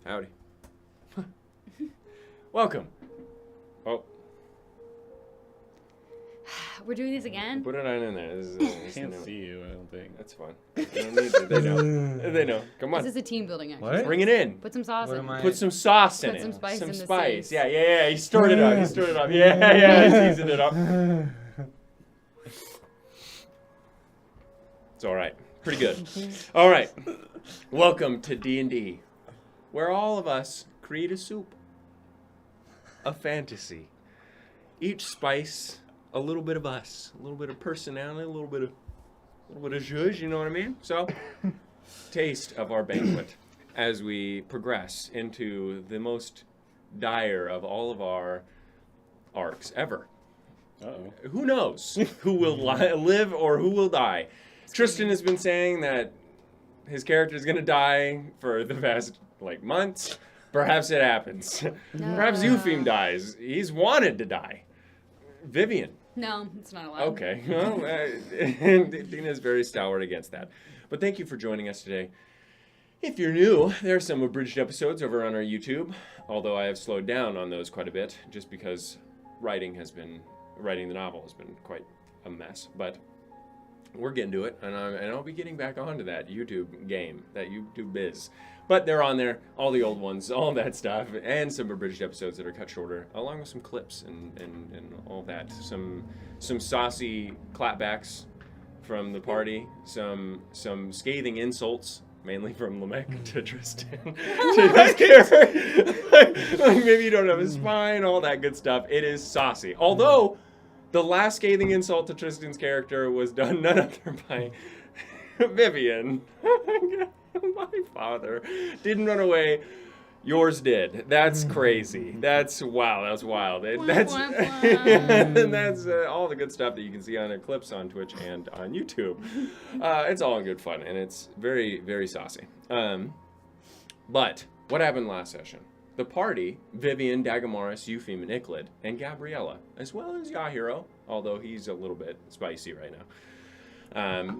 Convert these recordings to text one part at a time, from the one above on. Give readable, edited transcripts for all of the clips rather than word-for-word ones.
Howdy. Welcome. Oh, We're doing this again? put it on in there. This is, I can't see you, I don't think. That's fine. They don't need to. They know. They know. Come This on. is a team building What? exercise. Bring it in. Put some sauce What in am I- Put some sauce in Put it. some spice in the spice. sauce. Yeah. He stirred it up. Yeah. He's teasing it up. It's all right. Pretty good. All right. Welcome to D&D, where all of us create a soup, a fantasy. Each spice, a little bit of us, a little bit of personality, a little bit of zhuzh. You know what I mean? So, taste of our banquet as we progress into the most dire of all of our arcs ever. Uh-oh. Who knows who will live or who will die? Tristan has been saying that his character is going to die for the past, months. Perhaps it happens. No. Perhaps Eupheme dies. He's wanted to die. Vivian. No, it's not allowed. Okay. Well, Dina's very stalwart against that. But thank you for joining us today. If you're new, there are some abridged episodes over on our YouTube, although I have slowed down on those quite a bit, just because writing the novel has been quite a mess. But we're getting to it, and I'll be getting back onto that YouTube game, that YouTube biz. But they're on there, all the old ones, all that stuff, and some abridged episodes that are cut shorter, along with some clips and all that. Some saucy clapbacks from the party, some scathing insults, mainly from Lamech to Tristan, to his character. Maybe you don't have a spine, all that good stuff. It is saucy. Although, the last scathing insult to Tristan's character was done none other by Vivian. My father didn't run away. Yours did. That's crazy. That's wow. That's wild. That's that's all the good stuff that you can see on our clips on Twitch and on YouTube. It's all in good fun, and it's very, very saucy. But what happened last session? The party, Vivian, Dagomarus, Eupheme, and Yclad, and Gabriella, as well as Yahiro, although he's a little bit spicy right now,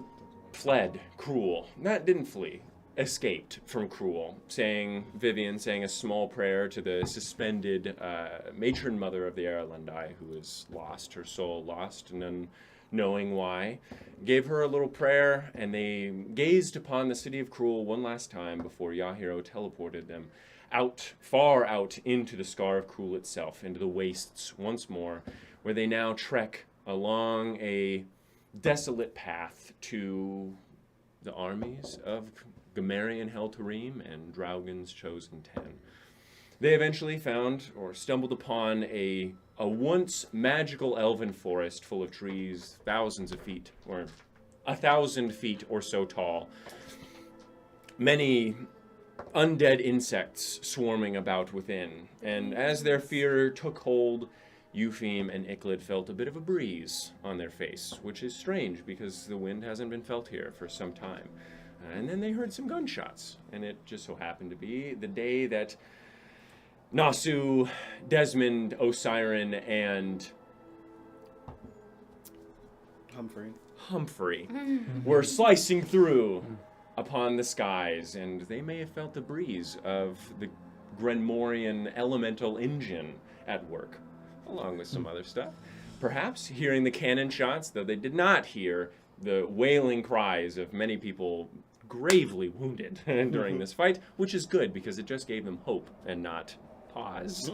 fled Cruel. Didn't flee, escaped from Cruel, Vivian saying a small prayer to the suspended matron mother of the Erlendi, who is lost, her soul lost, and knowing why, gave her a little prayer, and they gazed upon the city of Cruel one last time before Yahiro teleported them far out into the Scar of Cruel itself, into the wastes once more, where they now trek along a desolate path to the armies of Gamerian Heltarim and Draugen's Chosen Ten. They eventually found or stumbled upon a once magical elven forest full of trees, thousands of feet, or 1,000 feet or so tall. Many undead insects swarming about within, and as their fear took hold, Eupheme and Yclad felt a bit of a breeze on their face, which is strange because the wind hasn't been felt here for some time. And then they heard some gunshots, and it just so happened to be the day that Nasu, Desmond, Osiren, and Humphrey were slicing through upon the skies, and they may have felt the breeze of the Grenmorian elemental engine at work, along with some other stuff. Perhaps hearing the cannon shots, though they did not hear the wailing cries of many people gravely wounded during this fight, which is good because it just gave them hope and not pause.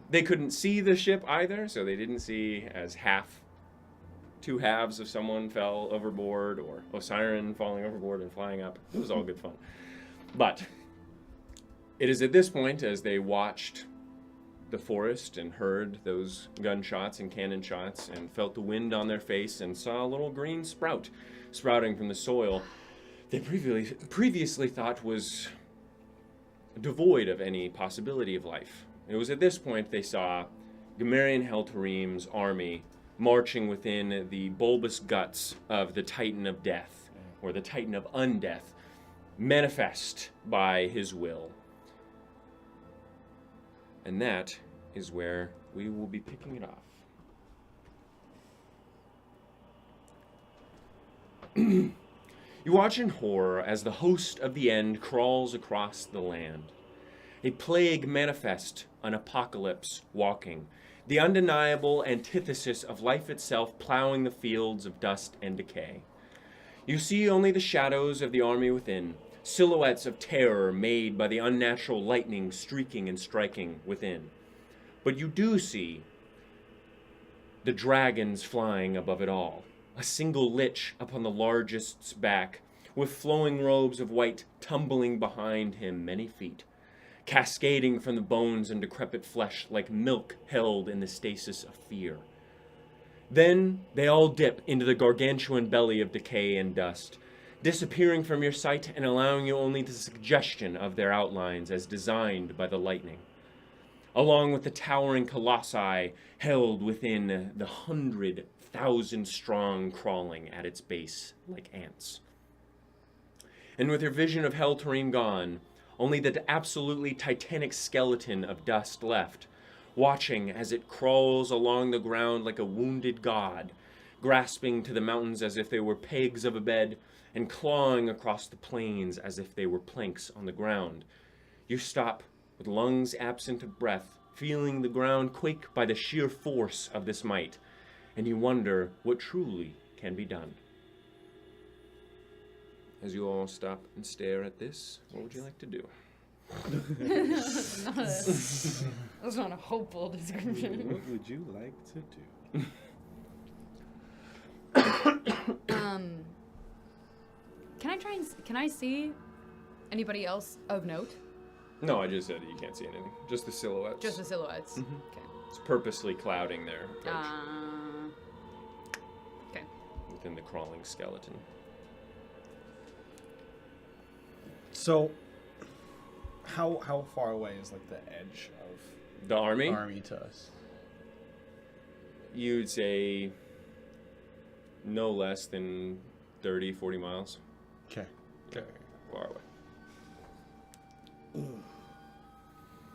They couldn't see the ship either, so they didn't see as two halves of someone fell overboard, or Osiren falling overboard and flying up. It was all good fun. But it is at this point, as they watched the forest and heard those gunshots and cannon shots and felt the wind on their face and saw a little green sprout sprouting from the soil they previously thought was devoid of any possibility of life. It was at this point they saw Gamerian Heltarim's army marching within the bulbous guts of the Titan of Death, or the Titan of Undeath, manifest by his will. And that is where we will be picking it off. You watch in horror as the host of the End crawls across the land. A plague manifest, an apocalypse walking, the undeniable antithesis of life itself plowing the fields of dust and decay. You see only the shadows of the army within, silhouettes of terror made by the unnatural lightning streaking and striking within. But you do see the dragons flying above it all, a single lich upon the largest's back, with flowing robes of white tumbling behind him many feet, cascading from the bones and decrepit flesh like milk held in the stasis of fear. Then they all dip into the gargantuan belly of decay and dust, disappearing from your sight and allowing you only the suggestion of their outlines as designed by the lightning, along with the towering colossi held within the 100,000 strong crawling at its base like ants. And with your vision of hell terrain gone, only the absolutely titanic skeleton of dust left, watching as it crawls along the ground like a wounded god, grasping to the mountains as if they were pegs of a bed, and clawing across the plains as if they were planks on the ground. You stop, with lungs absent of breath, feeling the ground quake by the sheer force of this might, and you wonder what truly can be done. As you all stop and stare at this, what would you like to do? That's not a hopeful description. What would you like to do? Can I see anybody else of note? No, I just said you can't see anything. Just the silhouettes. Just the silhouettes. Mhm. Okay. It's purposely clouding their approach Okay. within the crawling skeleton. So, how far away is like the edge of The army? army to us? You'd say no less than 30, 40 miles. Okay. Okay. Far away.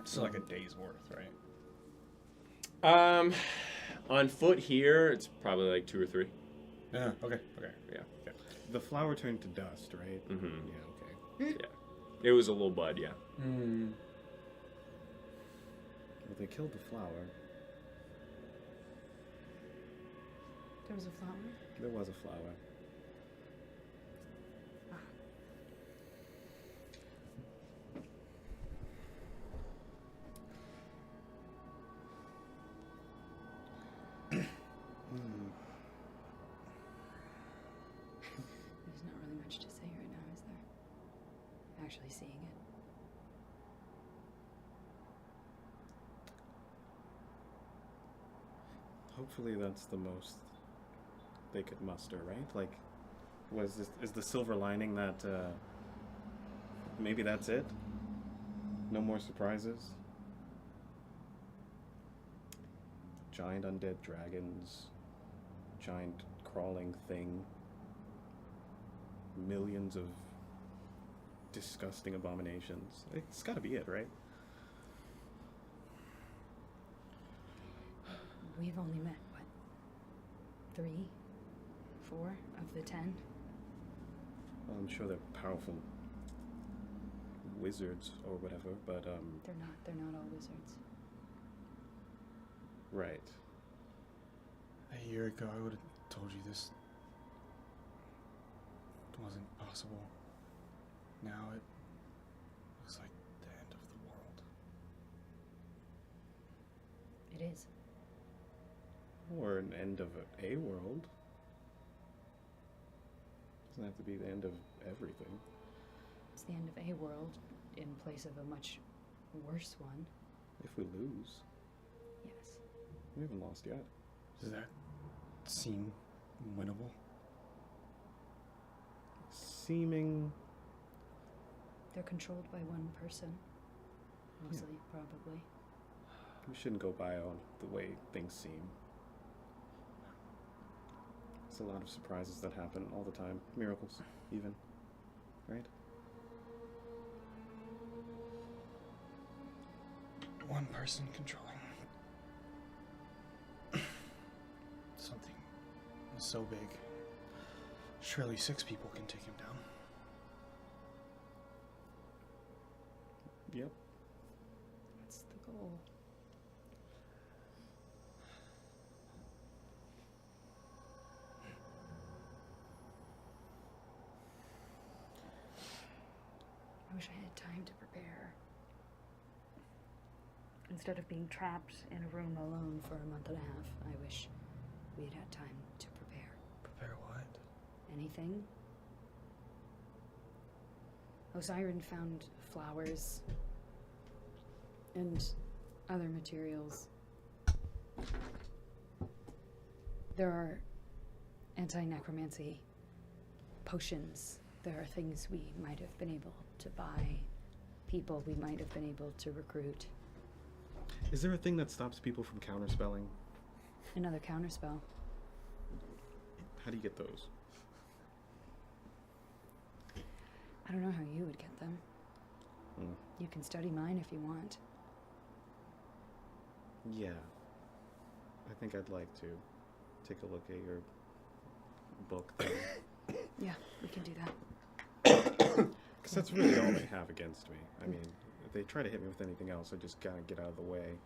So like a day's worth, right? On foot here, it's probably like 2 or 3. Yeah. Okay. Okay. Yeah. The flower turned to dust, right? Mm-hmm. Yeah, okay. Yeah. It was a little bud, yeah. Mm. Well, they killed the flower. There was a flower. There was a flower. There's not really much to say right now, is there? Actually seeing it. Hopefully that's the most they could muster, right? Like, was this is the silver lining that maybe that's it? No more surprises? Giant undead dragons, giant crawling thing, millions of disgusting abominations. It's gotta be it, right? We've only met, what, 3, 4 of the 10? Well, I'm sure they're powerful wizards or whatever, but They're not all wizards. right. A year ago, I would have told you this wasn't possible. Now it looks like the end of the world. It is. Or an end of a world. Doesn't have to be the end of everything. It's the end of a world in place of a much worse one. If we lose. Yes. We haven't lost yet. Does that seem winnable? Seeming. They're controlled by one person. Mostly, probably. We shouldn't go by on the way things seem. It's a lot of surprises that happen all the time. Miracles, even. Right? One person controlling something so big. Surely 6 people can take him down. Yep. wish I had time to prepare. Instead of being trapped in a room alone for a month and a half, I wish we had had time to prepare. Prepare what? Anything? Osiren found flowers and other materials. There are anti-necromancy potions. There are things we might have been able to buy, people we might have been able to recruit. Is there a thing that stops people from counterspelling? Another counterspell. How do you get those? I don't know how you would get them. Hmm. You can study mine if you want. Yeah. I think I'd like to take a look at your book thing. Yeah, we can do that. Because that's really all they have against me. I mean, if they try to hit me with anything else, I just gotta get out of the way.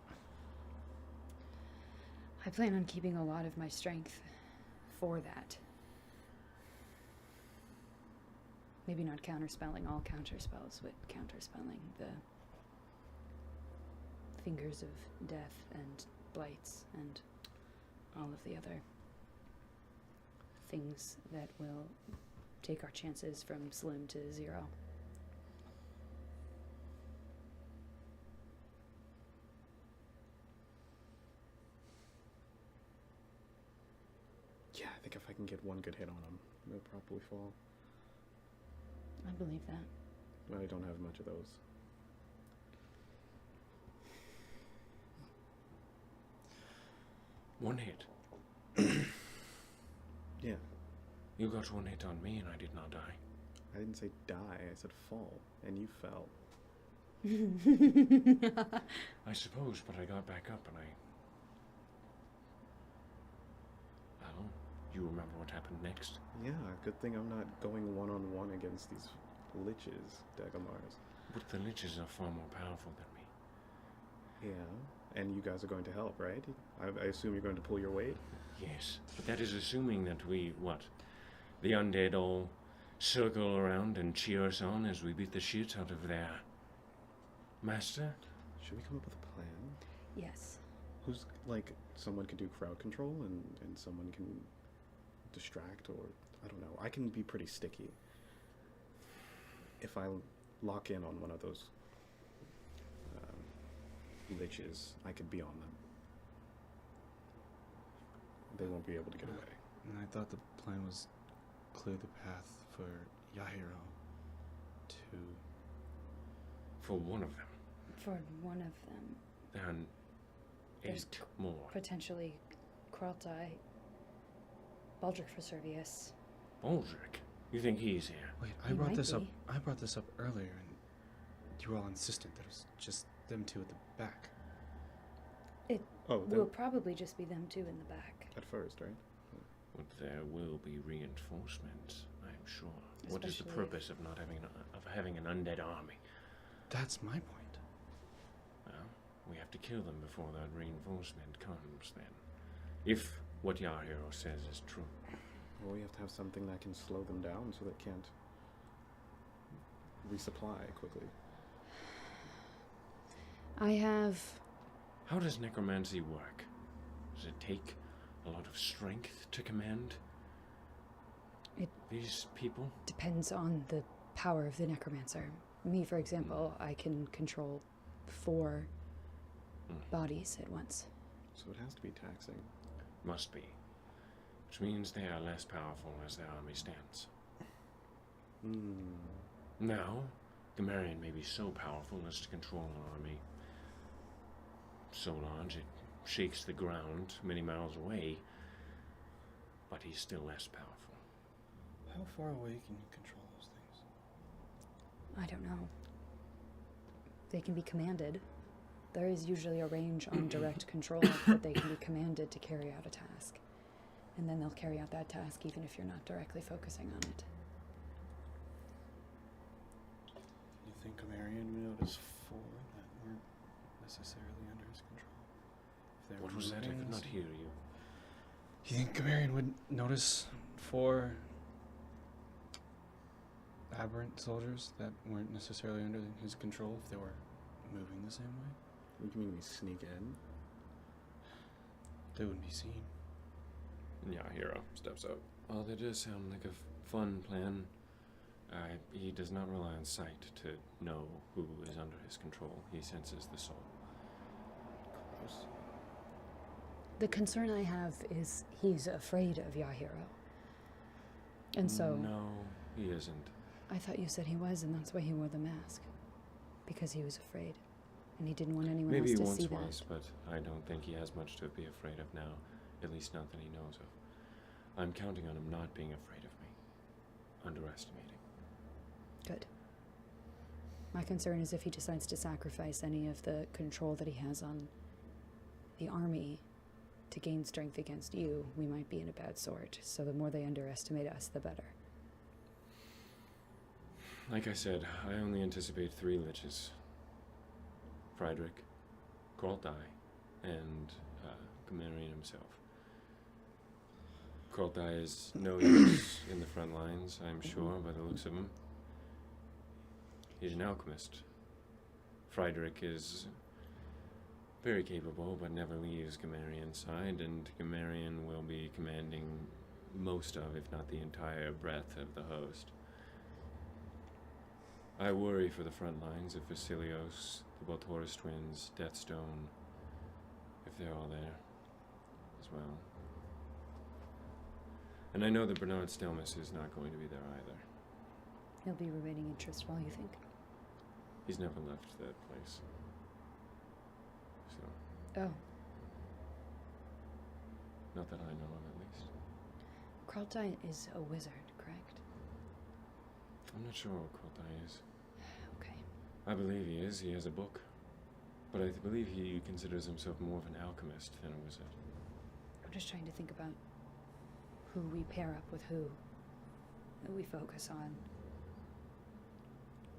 I plan on keeping a lot of my strength for that. Maybe not counterspelling all counterspells, but counterspelling the fingers of death and blights and all of the other things that will take our chances from slim to 0. Yeah, I think if I can get one good hit on them, they'll probably fall. I believe that. But I don't have much of those. One hit. Yeah. You got one hit on me and I did not die. I didn't say die, I said fall. And you fell. I suppose, but I got back up and I... Well, you remember what happened next? Yeah, good thing I'm not going one-on-one against these liches, Dagomarus. But the liches are far more powerful than me. Yeah, and you guys are going to help, right? I assume you're going to pull your weight? Yes, but that is assuming that we, what? The undead all circle around and cheer us on as we beat the shit out of their master? Should we come up with a plan? Yes. Who's, like, someone can do crowd control and someone can distract, or, I don't know. I can be pretty sticky. If I lock in on one of those liches, I could be on them. They won't be able to get away. And I thought the plan was clear the path for Yahiro to... For one of them. For one of them. And There's 8 more. Potentially Kraltai, Baldric for Servius. Baldric? You think he's here? Wait, He might be. I brought this up earlier, and you were all insistent that it was just them two at the back. It Oh, will probably just be them two in the back. at first, right? But there will be reinforcements, I'm sure. What is the Especially purpose of not having an undead army? That's my point. Well, we have to kill them before that reinforcement comes, then. If what Yahiro says is true. Well, we have to have something that can slow them down so they can't resupply quickly. I have... How does necromancy work? Does it take a lot of strength to command these people? Depends on the power of the necromancer. Me, for example, I can control 4 bodies at once. So it has to be taxing. Must be. Which means they are less powerful as their army stands. Now, Gamarian may be so powerful as to control an army so large it shakes the ground many miles away, but he's still less powerful. How far away can you control those things? I don't know. They can be commanded. There is usually a range on direct control, but they can be commanded to carry out a task. And then they'll carry out that task even if you're not directly focusing on it. You think Gamarian would notice 4 that weren't necessarily under his control? If they were What was that? I moving could not us? hear you. You think Gamarian would notice 4 aberrant soldiers that weren't necessarily under his control if they were moving the same way? What do you mean we sneak in? They wouldn't be seen. Yahiro steps up. Well, that does sound like a fun plan. He does not rely on sight to know who is under his control. He senses the soul. Gross. The concern I have is he's afraid of Yahiro. And so... No, he isn't. I thought you said he was, and that's why he wore the mask. Because he was afraid. And he didn't want anyone Maybe he else to once see that. was, but I don't think he has much to be afraid of now. At least not that he knows of. I'm counting on him not being afraid of me. Underestimating. Good. My concern is if he decides to sacrifice any of the control that he has on the army to gain strength against you, we might be in a bad sort. So the more they underestimate us, the better. Like I said, I only anticipate 3 liches. Friedrich, Kraltai, and Gamarian himself. Kraltai is no use in the front lines, I'm sure, by the looks of him. He's an alchemist. Friedrich is very capable, but never leaves Gamarian's side, and Gamarian will be commanding most of, if not the entire breadth of the host. I worry for the front lines of Vasilios, the Baltoris twins, Deathstone, if they're all there as well. And I know that Bernard Stelmus is not going to be there either. He'll be remaining in Tristwell, you think? He's never left that place. So, Oh. not that I know of, at least. Kraltai is a wizard, correct? I'm not sure what Kraltai is. Okay. I believe he is. He has a book. But I believe he considers himself more of an alchemist than a wizard. I'm just trying to think about who we pair up with who, that we focus on.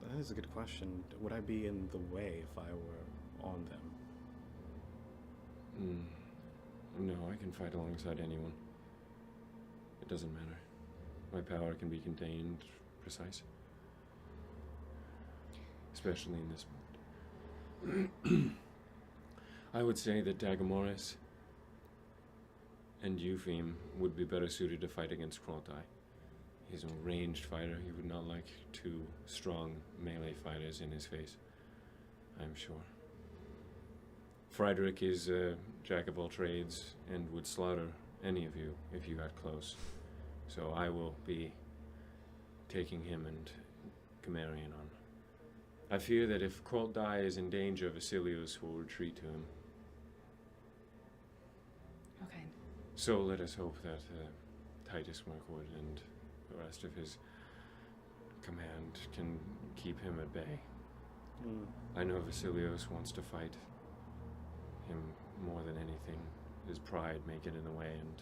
That is a good question. Would I be in the way if I were on them? No, I can fight alongside anyone. It doesn't matter. My power can be contained, precise. Especially in this mode. I would say that Dagomarus and Eupheme would be better suited to fight against Kraltai. He's a ranged fighter. He would not like 2 strong melee fighters in his face, I'm sure. Friedrich is a jack of all trades and would slaughter any of you if you got close. So I will be taking him and Gamarian on. I fear that if Kraltai is in danger, Vasilios will retreat to him. Okay. So let us hope that Titus Mirkwood and the rest of his command can keep him at bay. I know Vasilios wants to fight him more than anything. His pride may get in the way, and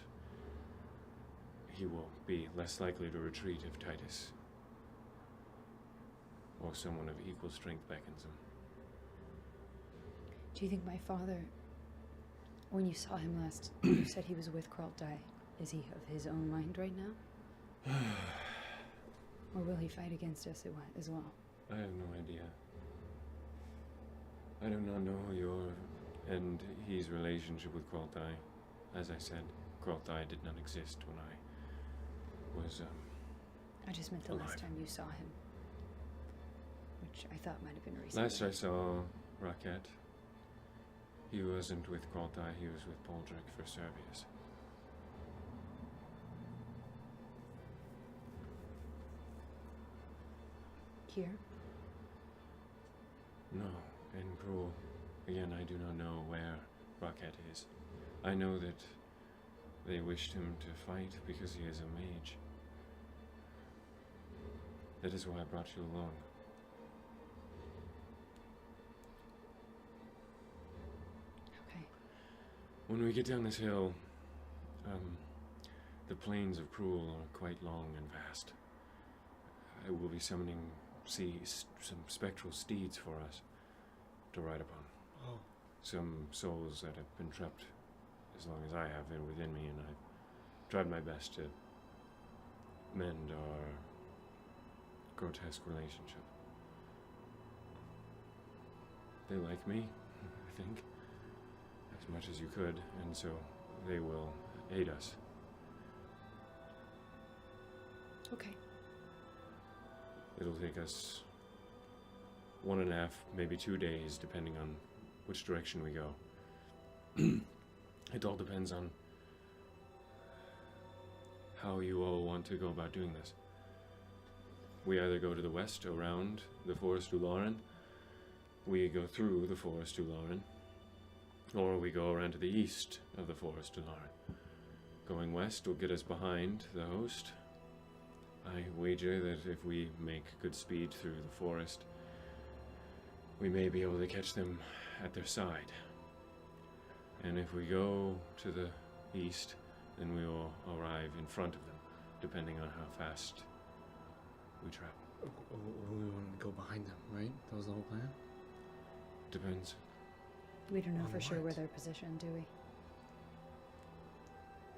he will be less likely to retreat if Titus or someone of equal strength beckons him. Do you think my father, when you saw him last, you said he was with Kraltai, is he of his own mind right now? Or will he fight against us as well? I have no idea. I do not know your and his relationship with Kraltai. As I said, Kraltai did not exist when I was, I just meant the alive. last time you saw him. Which I thought might have been recently. Last I saw Raquette, he wasn't with Kraltai, he was with Poldrick for Servius. Here? No, in Cruel. Again, I do not know where Raquette is. I know that they wished him to fight because he is a mage. That is why I brought you along. Okay. When we get down this hill, the plains of Cruel are quite long and vast. I will be summoning some spectral steeds for us to ride upon. Oh. Some souls that have been trapped as long as I have been within me, and I've tried my best to mend our grotesque relationship. They like me, I think, as much as you could, and so they will aid us. Okay. It'll take us 1.5, maybe 2 days, depending on which direction we go. It all depends on how you all want to go about doing this. We either go to the west around the Forest du Lauren, we go through the Forest du Lauren, or we go around to the east of the Forest du Lauren. Going west will get us behind the host. I wager that if we make good speed through the forest, we may be able to catch them at their side. And if we go to the east, then we will arrive in front of them, depending on how fast we travel. We want to go behind them, right? That was the whole plan? Depends. We don't know On for sure what? where they're positioned, do we?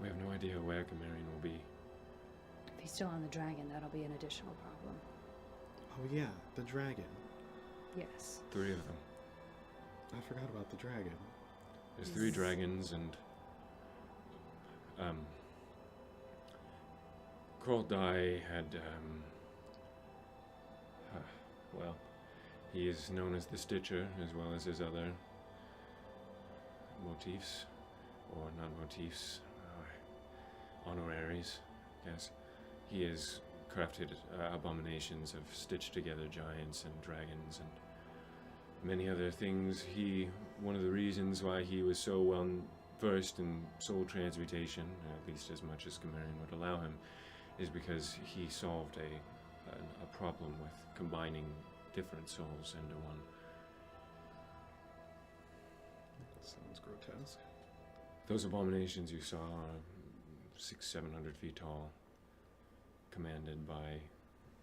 We have no idea where Gamarian will be. If he's still on the dragon, that'll be an additional problem. Oh yeah, the dragon. Yes. 3 of them. I forgot about the dragon. There's 3 dragons and Kraldai had well, he is known as the Stitcher as well as his other motifs, or not motifs, honoraries, I guess. He has crafted abominations of stitched together giants and dragons and many other things. One of the reasons why he was so well versed in soul transmutation, at least as much as Gamarian would allow him, is because he solved a problem with combining different souls into one. That sounds grotesque. Those abominations you saw are 600-700 feet tall, commanded by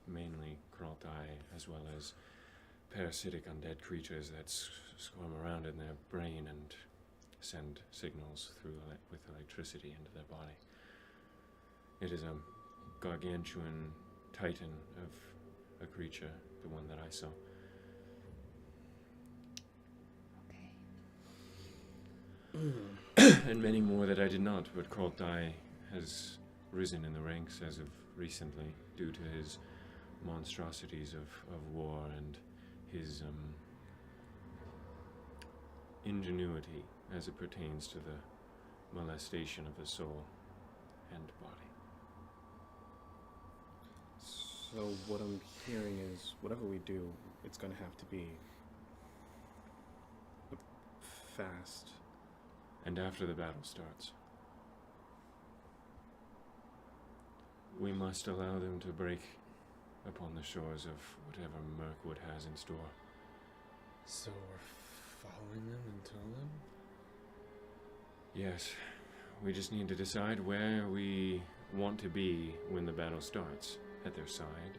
mainly Kraldai, as well as parasitic undead creatures that swarm around in their brain and send signals through with electricity into their body. It is a gargantuan titan of a creature, the one that I saw. Okay. And many more that I did not, but Kraldai has risen in the ranks as of recently due to his monstrosities of war and his ingenuity as it pertains to the molestation of the soul and body. So what I'm hearing is, whatever we do, it's going to have to be fast. And after the battle starts, we must allow them to break upon the shores of whatever Mirkwood has in store. So we're following them until then? Yes, we just need to decide where we want to be when the battle starts. At their side,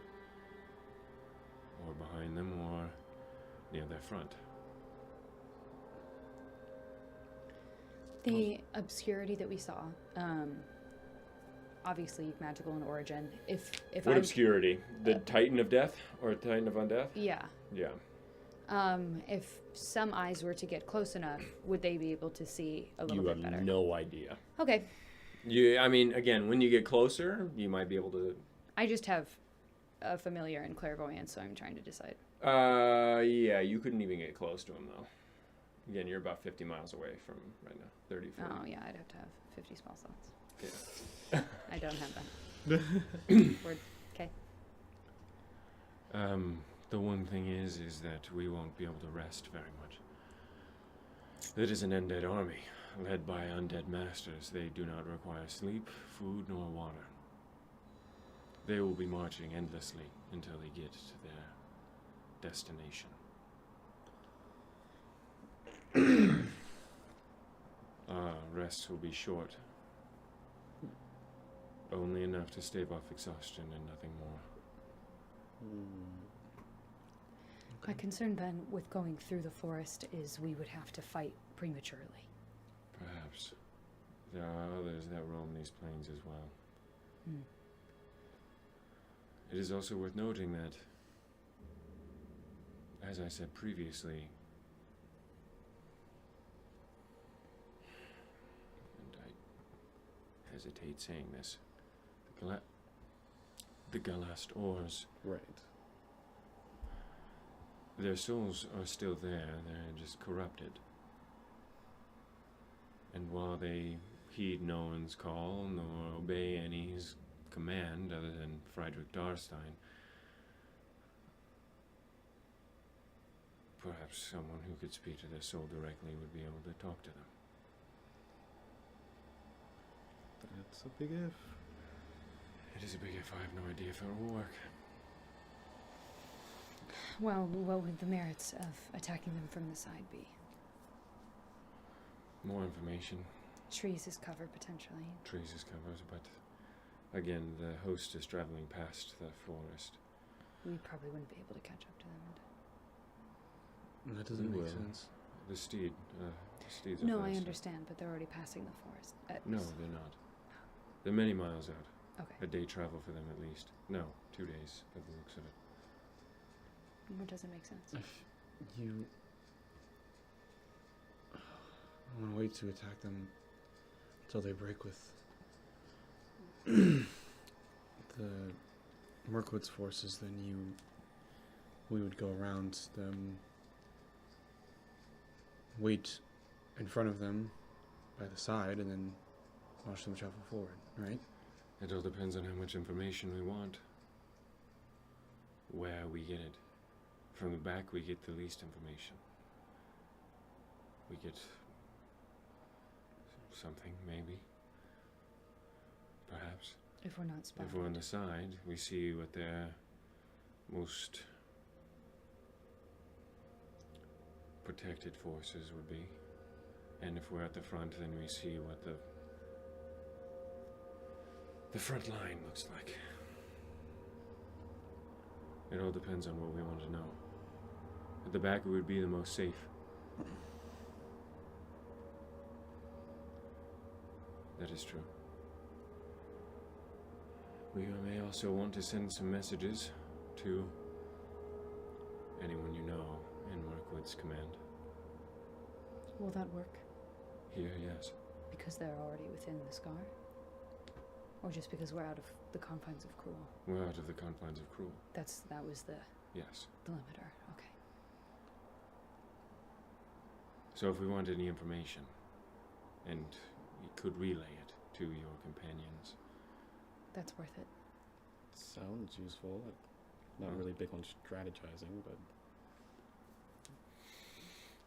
or behind them, or near their front. The obscurity that we saw, obviously magical in origin. If What I'm, obscurity? The Titan of Death or Titan of Undeath? yeah. Yeah. If some eyes were to get close enough, would they be able to see a little You bit have better? no idea. Okay. I mean, again, when you get closer, you might be able to. I just have a familiar in clairvoyance, so I'm trying to decide. Yeah, you couldn't even get close to him though. Again, you're about 50 miles away from right now. 30, 40. Oh yeah, I'd have to have 50 spell slots. Yeah. I don't have that. Word. Okay. The one thing is that we won't be able to rest very much. It is an undead army, led by undead masters. They do not require sleep, food, nor water. They will be marching endlessly until they get to their destination. Our rests will be short. Only enough to stave off exhaustion and nothing more. My concern then with going through the forest is we would have to fight prematurely. Perhaps. There are others that roam these plains as well. It is also worth noting that, as I said previously, and I hesitate saying this, the Galast Ors, Right. their souls are still there, they're just corrupted. And while they heed no one's call, nor obey any's command other than Friedrich Darstein, perhaps someone who could speak to their soul directly would be able to talk to them. That's a big if. It is a big if. I have no idea if it will work. Well, what would the merits of attacking them from the side be? More information. Trees is cover, potentially. Trees is covered, but again, the host is traveling past the forest. We probably wouldn't be able to catch up to them. That doesn't We make will. sense. The steeds are No, I faster. understand, but they're already passing the forest. No, they're not. They're many miles out. Okay. A day travel for them at least. No, 2 days by the looks of it. What doesn't make sense? If you... I want to wait to attack them until they break with the Mirkwood's forces, then we would go around them, wait in front of them by the side, and then watch them travel forward, right? It all depends on how much information we want. Where we get it. From the back, we get the least information. We get something, maybe. Perhaps. If we're not spotted. If we're on the side, we see what their most protected forces would be. And if we're at the front, then we see what the front line looks like. It all depends on what we want to know. At the back, it would be the most safe. That is true. We may also want to send some messages to anyone you know in Mirkwood's command. Will that work? Here, yes. Because they're already within the scar? Or just because we're out of the confines of Cruel? We're out of the confines of Cruel. That was the Yes. limiter. Okay. So if we want any information, and you could relay it to your companions. That's worth it. Sounds useful. I'm not really big on strategizing, but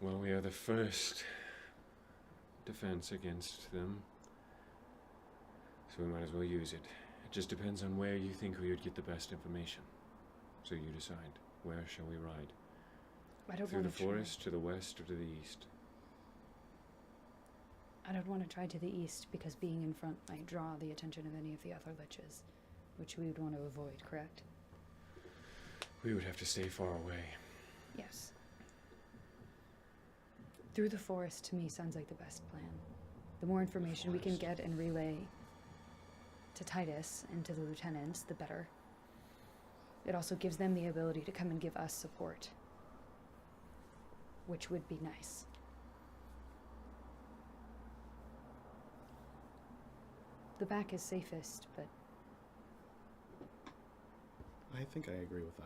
Well, we are the first defense against them, so we might as well use it. It just depends on where you think we would get the best information. So you decide, where shall we ride? I don't Through want the to forest, to the west, or to the east? I don't want to try to the east because being in front might draw the attention of any of the other liches, which we would want to avoid, correct? We would have to stay far away. Yes. Through the forest, to me, sounds like the best plan. The more information we can get and relay to Titus and to the lieutenants, the better. It also gives them the ability to come and give us support, which would be nice. The back is safest, but I think I agree with that.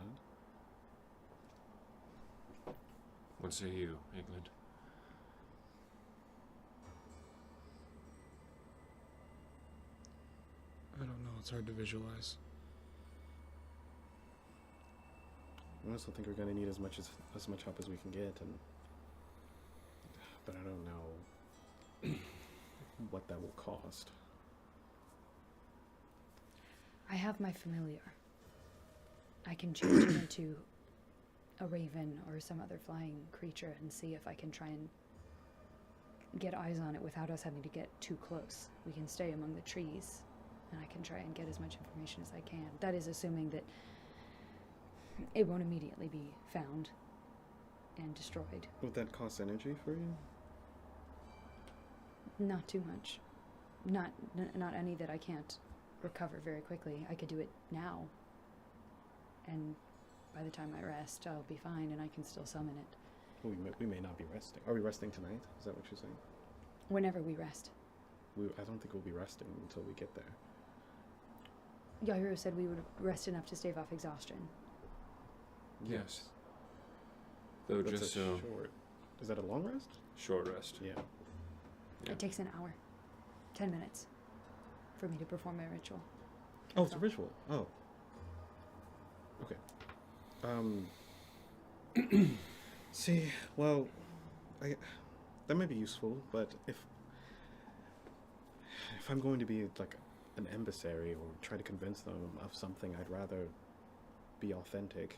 What say you, Yclad? I don't know, it's hard to visualize. I also think we're going to need as much help as we can get, but I don't know what that will cost. I have my familiar. I can change it into a raven or some other flying creature and see if I can try and get eyes on it without us having to get too close. We can stay among the trees, and I can try and get as much information as I can. That is assuming that it won't immediately be found and destroyed. Would that cost energy for you? Not too much. Not any that I can't recover very quickly. I could do it now. and by the time I rest, I'll be fine and I can still summon it. We may not be resting. Are we resting tonight? Is that what you're saying? Whenever we rest. I don't think we'll be resting until we get there. Yahiro said we would rest enough to stave off exhaustion. Yes. Though That's just a so short. Is that a long rest? short rest. Yeah. Yeah. It takes an hour, 10 minutes, for me to perform my ritual. Oh, it's a ritual. Oh. Okay. See, well, that might be useful, but if I'm going to be like an emissary or try to convince them of something, I'd rather be authentic.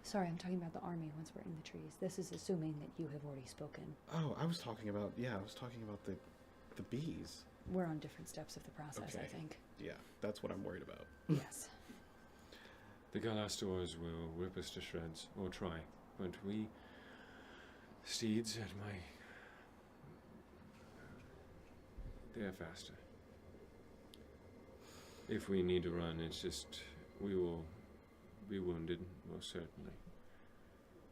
Sorry, I'm talking about the army once we're in the trees. This is assuming that you have already spoken. Oh, I was talking about the bees. We're on different steps of the process, I Okay. think. Yeah, that's what I'm worried about. Yes. The Galastors will rip us to shreds, or try, but we steeds at my... They're faster. If we need to run, it's just, we will be wounded, most certainly,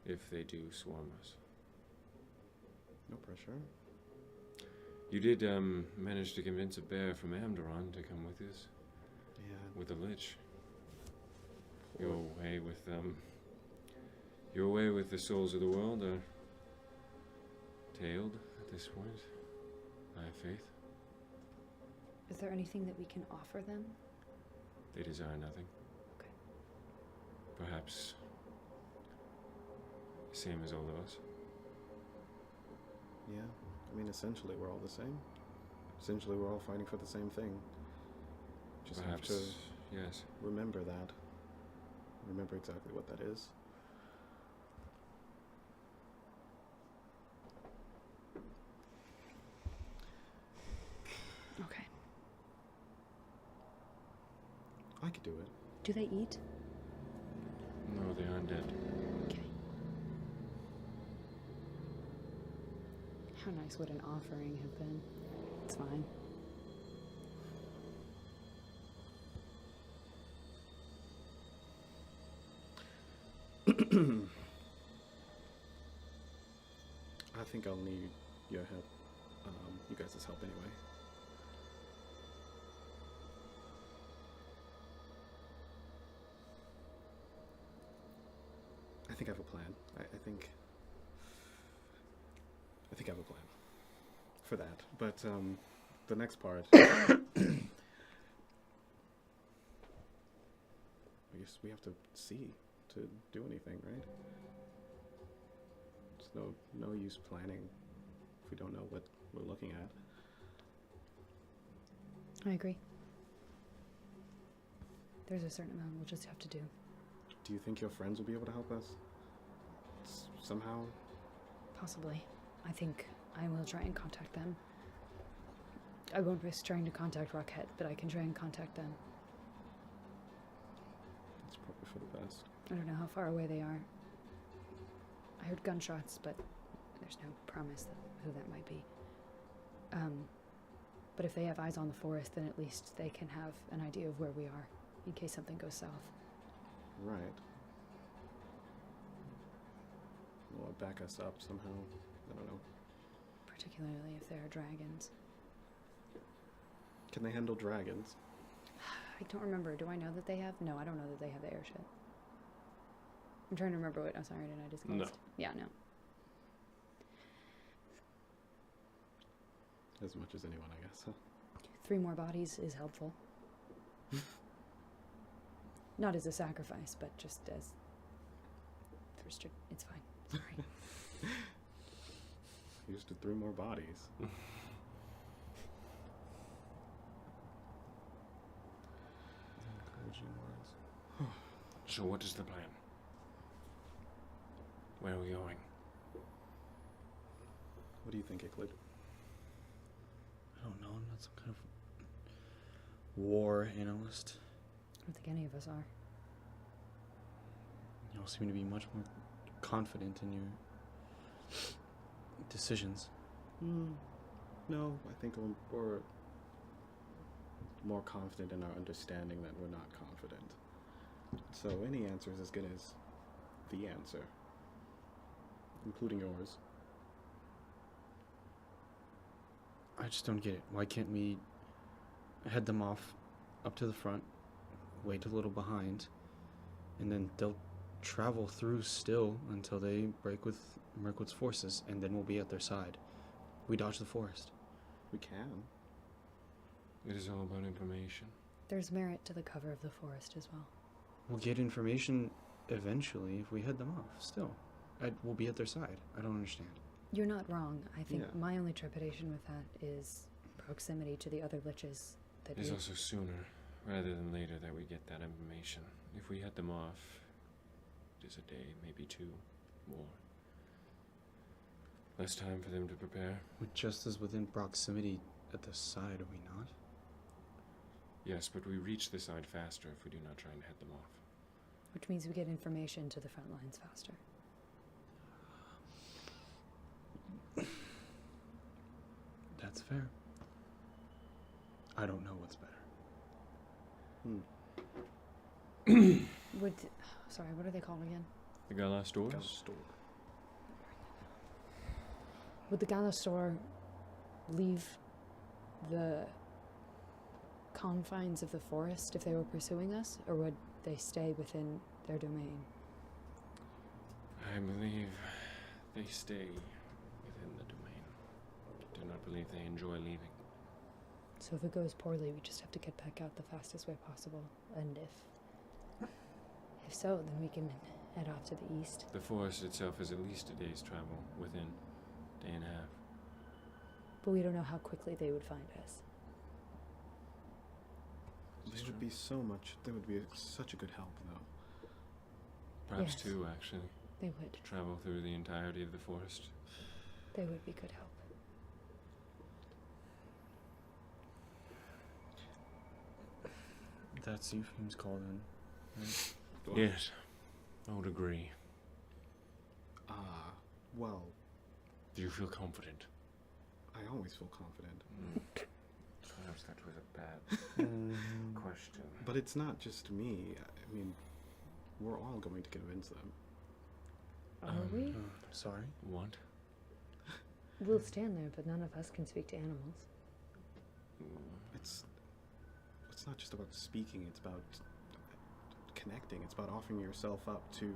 if they do swarm us. No pressure. You did manage to convince a bear from Amderon to come with us, Yeah. with a lich. Your way with the souls of the world are tailed at this point, I have faith. Is there anything that we can offer them? They desire nothing. Okay. Perhaps same as all of us. Yeah. I mean, essentially, we're all the same. Essentially, we're all fighting for the same thing. Just Perhaps, have to yes. remember that. Remember exactly what that is. Okay. I could do it. Do they eat? No, they are undead. Okay. How nice would an offering have been? It's fine. I think I'll need your help. You guys' help anyway. I think I have a plan. I think I have a plan for that. But the next part, I guess we have to see to do anything, right? There's no use planning if we don't know what we're looking at. I agree. There's a certain amount we'll just have to do. Do you think your friends will be able to help us? Somehow? Possibly. I think I will try and contact them. I won't risk trying to contact Rockhead, but I can try and contact them. That's probably for the best. I don't know how far away they are. I heard gunshots, but there's no promise that who that might be. But if they have eyes on the forest, then at least they can have an idea of where we are, in case something goes south. Right. Will it back us up somehow? I don't know. Particularly if there are dragons. Can they handle dragons? I don't remember. Do I know that they have? No, I don't know that they have the airship. I'm trying to remember what Osiris and I discussed. No. Yeah, no. As much as anyone, I guess. Huh? 3 more bodies is helpful. Not as a sacrifice, but just as... It's fine. Sorry. Used to 3 more bodies. Encouraging words. So what is the plan? Where are we going? What do you think, Yclad? I don't know. I'm not some kind of war analyst. I don't think any of us are. You all seem to be much more confident in your decisions. No, I think we're more confident in our understanding that we're not confident. So any answer is as good as the answer, including yours. I just don't get it. Why can't we head them off up to the front, wait a little behind, and then they'll travel through still until they break with Mirkwood's forces, and then we'll be at their side. We dodge the forest. We can. It is all about information. There's merit to the cover of the forest as well. We'll get information eventually if we head them off. Still, we'll be at their side. I don't understand. You're not wrong. I think Yeah. my only trepidation with that is proximity to the other liches. That It is we- also sooner rather than later that we get that information. If we head them off, it is a day, maybe two more. Less time for them to prepare. We're just as within proximity at the side, are we not? Yes, but we reach the side faster if we do not try and head them off. which means we get information to the front lines faster. That's fair. I don't know what's better. Sorry, what are they called again? The Galas doors? Store. Would the Galastor leave the confines of the forest if they were pursuing us, or would they stay within their domain? I believe they stay within the domain. I do not believe they enjoy leaving. So if it goes poorly, we just have to get back out the fastest way possible. And if so, then we can head off to the east. The forest itself is at least a day's travel within day and a half. But we don't know how quickly they would find us. They would be so much. They would be such a good help, though. Perhaps Yes. two, actually, They would. to travel through the entirety of the forest. They would be good help. That's Eupheme's call then. Right? Yes, I would agree. Well, Do you feel confident? I always feel confident. Perhaps that was a bad question. But it's not just me. I mean, we're all going to convince them. Are we? Sorry? What? We'll stand there, but none of us can speak to animals. It's not just about speaking, it's about connecting. It's about offering yourself up to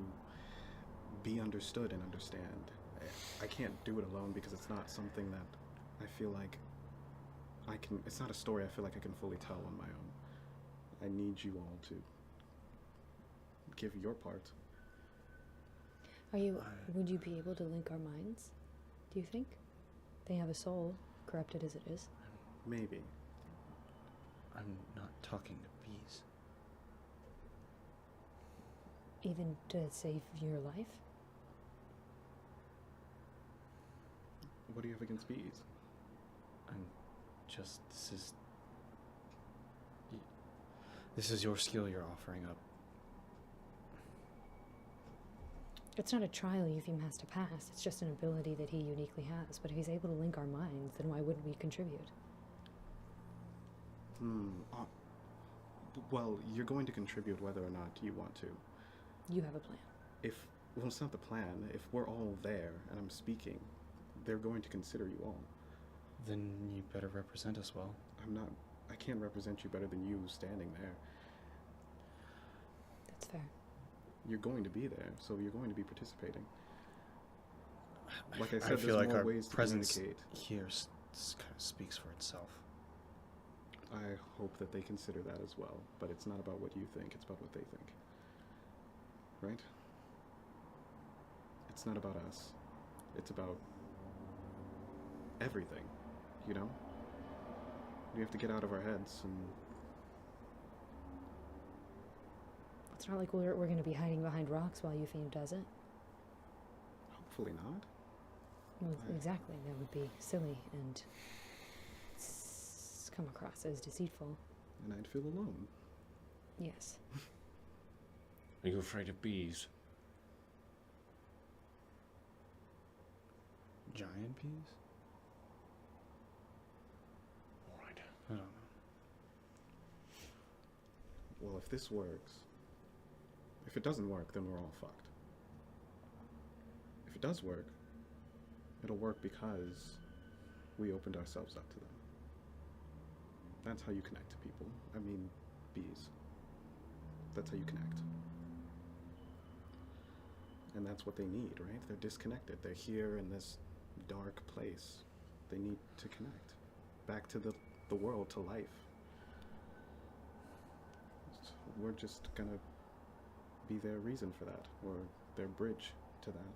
be understood and understand. I can't do it alone because it's not something that I feel like I can, it's not a story I feel like I can fully tell on my own. I need you all to give your part. Would you be able to link our minds? Do you think? They have a soul, corrupted as it is. Maybe. I'm not talking to bees. Even to save your life? What do you have against bees? I'm just, this is your skill you're offering up. It's not a trial Eupheme has to pass. It's just an ability that he uniquely has. But if he's able to link our minds, then why wouldn't we contribute? Well, you're going to contribute whether or not you want to. You have a plan. Well, it's not the plan. If we're all there and I'm speaking, they're going to consider you all. Then you better represent us well. I can't represent you better than you standing there. That's fair. You're going to be there, so you're going to be participating. Like I I said, feel there's like more our ways to presence communicate. here kind of speaks for itself. I hope that they consider that as well, but it's not about what you think, it's about what they think. Right? It's not about us. It's about everything, you know? We have to get out of our heads and It's not like we're going to be hiding behind rocks while Eupheme does it. hopefully not. Well, Right. exactly. That would be silly and come across as deceitful. And I'd feel alone. Yes. Are you afraid of bees? Giant bees? All right. I don't know. Well, if this works, If it doesn't work, then we're all fucked. If it does work, it'll work because we opened ourselves up to them. That's how you connect to people. I mean, bees. That's how you connect. And that's what they need, right? They're disconnected. They're here in this dark place. They need to connect back to the world, to life. So we're just gonna be their reason for that, or their bridge to that,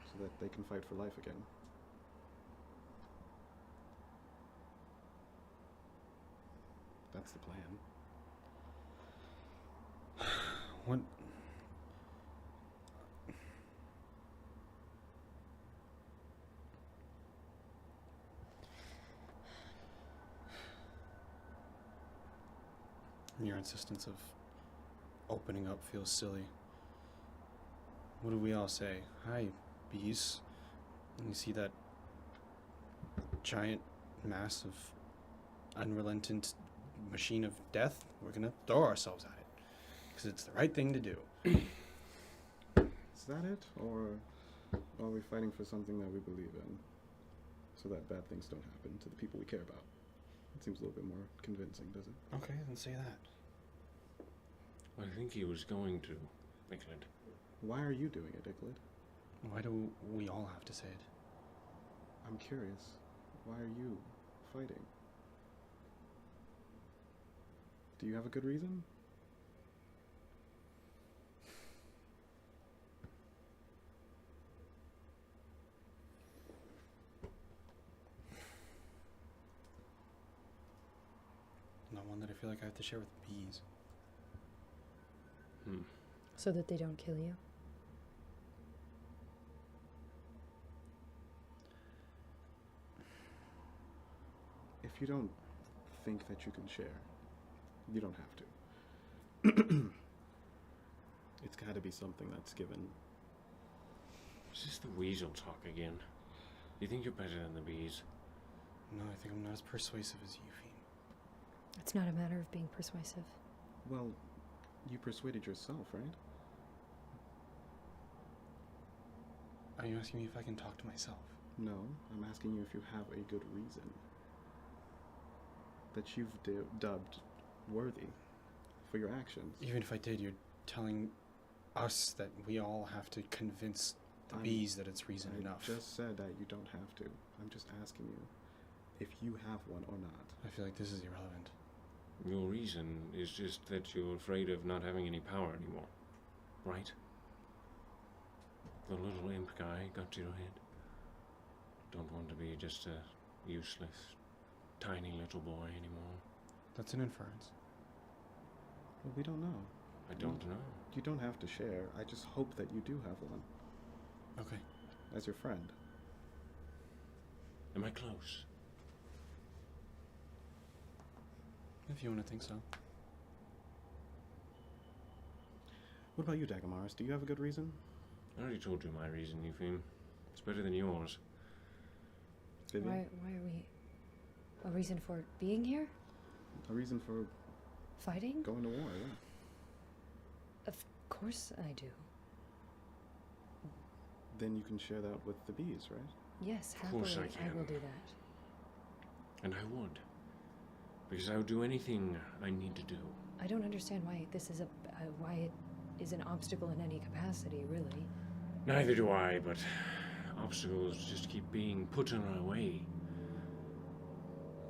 so that they can fight for life again. That's the plan. What? Your insistence of opening up feels silly. What do we all say? Hi, bees. And you see that giant, massive, unrelenting machine of death? We're gonna throw ourselves at it. Because it's the right thing to do. Is that it? Or are we fighting for something that we believe in, so that bad things don't happen to the people we care about? It seems a little bit more convincing, does it? Okay, then say that. I think he was going to, Yclad. Why are you doing it, Yclad? Why do we all have to say it? I'm curious. Why are you fighting? Do you have a good reason? Not one that I feel like I have to share with bees. So that they don't kill you? If you don't think that you can share, you don't have to. It's gotta be something that's given. Is this the weasel talk again? You think you're better than the bees? No, I think I'm not as persuasive as Eupheme. It's not a matter of being persuasive. Well, you persuaded yourself, right? Are you asking me if I can talk to myself? No, I'm asking you if you have a good reason that you've dubbed worthy for your actions. Even if I did, you're telling us that we all have to convince the bees that it's reason enough. I just said that you don't have to. I'm just asking you if you have one or not. I feel like this is irrelevant. Your reason is just that you're afraid of not having any power anymore, right? The little imp guy got to your head. Don't want to be just a useless, tiny little boy anymore. That's an inference. Well, we don't know. I don't know. You don't have to share. I just hope that you do have one. Okay. As your friend. Am I close? If you want to think so. What about you, Dagomarus? Do you have a good reason? I already told you my reason, Eupheme. It's better than yours. Vivian? Why are we... A reason for being here? A reason for Fighting? going to war, yeah. Of course I do. Then you can share that with the bees, right? Yes, Of course happily, I can. will do that. And I would. Because I would do anything I need to do. I don't understand why this is why it is an obstacle in any capacity, really. Neither do I, but obstacles just keep being put in our way.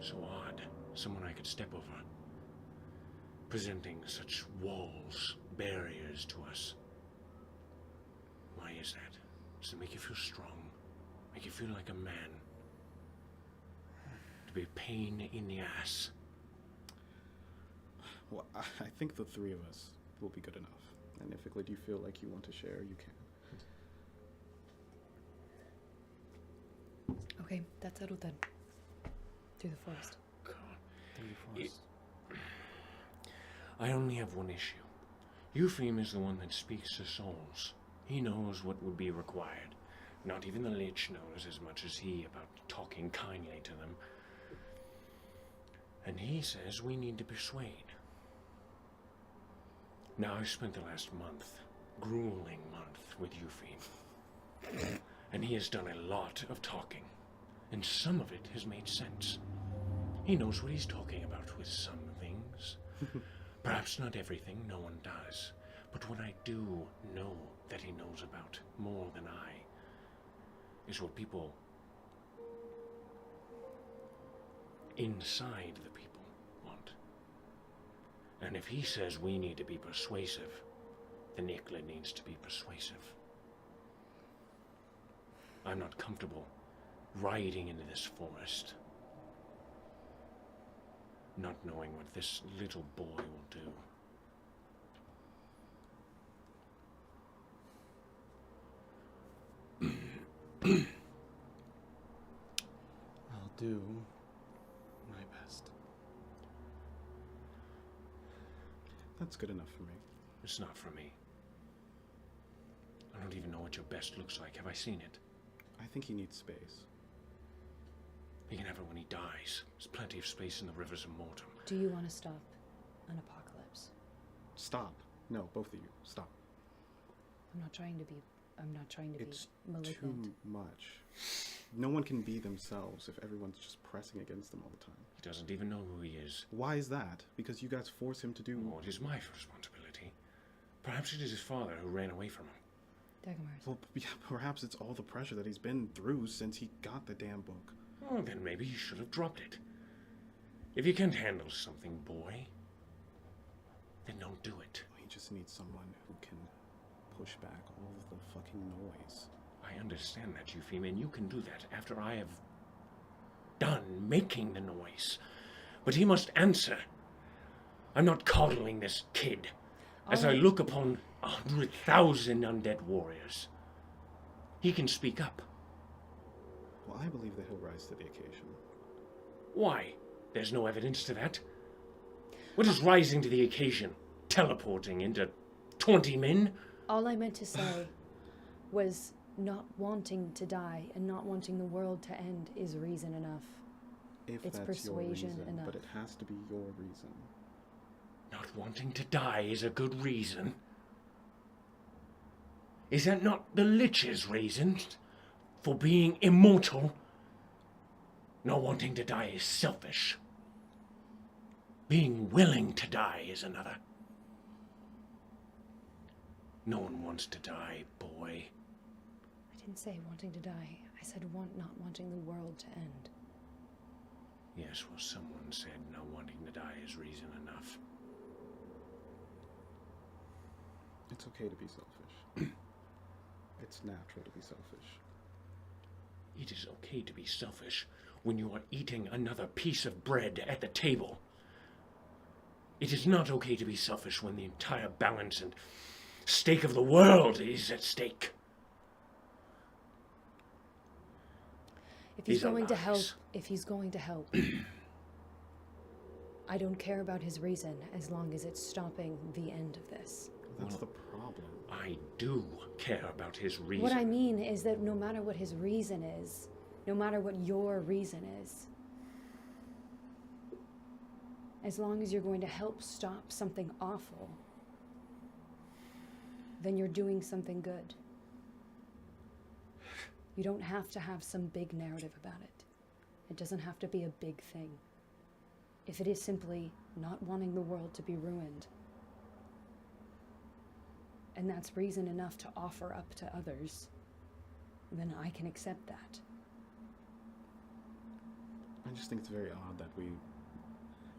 So odd. Someone I could step over. Presenting such walls, barriers to us. Why is that? Does it make you feel strong? Make you feel like a man? To be a pain in the ass? Well, I think the three of us will be good enough. And if Yclad, you feel like you want to share, you can. Okay, that's settled then. Through the forest. God. Through the forest. I only have one issue. Eupheme is the one that speaks to souls. He knows what would be required. Not even the Lich knows as much as he about talking kindly to them. And he says we need to persuade. Now, I spent the last month, grueling month, with Eupheme. And he has done a lot of talking. And some of it has made sense. He knows what he's talking about with some things. Perhaps not everything, no one does. But what I do know that he knows about more than I is what people inside the people want. And if he says we need to be persuasive, then Yclad needs to be persuasive. I'm not comfortable riding into this forest, not knowing what this little boy will do. I'll do my best. That's good enough for me. It's not for me. I don't even know what your best looks like. Have I seen it? I think he needs space. He can have it when he dies. There's plenty of space in the rivers of Mortem. Do you want to stop an apocalypse? Stop. No, both of you, stop. I'm not trying to be It's malignant. too much. No one can be themselves if everyone's just pressing against them all the time. He doesn't even know who he is. Why is that? Because you guys force him to do... Oh, it is my responsibility. Perhaps it is his father who ran away from him. Dagomarus. Well, yeah, perhaps it's all the pressure that he's been through since he got the damn book. Oh, then maybe he should have dropped it. If you can't handle something, boy, then don't do it. He just needs someone who can push back all of the fucking noise. I understand that, Eupheme, and you can do that after I have done making the noise. But he must answer. I'm not coddling this kid. As I look upon 100,000 undead warriors, he can speak up. Well, I believe that he'll rise to the occasion. Why? There's no evidence to that. What is rising to the occasion? Teleporting into 20 men? All I meant to say was not wanting to die and not wanting the world to end is reason enough. If It's that's persuasion your reason, enough. but it has to be your reason. Not wanting to die is a good reason. Is that not the Lich's reason for being immortal? Not wanting to die is selfish. Being willing to die is another. No one wants to die, boy. I didn't say wanting to die. I said not wanting the world to end. Yes, well, someone said not wanting to die is reason enough. It's okay to be selfish. It's natural to be selfish. It is okay to be selfish when you are eating another piece of bread at the table. It is not okay to be selfish when the entire balance and stake of the world is at stake. If he's These are going to help, lies. I don't care about his reason as long as it's stopping the end of this. That's Well, the problem. I do care about his reason. What I mean is that no matter what his reason is, no matter what your reason is, as long as you're going to help stop something awful, then you're doing something good. You don't have to have some big narrative about it. It doesn't have to be a big thing. If it is simply not wanting the world to be ruined, and that's reason enough to offer up to others, then I can accept that. I just think it's very odd that we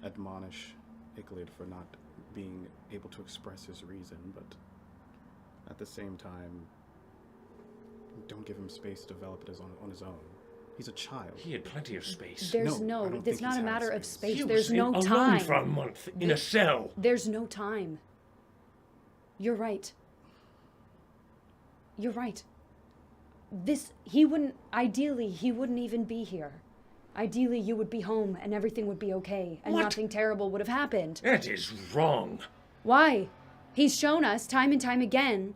admonish Yclad for not being able to express his reason, but at the same time, don't give him space to develop it on his own. He's a child. He had plenty of space. There's No, I don't it's think not he's a had matter of space. space. He There's was no alone time. for a month in a cell. There's no time. You're right. You're right. Ideally, he wouldn't even be here. Ideally, you would be home and everything would be okay and What? nothing terrible would have happened. That is wrong. Why? He's shown us time and time again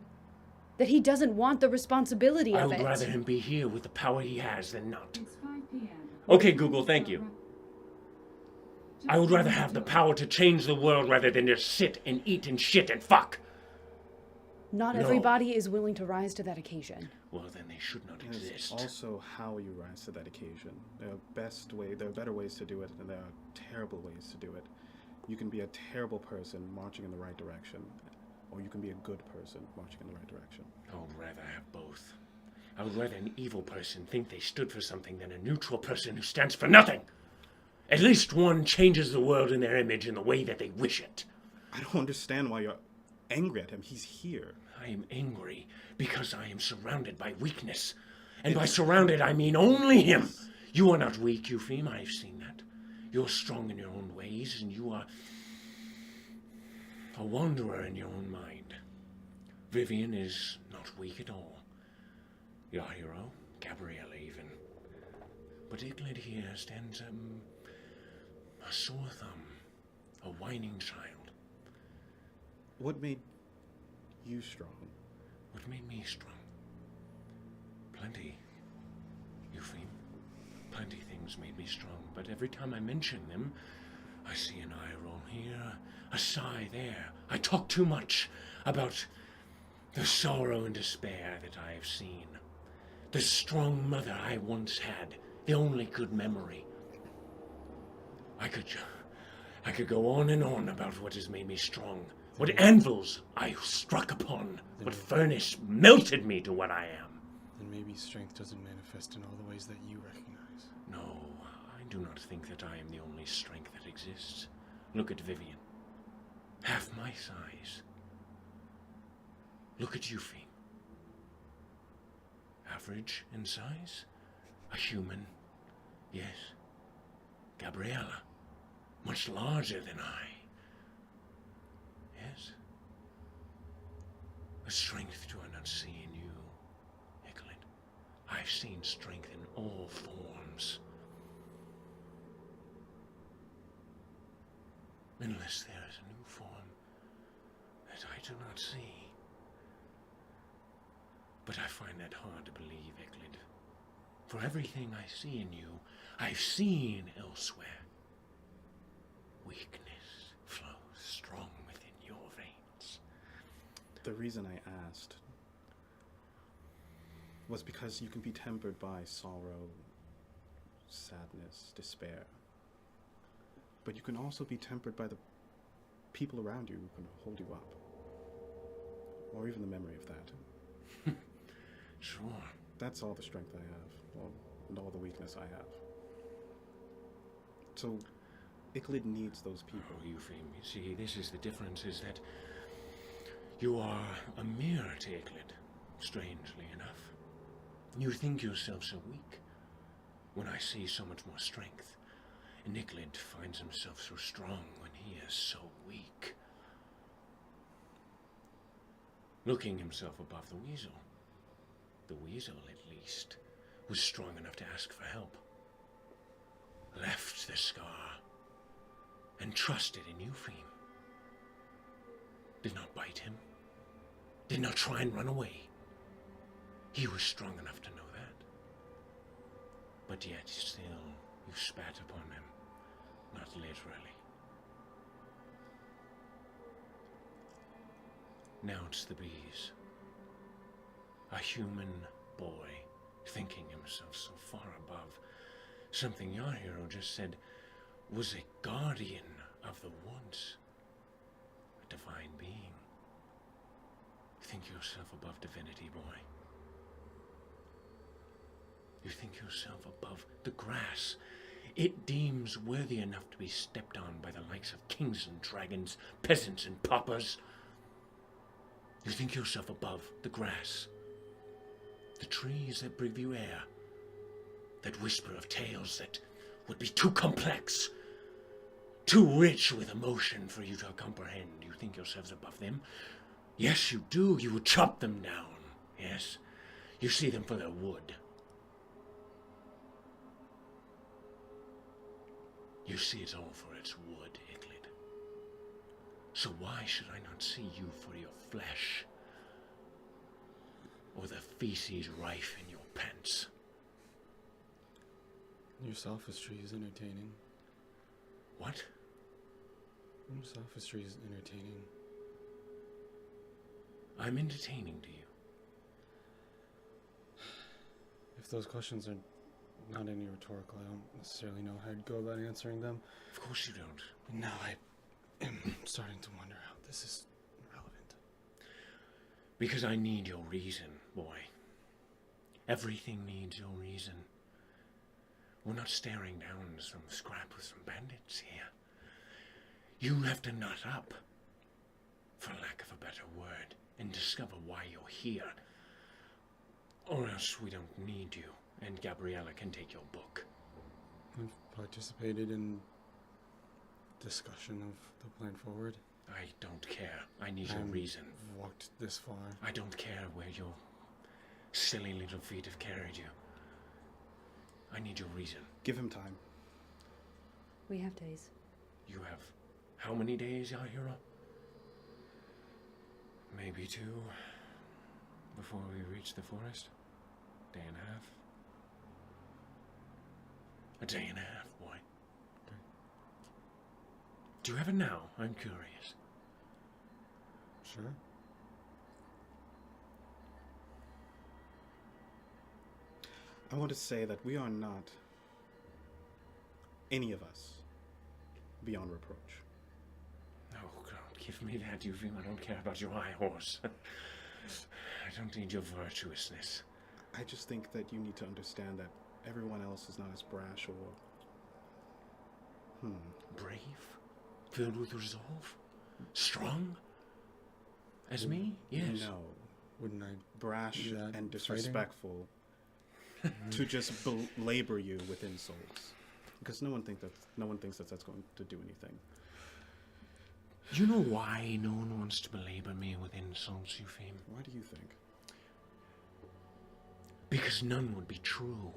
that he doesn't want the responsibility I of would it. rather him be here with the power he has than not. It's 5 p.m. Okay, Google, thank you. I would rather have the power to change the world rather than just sit and eat and shit and fuck. Not No. everybody is willing to rise to that occasion. Well, then they should not And it's exist. also how you rise to that occasion. There are better ways to do it, and there are terrible ways to do it. You can be a terrible person marching in the right direction, or you can be a good person marching in the right direction. I would rather have both. I would rather an evil person think they stood for something than a neutral person who stands for nothing. At least one changes the world in their image in the way that they wish it. I don't understand why you're angry at him. He's here. I am angry because I am surrounded by weakness. And by surrounded, I mean only him. You are not weak, Eupheme. I've seen that. You're strong in your own ways, and you are a wanderer in your own mind. Vivian is not weak at all. Yahiro, Gabriella even. But Yclad here stands a sore thumb, a whining child. What made you strong? What made me strong? Plenty, Eupheme. Plenty things made me strong, but every time I mention them, I see an eye roll here, a sigh there. I talk too much about the sorrow and despair that I have seen. The strong mother I once had, the only good memory. I could go on and on about what has made me strong. What anvils I struck upon. What furnace melted me to what I am. Then maybe strength doesn't manifest in all the ways that you recognize. No, I do not think that I am the only strength that exists. Look at Vivian. Half my size. Look at Eupheme. Average in size? A human. Yes. Gabriella. Much larger than I. Yes. A strength do I not see in you, Yclad. I've seen strength in all forms. Unless there is a new form that I do not see. But I find that hard to believe, Yclad. For everything I see in you, I've seen elsewhere. Weakness flows strong within your veins. The reason I asked was because you can be tempered by sorrow, sadness, despair. But you can also be tempered by the people around you who can hold you up. Or even the memory of that. Sure. That's all the strength I have, and all the weakness I have. So, Yclad needs those people. Oh, Eupheme, you see, this is the difference, is that you are a mirror to Yclad, strangely enough. You think yourself so weak, when I see so much more strength. And Yclad finds himself so strong when he is so weak. Looking himself above the weasel, at least, was strong enough to ask for help. Left the scar, and trusted in Eupheme. Did not bite him. Did not try and run away. He was strong enough to know that. But yet still, you spat upon him. Not literally. Now it's the bees. A human boy, thinking himself so far above something Yahiro just said was a guardian of the woods, a divine being. Think yourself above divinity, boy. You think yourself above the grass it deems worthy enough to be stepped on by the likes of kings and dragons, peasants and paupers. You think yourself above the grass, the trees that breathe you air, that whisper of tales that would be too complex, too rich with emotion for you to comprehend. You think yourselves above them? Yes, you do. You would chop them down. Yes, you see them for their wood. You see it all for its wood, Yclad. So why should I not see you for your flesh, or the feces rife in your pants? Your sophistry is entertaining. What? Sophistry is entertaining. I'm entertaining to you. If those questions are not any rhetorical, I don't necessarily know how I'd go about answering them. Of course you don't. And now I am starting to wonder how this is relevant. Because I need your reason, boy. Everything needs your reason. We're not staring down some scrap with some bandits here. You have to nut up, for lack of a better word, and discover why you're here. Or else we don't need you, and Gabriella can take your book. I've participated in discussion of the plan forward. I don't care. I need your reason. Walked this far. I don't care where your silly little feet have carried you. I need your reason. Give him time. We have days. You have how many days, Yahiro? Maybe 2 before we reach the forest? Day and a half? A day and a half, boy. Okay. Do you have it now? I'm curious. Sure. I want to say that we are not, any of us, beyond reproach. Oh, don't give me that, Eupheme. I don't care about your high horse. I don't need your virtuousness. I just think that you need to understand that everyone else is not as brash or... Brave? Filled with resolve? Strong? As me? Yes. No. Wouldn't I Brash do that and fighting? disrespectful to just belabor you with insults. Because no one thinks that that's going to do anything. You know why no one wants to belabor me with insults, Eupheme? Why do you think? Because none would be true.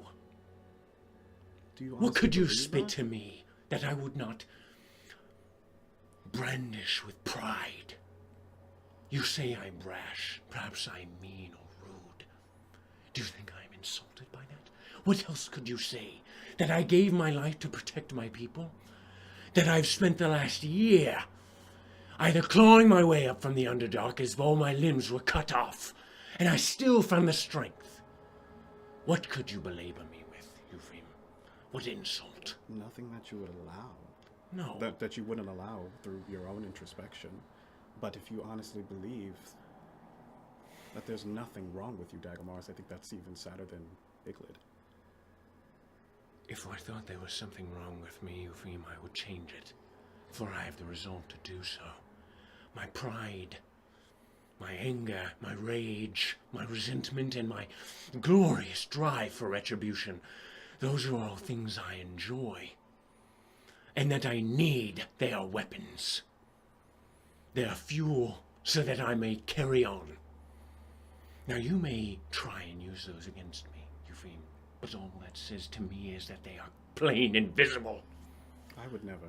Do you What honestly could you believe spit that? to me that I would not brandish with pride? You say I'm brash. Perhaps I'm mean or rude. Do you think I'm insulted by that? What else could you say? That I gave my life to protect my people? That I've spent the last year either clawing my way up from the Underdark as though my limbs were cut off, and I still found the strength? What could you belabor me with, Eupheme? What insult? Nothing that you would allow. No. That you wouldn't allow through your own introspection. But if you honestly believe that there's nothing wrong with you, Dagomarus, I think that's even sadder than Yclad. If I thought there was something wrong with me, Eupheme, I would change it. For I have the resolve to do so. My pride, my anger, my rage, my resentment, and my glorious drive for retribution, those are all things I enjoy. And that I need. They are weapons. They are fuel so that I may carry on. Now you may try and use those against me, Eupheme, but all that says to me is that they are plain invisible. I would never.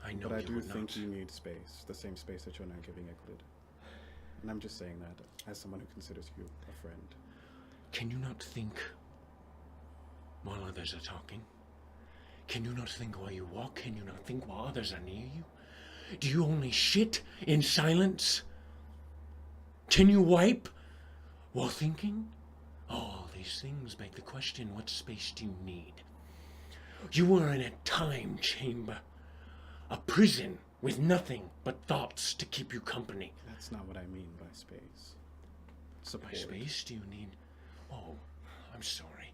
I know But I you do would think not. you need space, the same space that you're not giving Yclad. And I'm just saying that as someone who considers you a friend. Can you not think while others are talking? Can you not think while you walk? Can you not think while others are near you? Do you only shit in silence? Can you wipe while thinking? All these things beg the question, what space do you need? You are in a time chamber, a prison with nothing but thoughts to keep you company. That's not what I mean by space. Support. By space do you need... Oh, I'm sorry.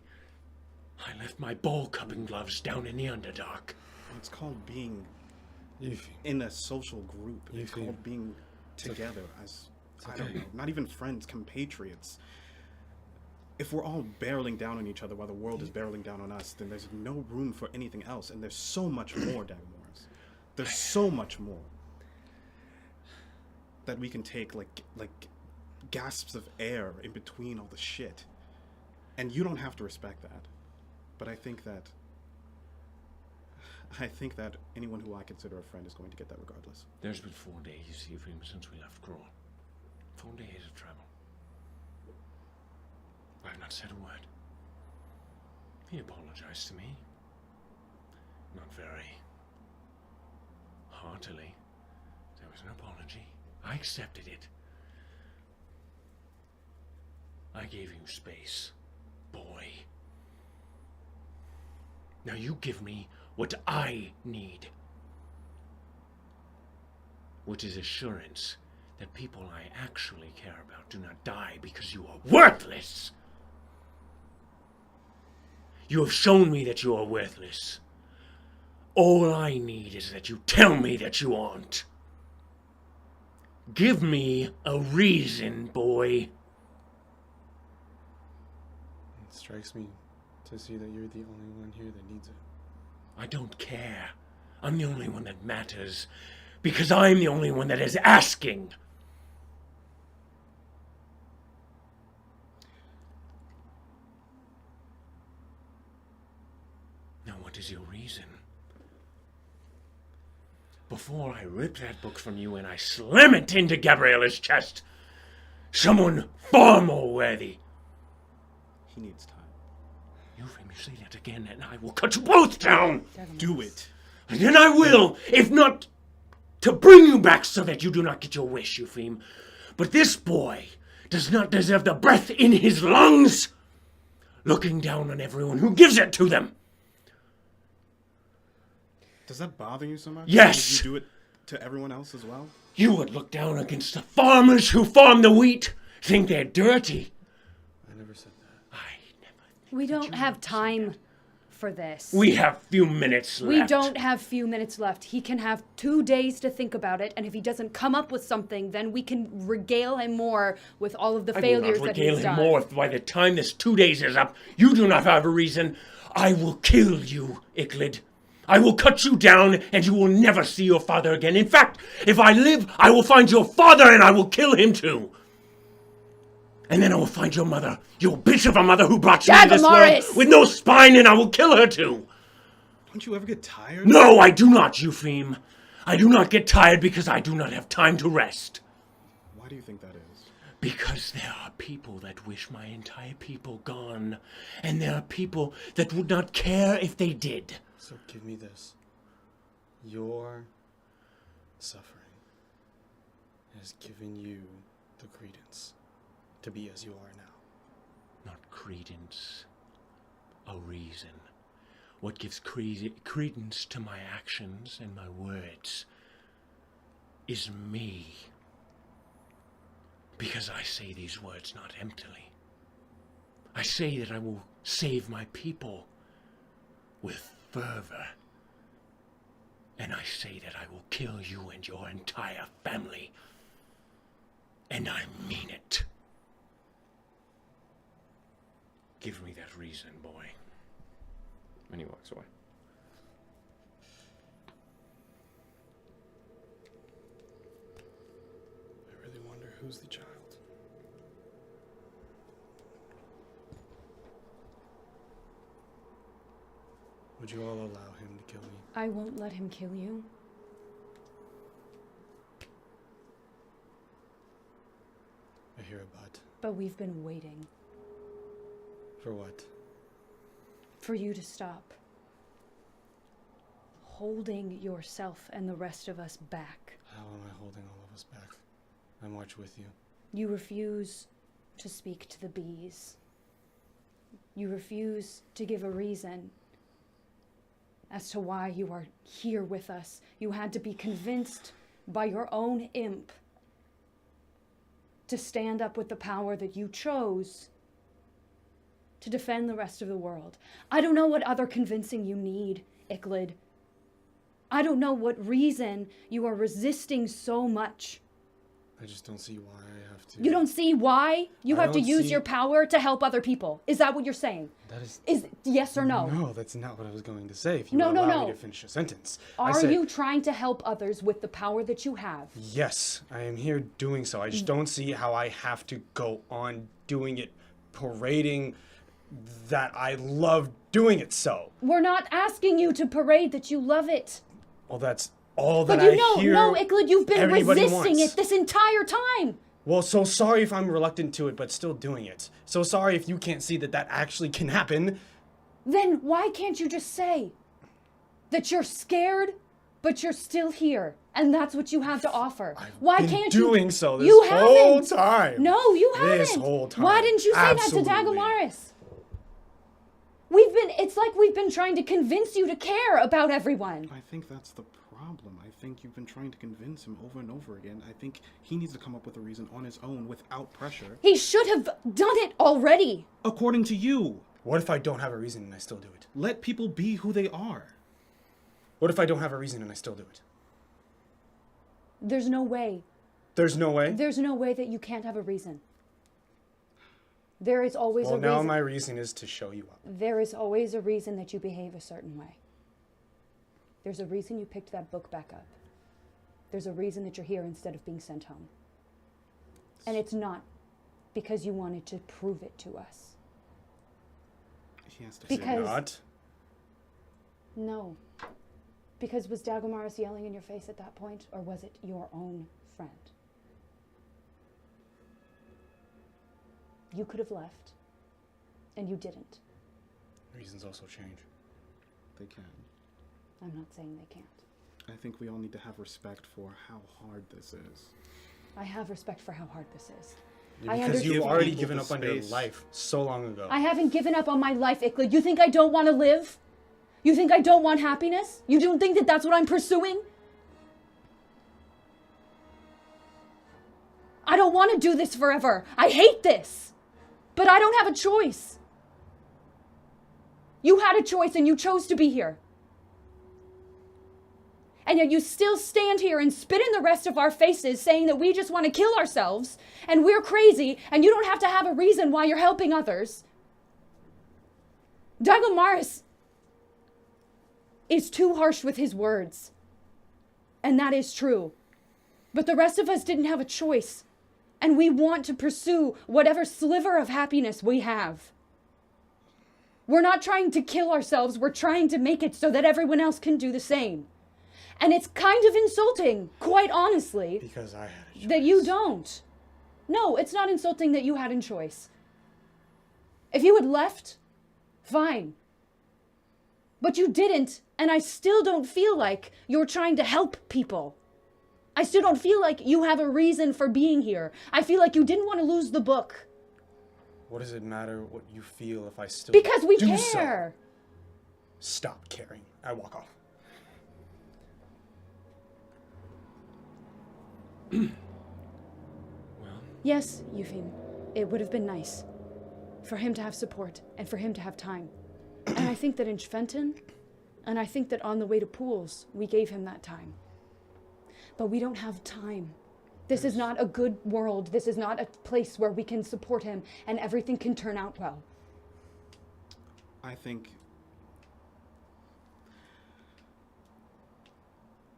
I left my ball cupping gloves down in the Underdark. It's called being Eupheme. in a social group. It's Eupheme. called being together as, I okay. don't know, not even friends, compatriots. If we're all barreling down on each other while the world is barreling down on us, then there's no room for anything else. And there's so much more, Dagomarus. There's so much more that we can take, like gasps of air in between all the shit. And you don't have to respect that. But I think that anyone who I consider a friend is going to get that regardless. There's been 4 days, Eupheme, since we left Crawl. 4 days of travel. I've not said a word. He apologized to me. Not very heartily. was an apology. I accepted it. I gave you space, boy. Now you give me what I need, which is assurance that people I actually care about do not die because you are worthless. You have shown me that you are worthless. All I need is that you tell me that you aren't. Give me a reason, boy. It strikes me to see that you're the only one here that needs it. I don't care. I'm the only one that matters, because I'm the only one that is asking. Now, what is your reason? Before I rip that book from you and I slam it into Gabriella's chest, someone far more worthy. He needs time. Eupheme, you say that again, and I will cut you both down. Do it. And then I will, if not to bring you back so that you do not get your wish, Eupheme. But this boy does not deserve the breath in his lungs, looking down on everyone who gives it to them. Does that bother you so much? Yes! Did you do it to everyone else as well? You would look down against the farmers who farm the wheat, think they're dirty. I never said that. I never. We don't have time for this. We have few minutes left. We don't have few minutes left. He can have 2 days to think about it, and if he doesn't come up with something, then we can regale him more with all of the failures that he's done. I will not regale him more if by the time this 2 days is up, you do not have a reason. I will kill you, Yclad. I will cut you down, and you will never see your father again. In fact, if I live, I will find your father, and I will kill him too. And then I will find your mother, your bitch of a mother who brought you into this world Dagomarus! with no spine, and I will kill her too. Don't you ever get tired? No, I do not, Eupheme. I do not get tired because I do not have time to rest. Why do you think that is? Because there are people that wish my entire people gone, and there are people that would not care if they did. So give me this. Your suffering has given you the credence to be as you are now. Not credence, a reason. What gives credence to my actions and my words is me. Because I say these words not emptily. I say that I will save my people with fervor. And I say that I will kill you and your entire family. And I mean it. Give me that reason, boy. And he walks away. I really wonder who's the child. Would you all allow him to kill me? I won't let him kill you. I hear a but. But we've been waiting For what? for you to stop holding yourself and the rest of us back. How am I holding all of us back? I march with you. You refuse to speak to the bees. You refuse to give a reason as to why you are here with us. You had to be convinced by your own imp to stand up with the power that you chose to defend the rest of the world. I don't know what other convincing you need, Yclad. I don't know what reason you are resisting so much. I just don't see why I have to. You don't see why? You I have to don't use see- your power to help other people. Is that what you're saying? That is. Is yes or no? No, that's not what I was going to say. If you No, would no, allow no. me to finish a sentence. I Are said, you trying to help others with the power that you have? Yes, I am here doing so. I just don't see how I have to go on doing it, parading that I love doing it so. We're not asking you to parade that you love it. Well, that's all that But you I know, hear. no, Yclad, you've been everybody resisting wants. it this entire time. Well, so sorry if I'm reluctant to it, but still doing it. So sorry if you can't see that that actually can happen. Then why can't you just say that you're scared, but you're still here And that's what you have to offer. Why been can't doing you? so this You whole haven't. time. No, you haven't. This whole time. Why didn't you say Absolutely. that to Dagomarus? It's like we've been trying to convince you to care about everyone. I think that's the problem. I think you've been trying to convince him over and over again. I think he needs to come up with a reason on his own without pressure. He should have done it already. According to you. What if I don't have a reason and I still do it? Let people be who they are. What if I don't have a reason and I still do it? There's no way. There's no way? There's no way that you can't have a reason. There is always a Well, reason. now my reason is to show you up. There is always a reason that you behave a certain way. There's a reason you picked that book back up. There's a reason that you're here instead of being sent home. And it's not because you wanted to prove it to us. He has to Because- Not? No. Because was Dagomarus yelling in your face at that point, or was it your own friend? You could have left, and you didn't. Reasons also change. They can. I'm not saying they can't. I think we all need to have respect for how hard this is. I have respect for how hard this is. Because Give you've already people given the up on your space. life so long ago. I haven't given up on my life, Yclad. You think I don't want to live? You think I don't want happiness? You don't think that that's what I'm pursuing? I don't want to do this forever. I hate this. But I don't have a choice. You had a choice and you chose to be here. And yet you still stand here and spit in the rest of our faces saying that we just want to kill ourselves and we're crazy and you don't have to have a reason why you're helping others. Dagomarus is too harsh with his words. And that is true. But the rest of us didn't have a choice. And we want to pursue whatever sliver of happiness we have. We're not trying to kill ourselves. We're trying to make it so that everyone else can do the same. And it's kind of insulting, quite honestly, Because I had a choice. that you don't. No, it's not insulting that you had a choice. If you had left, fine. But you didn't, and I still don't feel like you're trying to help people. I still don't feel like you have a reason for being here. I feel like you didn't want to lose the book. What does it matter what you feel if I still Because we do so? care. Stop caring. I walk off. Well, Yes, Eupheme, it would have been nice for him to have support and for him to have time. And I think that in Fenton, and I think that on the way to Pools, we gave him that time. But we don't have time. This is not a good world. This is not a place where we can support him and everything can turn out well.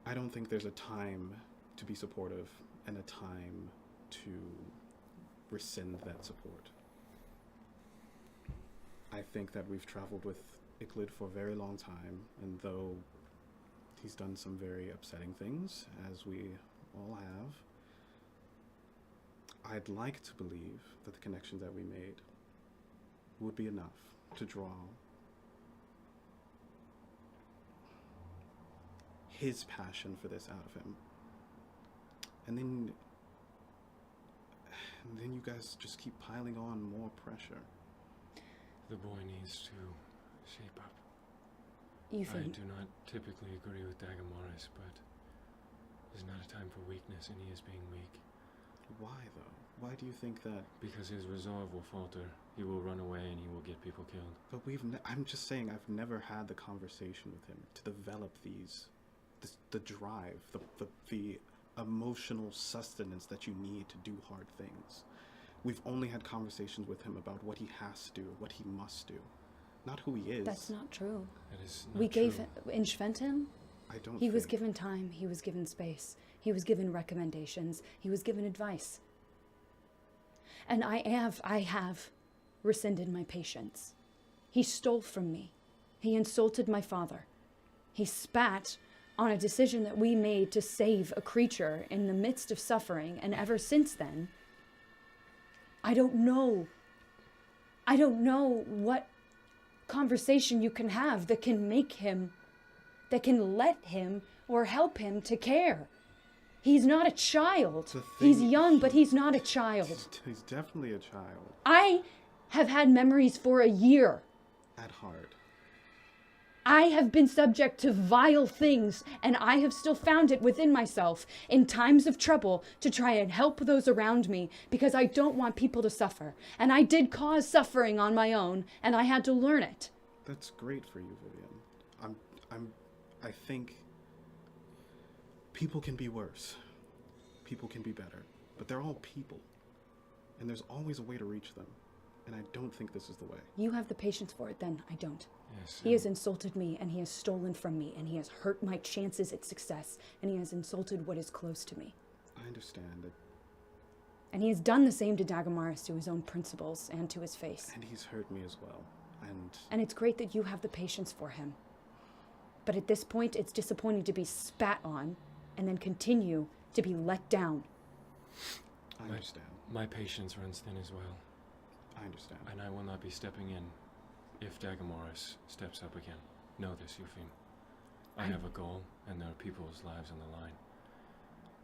I don't think there's a time to be supportive and a time to rescind that support. I think that we've traveled with Yclad for a very long time, and though he's done some very upsetting things, as we all have, I'd like to believe that the connections that we made would be enough to draw his passion for this out of him. And then you guys just keep piling on more pressure. the boy needs to shape up. I Eupheme, do not typically agree with Dagomarus, but it's not a time for weakness, and he is being weak. Why, though? Why do you think that? Because his resolve will falter. He will run away, and he will get people killed. But I'm just saying, I've never had the conversation with him to develop the drive, the emotional sustenance that you need to do hard things. We've only had conversations with him about what he has to do, what he must do, not who he is. that's not true. That is not We gave true. him, in Fenton, I don't. he was think- given time, he was given space, he was given recommendations, he was given advice. And I have rescinded my patience. He stole from me. He insulted my father. He spat on a decision that we made to save a creature in the midst of suffering, and ever since then, I don't know what conversation you can have that can make him, that can let him or help him to care. He's not a child. The He's thing- young, but he's not a child. He's definitely a child. I have had memories for a year. At heart. I have been subject to vile things, and I have still found it within myself in times of trouble to try and help those around me because I don't want people to suffer. And I did cause suffering on my own, and I had to learn it. That's great for you, Vivian. I think people can be worse. People can be better. But they're all people. And there's always a way to reach them. And I don't think this is the way. You have the patience for it, then I don't. Yes. He has insulted me, and he has stolen from me, and he has hurt my chances at success, and he has insulted what is close to me. I understand it. And he has done the same to Dagomarus, to his own principles, and to his face. And he's hurt me as well. And it's great that you have the patience for him. But at this point, it's disappointing to be spat on, and then continue to be let down. I understand. My patience runs thin as well, I understand. and I will not be stepping in if Dagomarus steps up again. Know this, Eupheme. I have a goal, and there are people's lives on the line.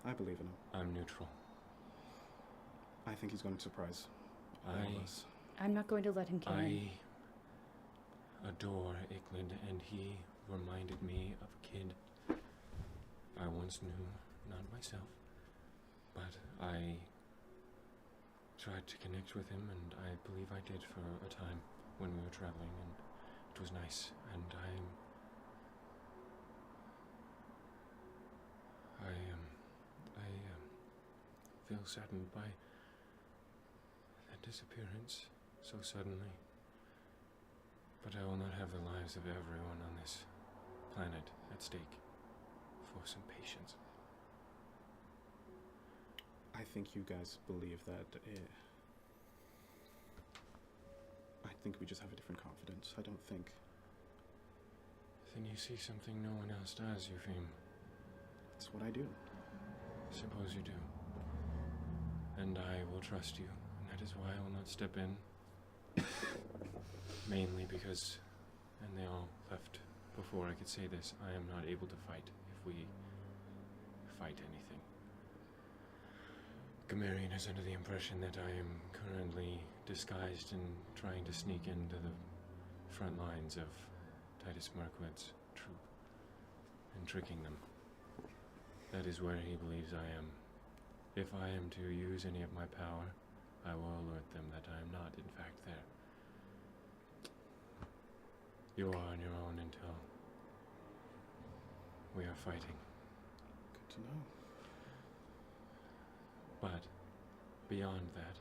I believe in him. I'm neutral. I think he's going to surprise all of us. I'm not going to let him kill I me. adore Yclad, and he reminded me of a kid I once knew, not myself, but I tried to connect with him, and I believe I did for a time when we were traveling, and it was nice, and I feel saddened by that disappearance so suddenly. But I will not have the lives of everyone on this planet at stake. For some patience. I think you guys believe that. I think we just have a different confidence. I don't think. Then you see something no one else does, Eupheme. That's what I do. Suppose you do. And I will trust you, and that is why I will not step in. Mainly because, and they all left before I could say this, I am not able to fight if we fight anything. Gamarian is under the impression that I am currently disguised and trying to sneak into the front lines of Titus Mirkwood's troop and tricking them. That is where he believes I am. If I am to use any of my power, I will alert them that I am not, in fact, there. You are on your own until we are fighting. Good to know. But beyond that,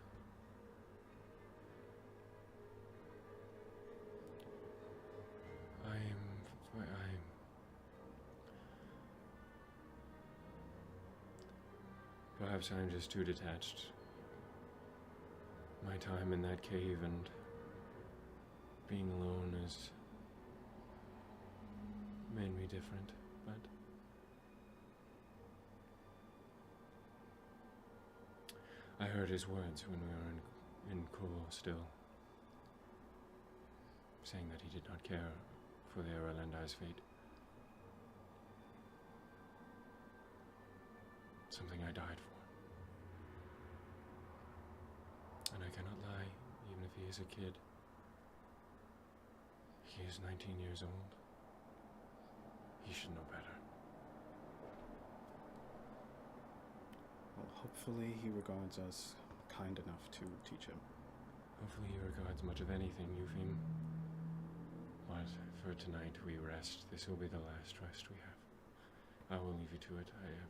perhaps I'm just too detached. My time in that cave and being alone has made me different, but I heard his words when we were in Cool still, saying that he did not care for the Erlendi's fate. Something I died for. And I cannot lie, even if he is a kid. He is 19 years old. He should know better. Well, hopefully he regards us kind enough to teach him. Hopefully he regards much of anything, Eupheme. But for tonight we rest. This will be the last rest we have. I will leave you to it. I have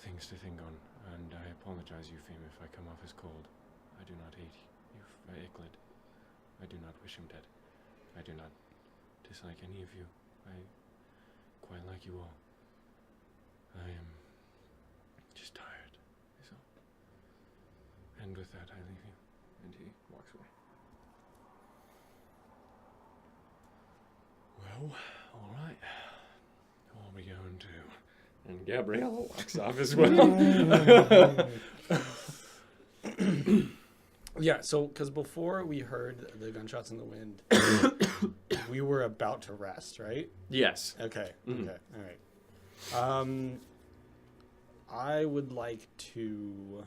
things to think on, and I apologize, Eupheme, if I come off as cold. I do not hate Yclad. I do not wish him dead. I do not dislike any of you. I quite like you all. I am just tired, is all. And with that, I leave you. And he walks away. Well, all right. What are we going to? And Gabriella walks off as well. Yeah, so, because before we heard the gunshots in the wind, we were about to rest, right? Yes. Okay, Mhm. okay, all right. I would like to.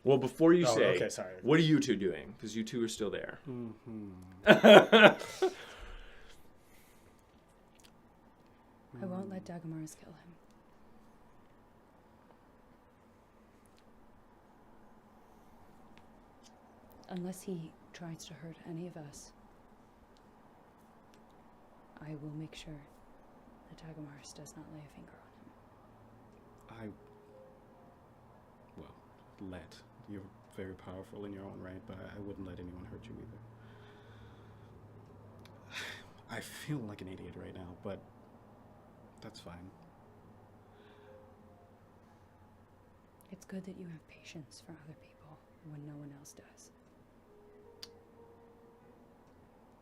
Well, before you say, okay, sorry. what are you two doing? Because you two are still there. Mm-hmm. I won't let Dagomarus kill him. Unless he tries to hurt any of us, I will make sure that Dagomarus does not lay a finger on him. You're very powerful in your own right, but I wouldn't let anyone hurt you either. I feel like an idiot right now, but that's fine. It's good that you have patience for other people when no one else does.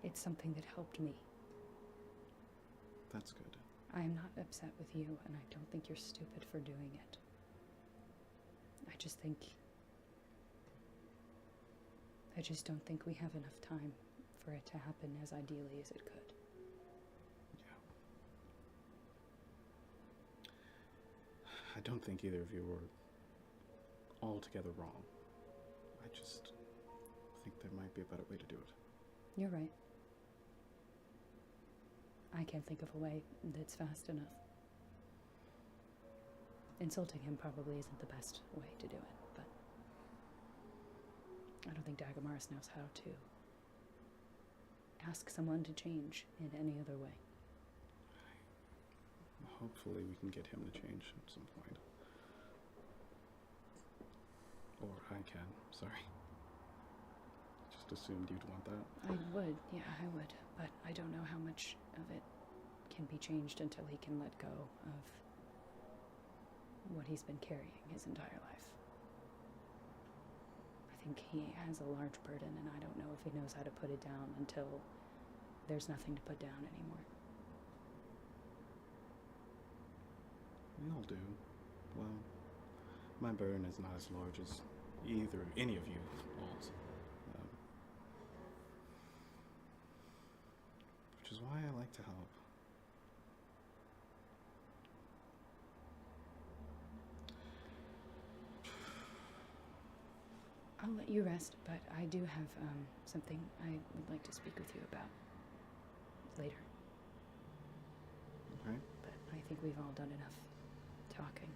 It's something that helped me. That's good. I am not upset with you, and I don't think you're stupid for doing it. I just don't think we have enough time for it to happen as ideally as it could. Yeah. I don't think either of you were altogether wrong. I just think there might be a better way to do it. You're right. I can't think of a way that's fast enough. Insulting him probably isn't the best way to do it, but I don't think Dagomarus knows how to ask someone to change in any other way. Hopefully we can get him to change at some point. Or I can, sorry. Just assumed you'd want that. I would, but I don't know how much of it can be changed until he can let go of what he's been carrying his entire life. I think he has a large burden, and I don't know if he knows how to put it down until there's nothing to put down anymore. We all do. Well, my burden is not as large as any of you all's. Which is why I like to help. I'll let you rest, but I do have something I would like to speak with you about later. Okay. But I think we've all done enough talking.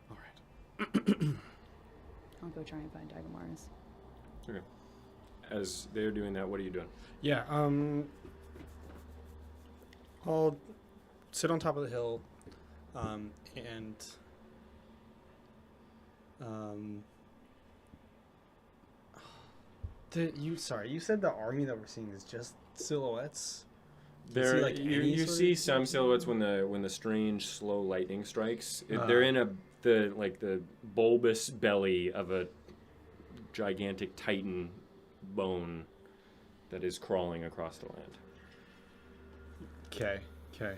All right. I'll go try and find Dagomarus. Okay. As they're doing that, what are you doing? Yeah, I'll sit on top of the hill, and you said the army that we're seeing is just silhouettes? There, see, like, any you sort see of some silhouettes situation? when the strange slow lightning strikes. They're in the bulbous belly of a gigantic titan bone that is crawling across the land. Okay. Okay.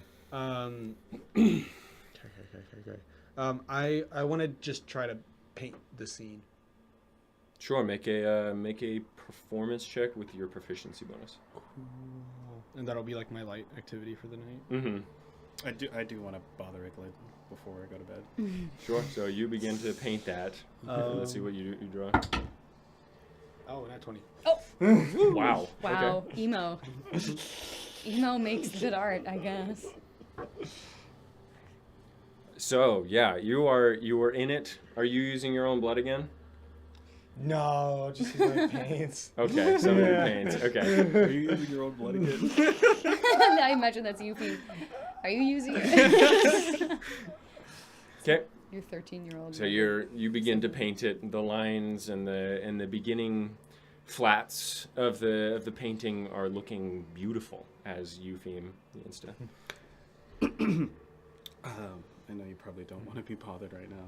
I want to just try to paint the scene. Sure, make a performance check with your proficiency bonus. Cool. And that'll be like my light activity for the night. Mm-hmm. I do want to bother Yclad before I go to bed. Sure. So you begin to paint that. Let's see what you draw. Oh, not 20. Wow. Wow, Okay. emo. Emo makes good art, I guess. So yeah, you are in it. Are you using your own blood again? No, just use my paints. Okay, some of your paints. Okay. Are you using your own blood again? I imagine that's Eupheme. Are you using it? Okay. Your 13-year-old. So you begin to paint it. The lines and the beginning flats of the painting are looking beautiful as Eupheme the Insta. I know you probably don't want to be bothered right now.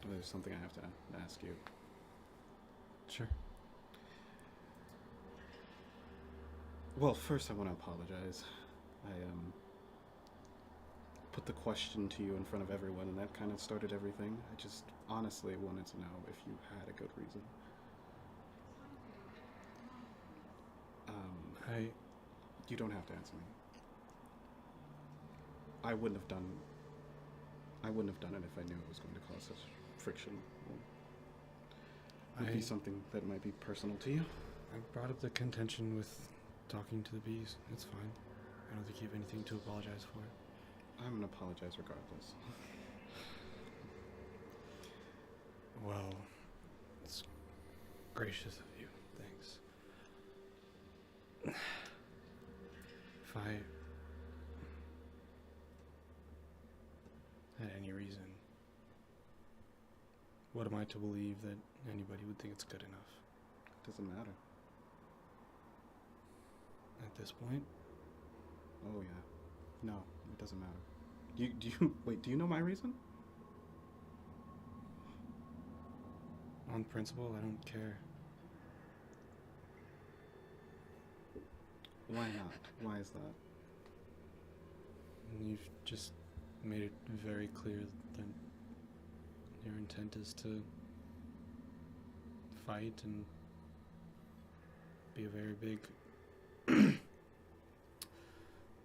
There's something I have to ask you. Sure. Well, first I want to apologize. I put the question to you in front of everyone, and that kind of started everything. I just honestly wanted to know if you had a good reason. You don't have to answer me. I wouldn't have done it if I knew it was going to cause such friction. Would be something that might be personal to you. I brought up the contention with talking to the bees. It's fine. I don't think you have anything to apologize for. I'm gonna apologize regardless. Well, it's gracious of you. Thanks. If I had any reason, what am I to believe that anybody would think it's good enough? It doesn't matter. At this point? Oh yeah. No, it doesn't matter. Do you know my reason? On principle, I don't care. Why not? Why is that? You've just made it very clear that your intent is to fight and be a very big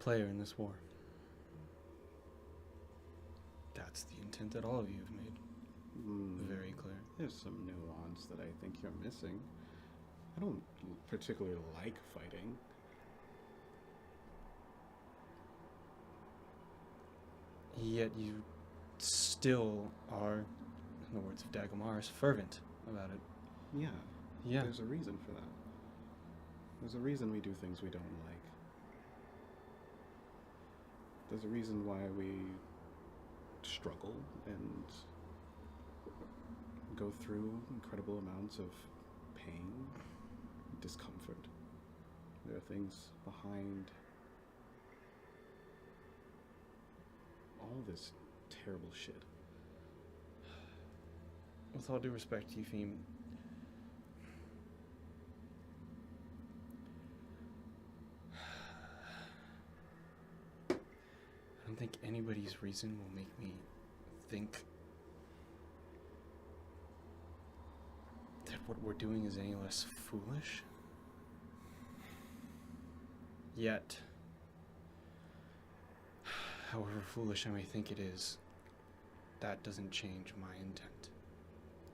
player in this war. That's the intent that all of you have made very clear. There's some nuance that I think you're missing. I don't particularly like fighting. Yet you still are, in the words of Dagomarus, fervent about it. Yeah. Yeah. There's a reason for that. There's a reason we do things we don't like. There's a reason why we struggle and go through incredible amounts of pain, discomfort. There are things behind all this terrible shit. With all due respect, Eupheme, I don't think anybody's reason will make me think that what we're doing is any less foolish. Yet, however foolish I may think it is, that doesn't change my intent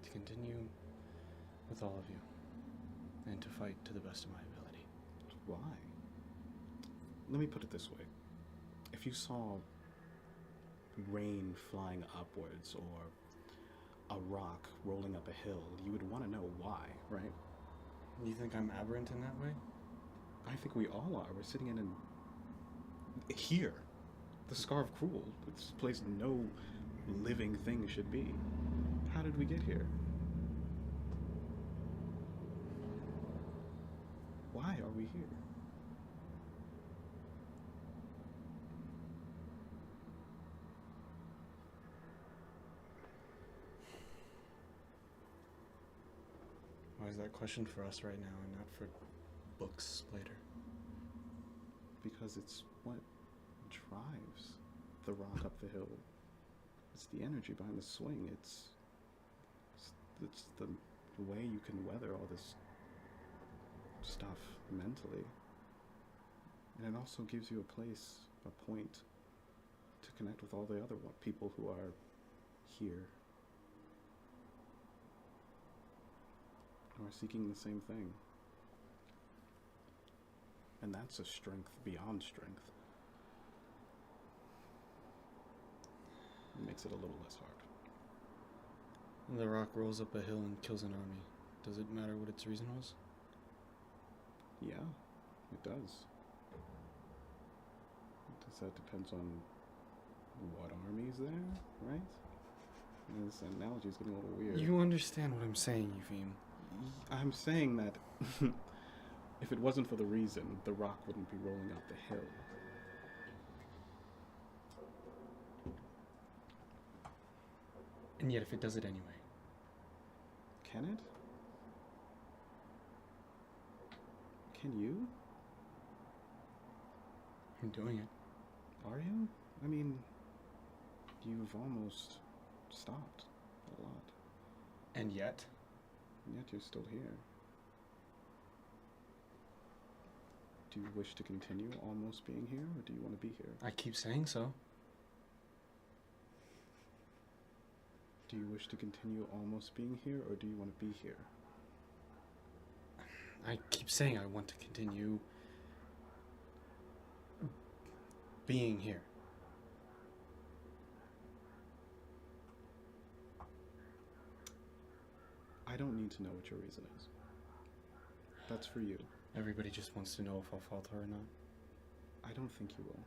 to continue with all of you and to fight to the best of my ability. Why? Let me put it this way. If you saw rain flying upwards or a rock rolling up a hill, you would want to know why, right? You think I'm aberrant in that way? I think we all are. We're sitting in here. The Scar of Cruel. It's a place no living thing should be. How did we get here? Why are we here? Why is that question for us right now and not for books later? Because it's what drives the rock up the hill. It's the energy behind the swing. It's the way you can weather all this stuff mentally. And it also gives you a place, a point to connect with all the other people who are here, who are seeking the same thing. And that's a strength beyond strength. It makes it a little less hard. And the rock rolls up a hill and kills an army. Does it matter what its reason was? Yeah, it does. That depends on what army's there, right? This analogy is getting a little weird. You understand what I'm saying, Eupheme. I'm saying that if it wasn't for the reason, the rock wouldn't be rolling up the hill. And yet if it does it anyway. Can it? Can you? I'm doing it. Are you? I mean, you've almost stopped a lot. And yet? And yet you're still here. Do you wish to continue almost being here, or do you want to be here? I keep saying so. Do you wish to continue almost being here, or do you want to be here? I keep saying I want to continue being here. I don't need to know what your reason is. That's for you. Everybody just wants to know if I'll falter or not. I don't think you will.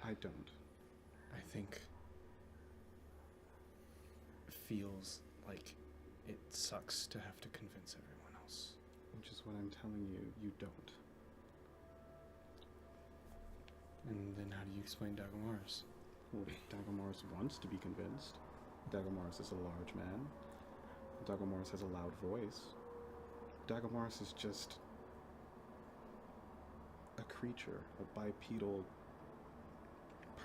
I don't. I think it feels like it sucks to have to convince everyone else. Which is what I'm telling you, you don't. And then how do you explain Dagomarus? Well, Dagomarus wants to be convinced. Dagomarus is a large man. Dagomarus has a loud voice. Dagomarus is just a creature, a bipedal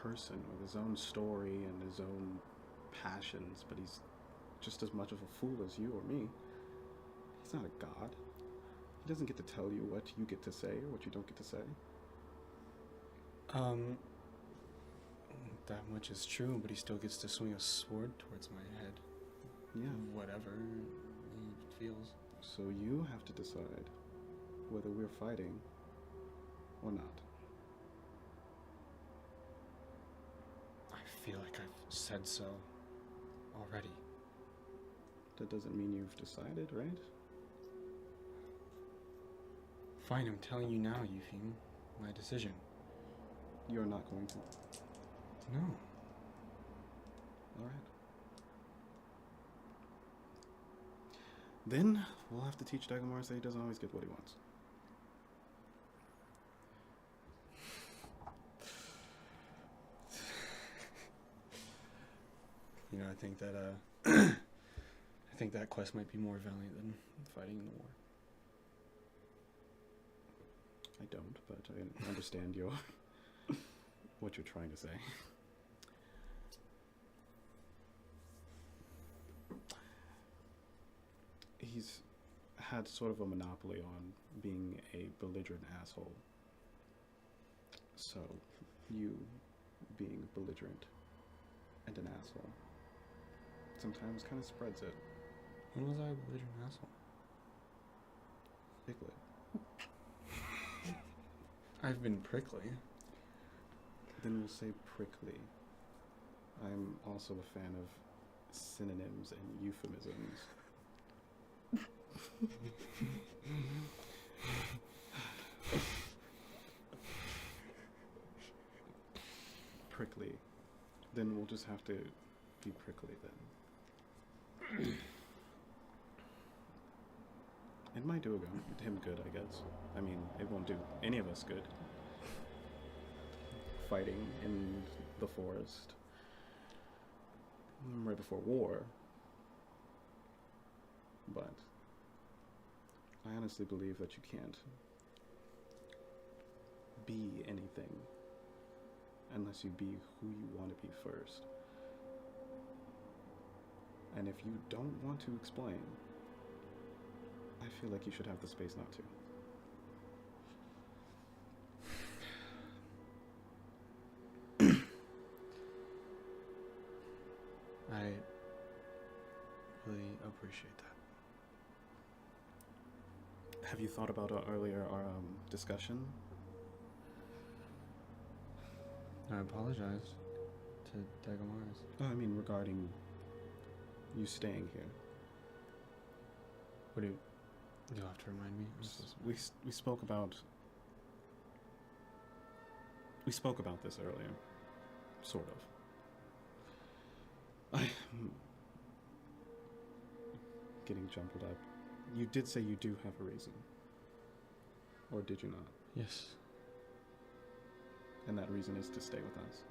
person with his own story and his own passions, but he's just as much of a fool as you or me. He's not a god. He doesn't get to tell you what you get to say or what you don't get to say. That much is true, but he still gets to swing a sword towards my head. Yeah. Whatever he feels. So you have to decide whether we're fighting or not. I feel like I've said so already. That doesn't mean you've decided, right? Fine, I'm telling you now, Eupheme. My decision. You're not going to. No. All right. Then we'll have to teach Dagomarus that he doesn't always get what he wants. You know, I think that I think that quest might be more valiant than fighting in the war. I don't, but I understand your what you're trying to say. He's had sort of a monopoly on being a belligerent asshole. So, you being belligerent and an asshole sometimes kind of spreads it. When was I a belligerent asshole? Yclad. I've been prickly. Then we'll say prickly. I'm also a fan of synonyms and euphemisms. Prickly. Then we'll just have to be prickly then. It might do him good, I guess. I mean, it won't do any of us good. Fighting in the forest right before war. But I honestly believe that you can't be anything unless you be who you want to be first. And if you don't want to explain, I feel like you should have the space not to. I really appreciate that. Have you thought about our earlier discussion? I apologize to Dagomarus. I mean, regarding you staying here. What do you'll have to remind me? I'm so sorry. We spoke about this earlier, sort of. I'm getting jumbled up. You did say you do have a reason, or did you not? Yes. And that reason is to stay with us.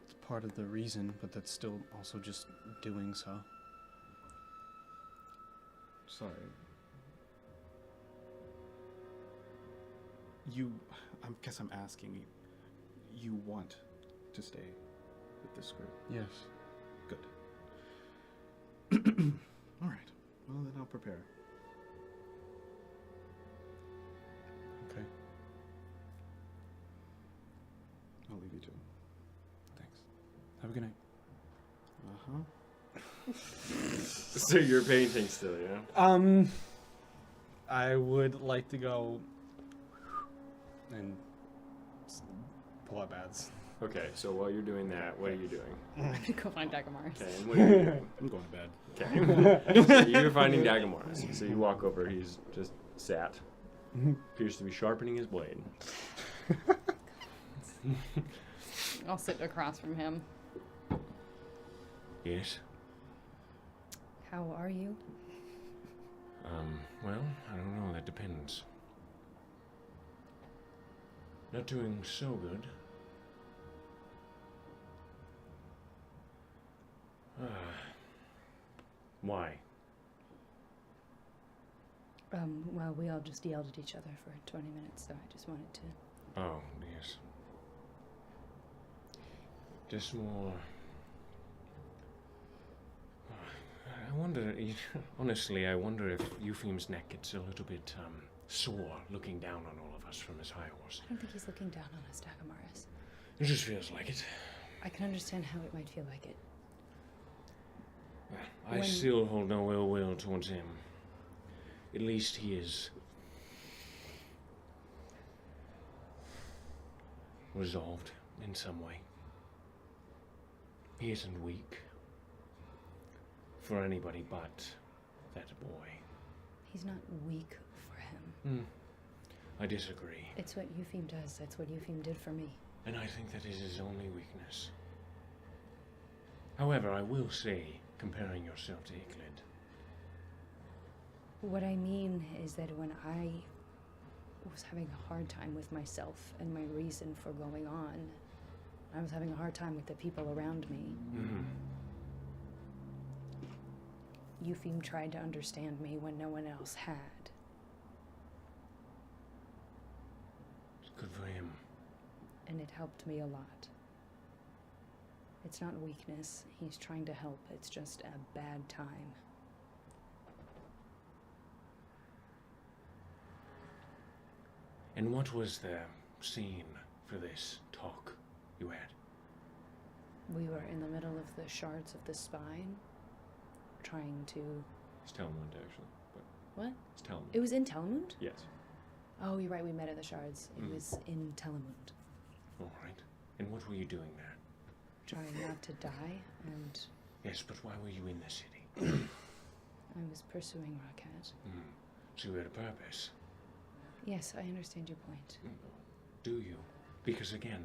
It's part of the reason, but that's still also just doing so. Sorry. I guess I'm asking you want to stay with this group? Yes. Good. All right. Well, then I'll prepare. Have a good night. So you're painting still, yeah? I would like to go and pull out baths. Okay, so while you're doing that, what are you doing? I'm gonna go find Dagomarus. Okay, and what are you doing? I'm going to bed. Okay. So you're finding Dagomarus. So you walk over, he's just sat. Appears to be sharpening his blade. I'll sit across from him. Yes? How are you? Well, I don't know, that depends. Not doing so good. Why? Well, we all just yelled at each other for 20 minutes, so I just wanted to... Oh, yes. Just more... I wonder, honestly, I wonder if Eupheme's neck gets a little bit sore looking down on all of us from his high horse. I don't think he's looking down on us, Dagomarus. It just feels like it. I can understand how it might feel like it. I still hold no ill will towards him. At least he is resolved in some way. He isn't weak for anybody but that boy. He's not weak for him. I disagree. It's what Eupheme does. That's what Eupheme did for me. And I think that is his only weakness. However, I will say, comparing yourself to Yclad, What I mean is that when I was having a hard time with myself and my reason for going on, I was having a hard time with the people around me. Eupheme tried to understand me when no one else had. it's good for him. And it helped me a lot. It's not weakness. He's trying to help. It's just a bad time. And what was the scene for this talk you had? We were in the middle of the shards of the spine, trying to... It's Talmud, actually. But What? it's Talmud. It was in Talmud? Yes. Oh, you're right, we met at the shards. It was in Talmud. All right. And what were you doing there? Trying not to die, and Yes, but why were you in the city? I was pursuing Raquette. So you had a purpose. Yes, I understand your point. Do you? Because again,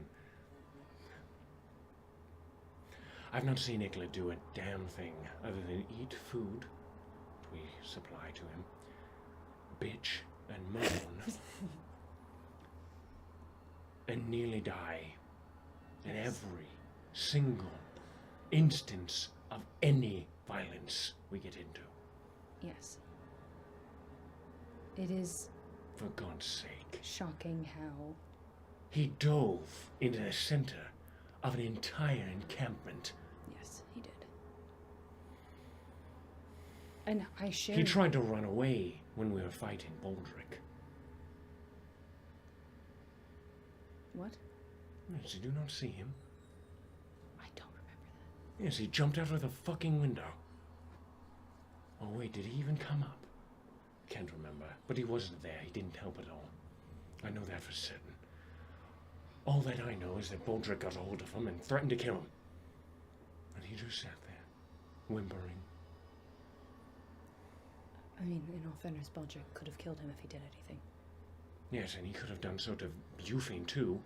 I've not seen Yclad do a damn thing other than eat food we supply to him, bitch and moan, and nearly die in every single instance of any violence we get into. Yes. It is For God's sake. shocking how... He dove into the center of an entire encampment. Yes, he did. And I shared... He tried to run away when we were fighting Baldric. What? Yes, did you not see him? I don't remember that. Yes, he jumped out of the fucking window. Oh wait, did he even come up? Can't remember, but he wasn't there. He didn't help at all. I know that for certain. All that I know is that Baldric got a hold of him and threatened to kill him. And he just sat there, whimpering. I mean, in all fairness, Baldric could have killed him if he did anything. Yes, and he could have done so to Eupheme too.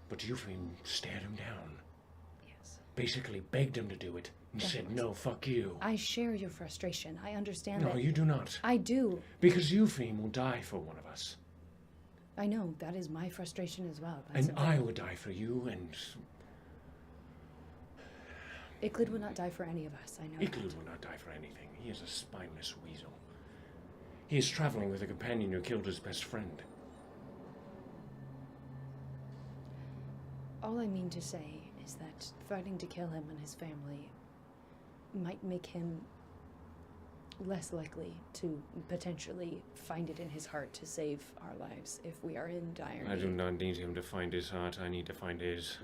But Eupheme stared him down. Yes. Basically begged him to do it and said, no, fuck you. I share your frustration. I understand No, that. you do not. I do. Because Eupheme will die for one of us. I know. That is my frustration as well. But And simply- I would die for you, and Yclad would not die for any of us. I know Yclad that. will not die for anything. He is a spineless weasel. He is traveling with a companion who killed his best friend. All I mean to say is that fighting to kill him and his family might make him less likely to potentially find it in his heart to save our lives if we are in dire I do need. not need him to find his heart. I need to find his.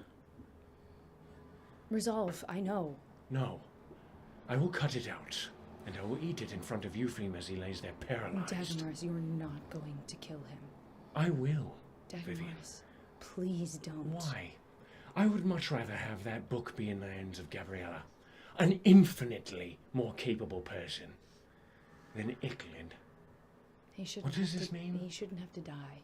Resolve, I know. No. I will cut it out, and I will eat it in front of Eupheme as he lays there paralyzed. Dagomarus, you're not going to kill him. I will, Vivian. Dagomarus, please don't. Why? I would much rather have that book be in the hands of Gabriella, an infinitely more capable person than Yclad. He shouldn't What does have this to- mean? He shouldn't have to die.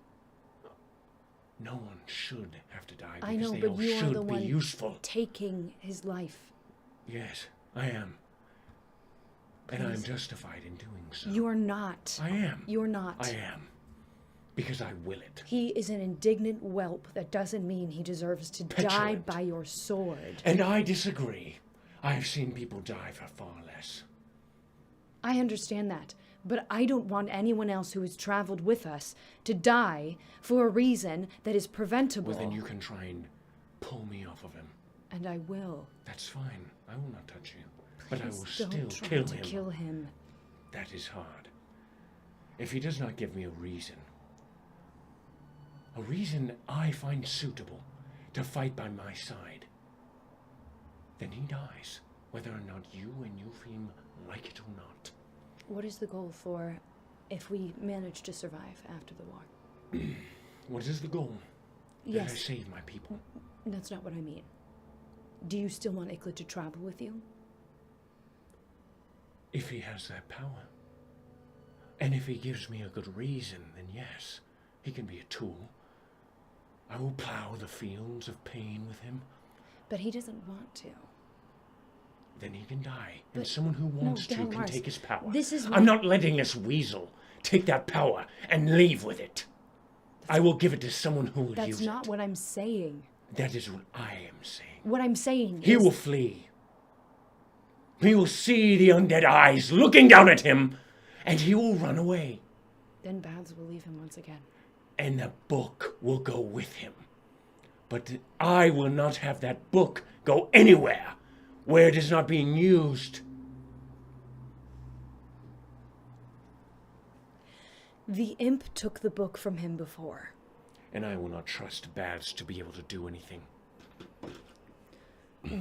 No one should have to die I because know, they but all you are should the be one useful. taking his life. Yes, I am. And I am Please. justified in doing so. You are not. I am. You're not. I am. Because I will it. He is an indignant whelp. That doesn't mean he deserves to die Petulant. by your sword. And I disagree. I have seen people die for far less. I understand that, but I don't want anyone else who has traveled with us to die for a reason that is preventable. Well, then you can try and pull me off of him. And I will. That's fine. I will not touch you. But I Please will don't still try kill to him. kill him. That is hard. If he does not give me a reason I find suitable to fight by my side, then he dies, whether or not you and Eupheme like it or not. What is the goal for if we manage to survive after the war? What is the goal? That I Yes, save my people. that's not what I mean. Do you still want Yclad to travel with you? If he has that power. And if he gives me a good reason, then yes, he can be a tool. I will plow the fields of pain with him. But he doesn't want to. Then he can die. But- And someone who wants to can Dagomarus, take his power. this is I'm what- not letting this weasel take that power and leave with it. I will give it to someone who will That's use not it. what I'm saying. That is what I am saying. What I'm saying He is... will flee. He will see the undead eyes looking down at him, and he will run away. Then Baths will leave him once again. And the book will go with him. But I will not have that book go anywhere where it is not being used. The imp took the book from him before. And I will not trust Baths to be able to do anything.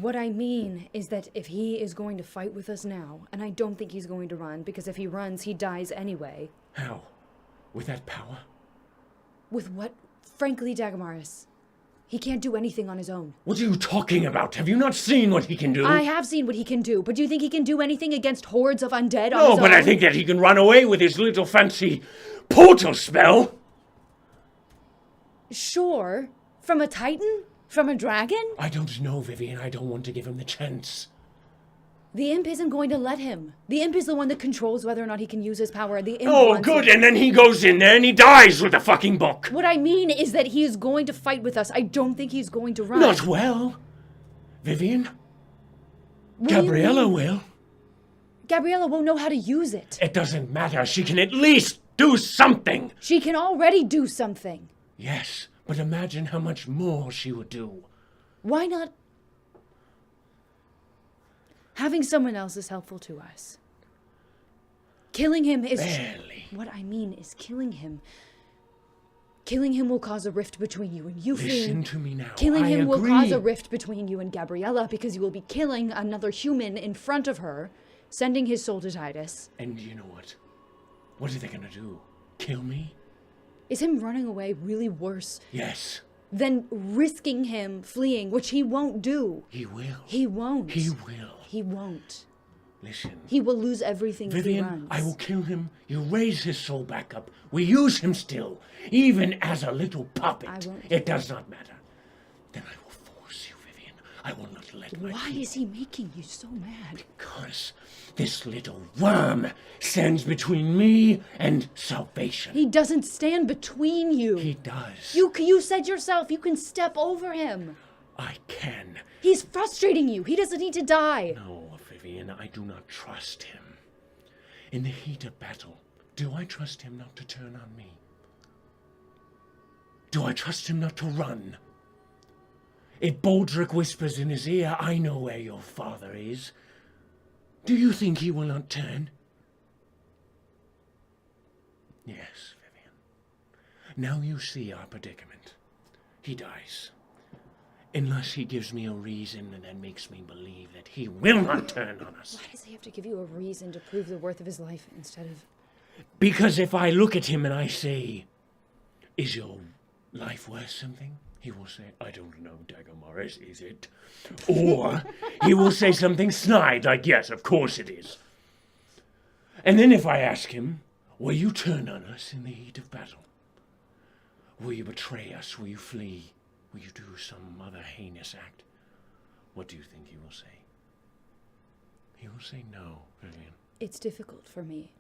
What I mean is that if he is going to fight with us now, and I don't think he's going to run, because if he runs, he dies anyway. How? With that power? With what? Frankly, Dagomarus, he can't do anything on his own. What are you talking about? Have you not seen what he can do? I have seen what he can do, but do you think he can do anything against hordes of undead on No, his but own? I think that he can run away with his little fancy portal spell. Sure. From a titan? From a dragon? I don't know, Vivian. I don't want to give him the chance. The imp isn't going to let him. The imp is the one that controls whether or not he can use his power. The imp Oh, wants good. it. And then he goes in there and he dies with the fucking book. What I mean is that he is going to fight with us. I don't think he's going to run. Not well. Vivian? What do you Gabriella mean? will. Gabriella won't know how to use it. It doesn't matter. She can at least do something. She can already do something. Yes, but imagine how much more she would do. Why not? Having someone else is helpful to us. Killing him is... Barely. What I mean is killing him. Killing him will cause a rift between you and Eupheme. Listen to me now. Killing I him will agree. cause a rift between you and Gabriella because you will be killing another human in front of her, sending his soul to Titus. And you know what? What are they gonna do? Kill me? Is him running away really worse Yes, than risking him fleeing, which he won't do? he will. He won't. He will. He won't. Listen. He will lose everything if he Vivian, runs. I will kill him. You raise his soul back up. We use him still, even as a little puppet. I won't. It does not matter. Then I will force you, Vivian. I will not let my Why people. is he making you so mad? Because this little worm stands between me and salvation. He doesn't stand between you. He does. You said yourself you can step over him. I can. He's frustrating you. He doesn't need to die. No, Vivian, I do not trust him. In the heat of battle, do I trust him not to turn on me? Do I trust him not to run? If Baldric whispers in his ear, I know where your father is. Do you think he will not turn? Yes, Vivian. Now you see our predicament. He dies. Unless he gives me a reason that makes me believe that he will not turn on us. Why does he have to give you a reason to prove the worth of his life instead of... Because if I look at him and I say, is your life worth something? He will say, I don't know, Dagomarus, is it? Or he will say something snide, like, yes, of course it is. And then if I ask him, will you turn on us in the heat of battle? Will you betray us? Will you flee? Will you do some other heinous act? What do you think he will say? He will say no, Vivian. It's difficult for me,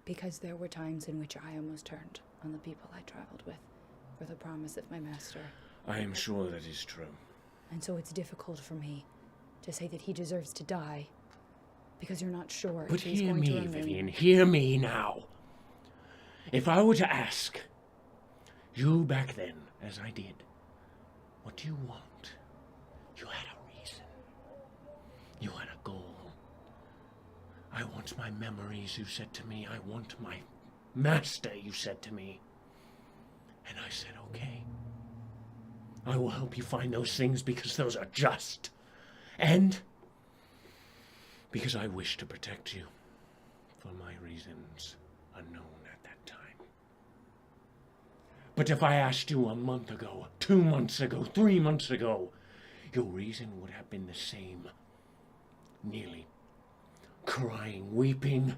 because there were times in which I almost turned on the people I traveled with for the promise of my master. I am sure that is true. And so it's difficult for me to say that he deserves to die, because you're not sure But if he's hear going to me, remain. Vivian, hear me now. If I were to ask you back then, as I did, what do you want? You had a reason. You had a goal. I want my memories, you said to me. I want my master, you said to me. And I said, okay. I will help you find those things because those are just. And because I wish to protect you for my reasons unknown at that time. But if I asked you a month ago, 2 months ago, 3 months ago, your reason would have been the same. Nearly crying, weeping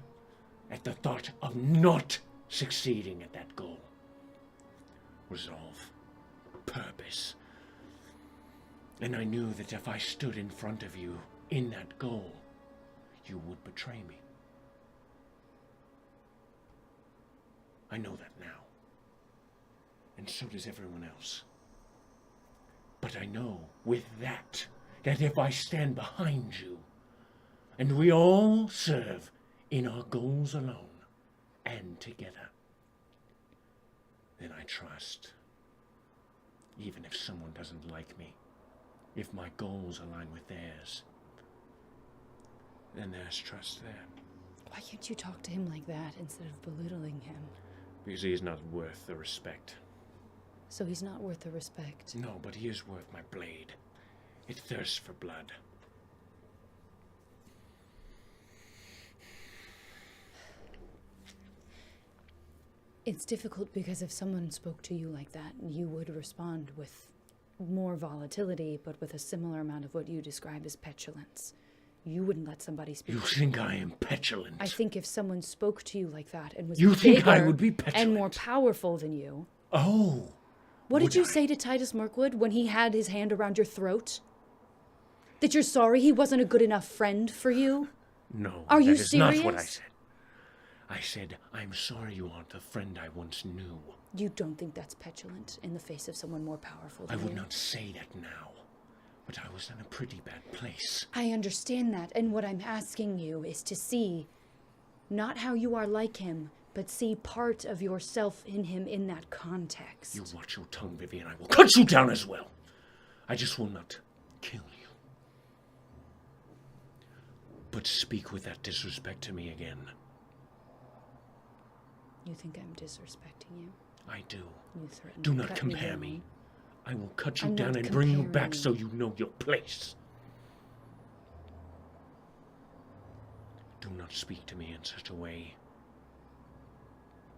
at the thought of not succeeding at that goal. Resolve, purpose. And I knew that if I stood in front of you in that goal, you would betray me. I know that now. And so does everyone else. But I know with that if I stand behind you, and we all serve in our goals alone and together, then I trust, even if someone doesn't like me, if my goals align with theirs, then there's trust there. Why can't you talk to him like that instead of belittling him? Because he is not worth the respect. So he's not worth the respect. No, but he is worth my blade. It thirsts for blood. It's difficult because if someone spoke to you like that, you would respond with more volatility, but with a similar amount of what you describe as petulance. You wouldn't let somebody speak You to think I am petulant? I think if someone spoke to you like that and was You think I bigger would be petulant? and more powerful than you. Oh. What did would you I? say to Titus Mirkwood when he had his hand around your throat? That you're sorry he wasn't a good enough friend for you? No, Are you that is not what I serious? said. I said, I'm sorry you aren't the friend I once knew. You don't think that's petulant in the face of someone more powerful I than would you? not say that now, but I was in a pretty bad place. I understand that, and what I'm asking you is to see not how you are like him, but see part of yourself in him in that context. You watch your tongue, Vivian. I will cut you down as well. I just will not kill you. But speak with that disrespect to me again. You think I'm disrespecting you? I do. You threaten Do to not cut compare down. me. I will cut you I'm down not and bring you back comparing. so you know your place. Do not speak to me in such a way.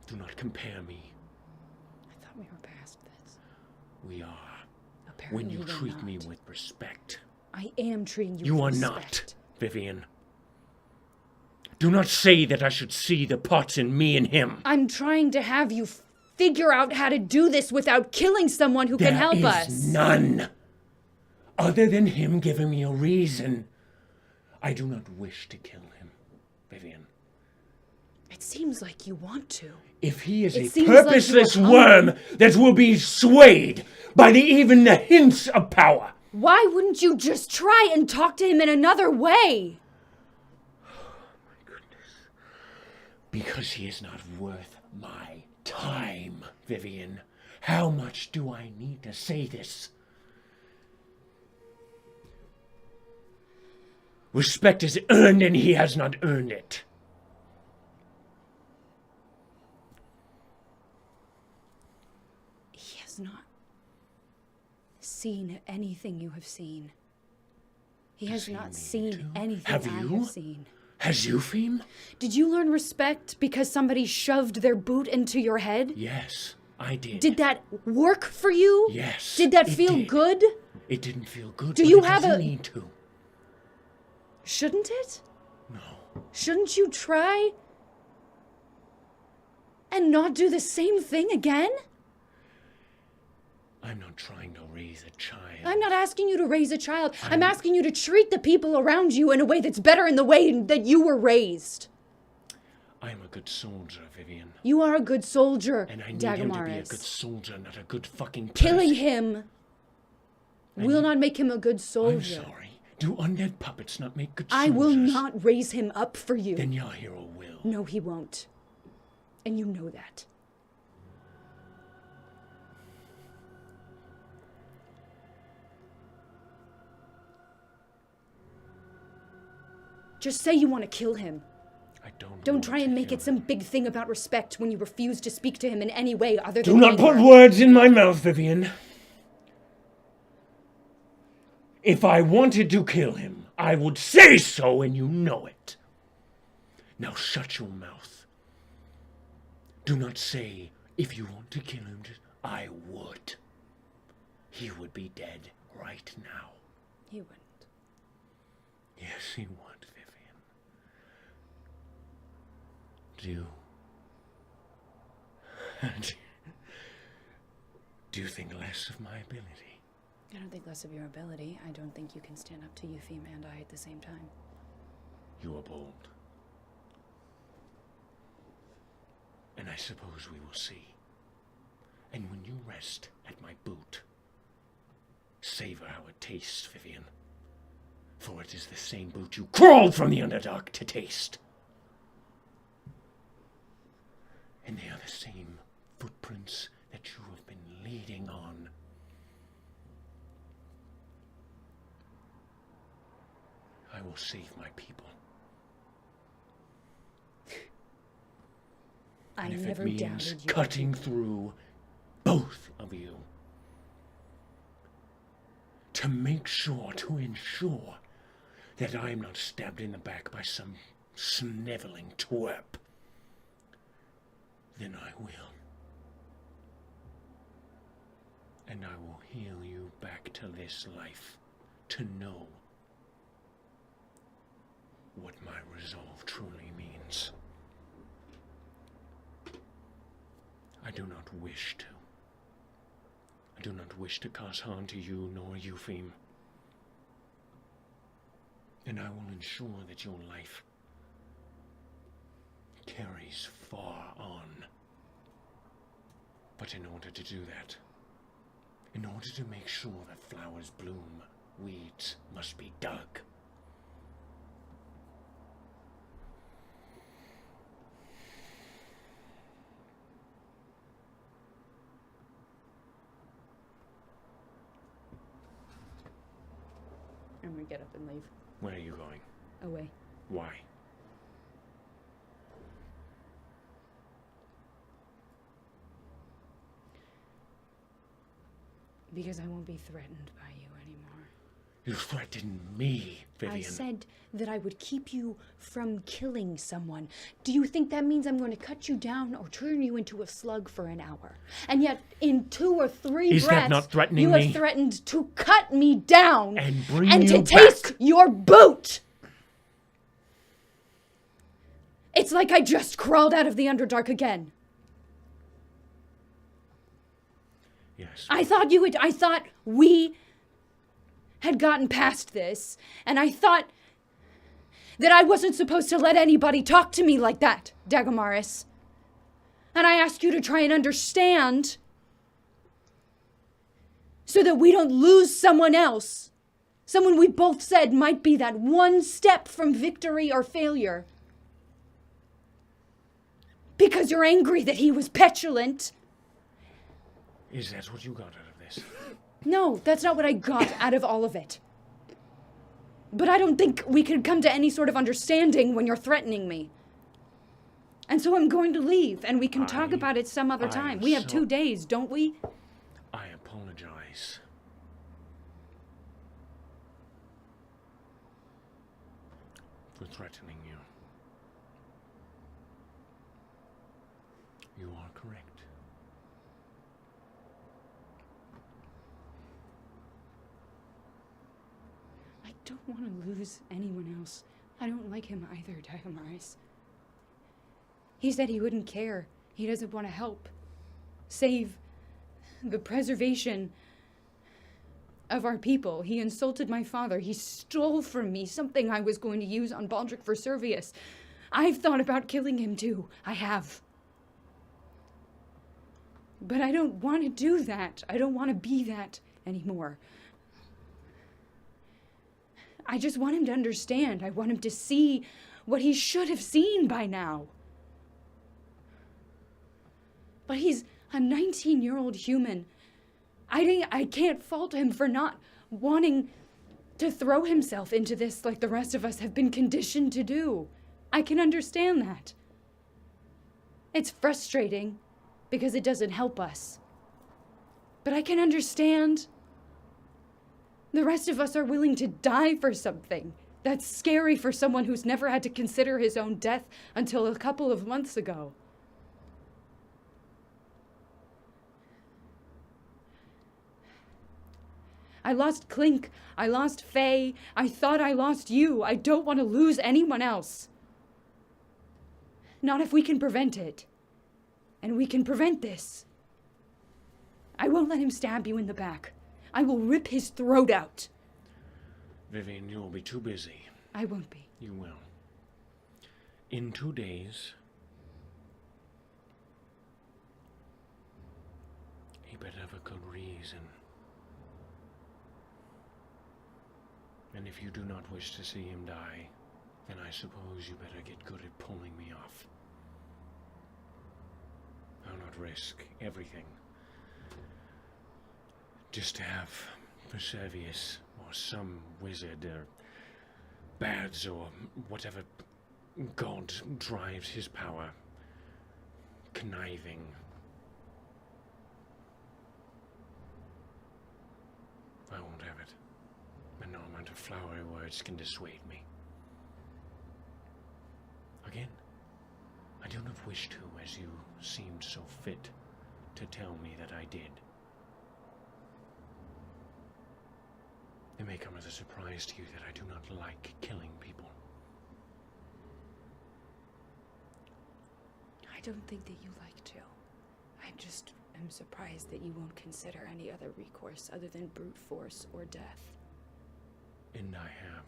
Do not compare me. I thought we were past this. We are. Apparently When you we're treat me not. with respect. I am treating you You with are respect. not, Vivian. Do not say that I should see the parts in me and him. I'm trying to have you figure out how to do this without killing someone who can help There us. is none. Other than him giving me a reason. I do not wish to kill him, Vivian. It seems like you want to. If he is It a seems like you purposeless are worm that will be swayed by even the hints of power. Why wouldn't you just try and talk to him in another way? Because he is not worth my time, Vivian. How much do I need to say this? Respect is earned and he has not earned it. He has not seen anything you have seen. He has he not mean seen to? anything Have I you? have seen. Has Eupheme? Did you learn respect because somebody shoved their boot into your head? Yes, I did. Did that work for you? Yes. Did that it feel did. good? It didn't feel good. Do but you it have doesn't a- need to. Shouldn't it? No. Shouldn't you try and not do the same thing again? I'm not trying to raise a child. I'm not asking you to raise a child. I'm asking you to treat the people around you in a way that's better in the way that you were raised. I'm a good soldier, Vivian. You are a good soldier, And I need him to be a Dagomarus. good soldier, not a good fucking person. Killing him will not make him a good I'm soldier. sorry. Do undead puppets not make good I soldiers? will not raise him up for you. Then Yahiro will. No, he won't. And you know that. Just say you want to kill him. I don't. Don't want try to and make kill it some him. big thing about respect when you refuse to speak to him in any way other than Do not put anger. words in my mouth, Vivian. If I wanted to kill him, I would say so, and you know it. Now shut your mouth. Do not say, if you want to kill him, just, I would. He would be dead right now. He wouldn't. Yes, he would, Vivian. Do you think less of my ability? I don't think less of your ability. I don't think you can stand up to Eupheme and I at the same time. You are bold. And I suppose we will see. And when you rest at my boot, savor how it tastes, Vivian. For it is the same boot you crawled from the Underdark to taste. And they are the same footprints that you have been leading on. I will save my people. I And if never it means doubted you. cutting through both of you to make sure, to ensure that I am not stabbed in the back by some sniveling twerp, then I will. And I will heal you back to this life to know what my resolve truly means. I do not wish to. I do not wish to cause harm to you nor Eupheme. And I will ensure that your life carries far on. But in order to do that, in order to make sure that flowers bloom, weeds must be dug. I'm gonna get up and leave. Where are you going? Away. Why? Because I won't be threatened by you anymore. You threatened me, Vivian. I said that I would keep you from killing someone. Do you think that means I'm going to cut you down or turn you into a slug for an hour? And yet, in 2 or 3 Is that breaths, not threatening you me? have threatened to cut me down And bring and you to back. taste your boot. It's like I just crawled out of the Underdark again. Yes. I thought we had gotten past this, and I thought that I wasn't supposed to let anybody talk to me like that, Dagomarus. And I asked you to try and understand so that we don't lose someone else. Someone we both said might be that one step from victory or failure. Because you're angry that he was petulant. Is that what you got out of this? No, that's not what I got out of all of it. But I don't think we could come to any sort of understanding when you're threatening me. And so I'm going to leave, and we can talk about it some other time. We have 2 days, don't we? I apologize. for threatening you. You are correct. I don't want to lose anyone else. I don't like him either, Dagomarus. He said he wouldn't care. He doesn't want to help. Save the preservation of our people. He insulted my father. He stole from me something I was going to use on Baldric for Servius. I've thought about killing him too. I have. But I don't want to do that. I don't want to be that anymore. I just want him to understand. I want him to see what he should have seen by now. But he's a 19-year-old human. I can't fault him for not wanting to throw himself into this like the rest of us have been conditioned to do. I can understand that. It's frustrating because it doesn't help us. But I can understand. The rest of us are willing to die for something. That's scary for someone who's never had to consider his own death until a couple of months ago. I lost Clink. I lost Faye. I thought I lost you. I don't want to lose anyone else. Not if we can prevent it. And we can prevent this. I won't let him stab you in the back. I will rip his throat out. Vivian, you will be too busy. I won't be. You will. In 2 days, he better have a good reason. And if you do not wish to see him die, then I suppose you better get good at pulling me off. I'll not risk everything just to have Servius or some wizard or bards or whatever god drives his power conniving. I won't have it. And no amount of flowery words can dissuade me. Again, I do not wish to, as you seemed so fit to tell me that I did. It may come as a surprise to you that I do not like killing people. I don't think that you like to. I just am surprised that you won't consider any other recourse other than brute force or death. And I have.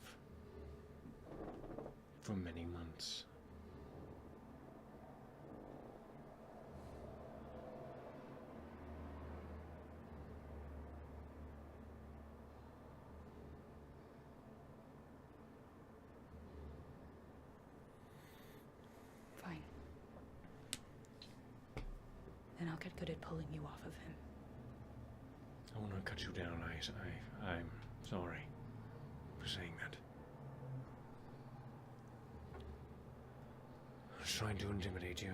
For many months. Fine. Then I'll get good at pulling you off of him. I want to cut you down. I'm sorry for saying that. I was trying to intimidate you,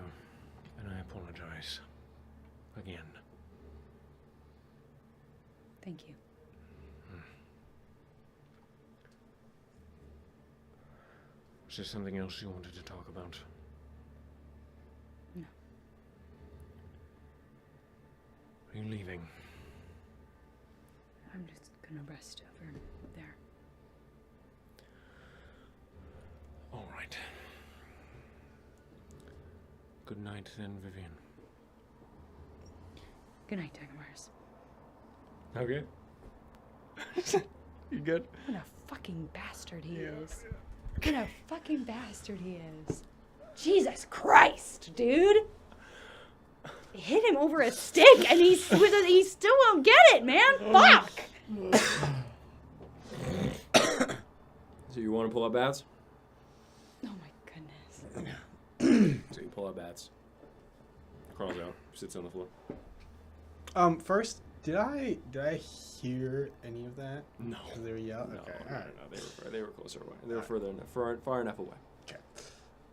and I apologize. Again. Thank you. Is there something else you wanted to talk about? No. Are you leaving? I'm just gonna rest over there. All right. Good night then, Vivian. Good night, Dagomarus. Okay. You good? What a fucking bastard he is. What a fucking bastard he is. Jesus Christ, dude! Hit him over a stick and he still won't get it, man! Fuck! So you want to pull up bats? Oh my goodness. So you pull up bats. Crawls out, sits on the floor. First, did I hear any of that? No. Because they were yelling? No, Okay, no, alright. no, they were closer away. They were further enough, far enough away.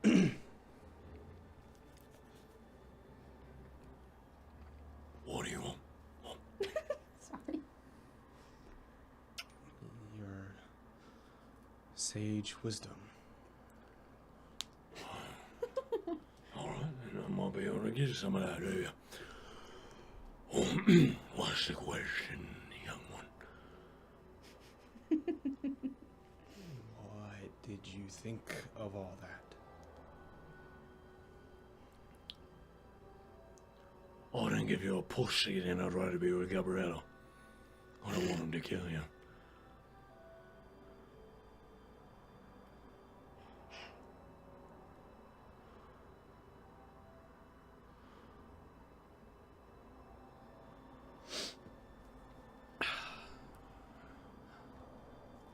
Okay. What do you want? Sorry. Your sage wisdom be able to get some of that, do you? What's the question, young one? What did you think of all that? I didn't give you a pussy, then I'd rather be with Gabriella. I don't want him to kill you.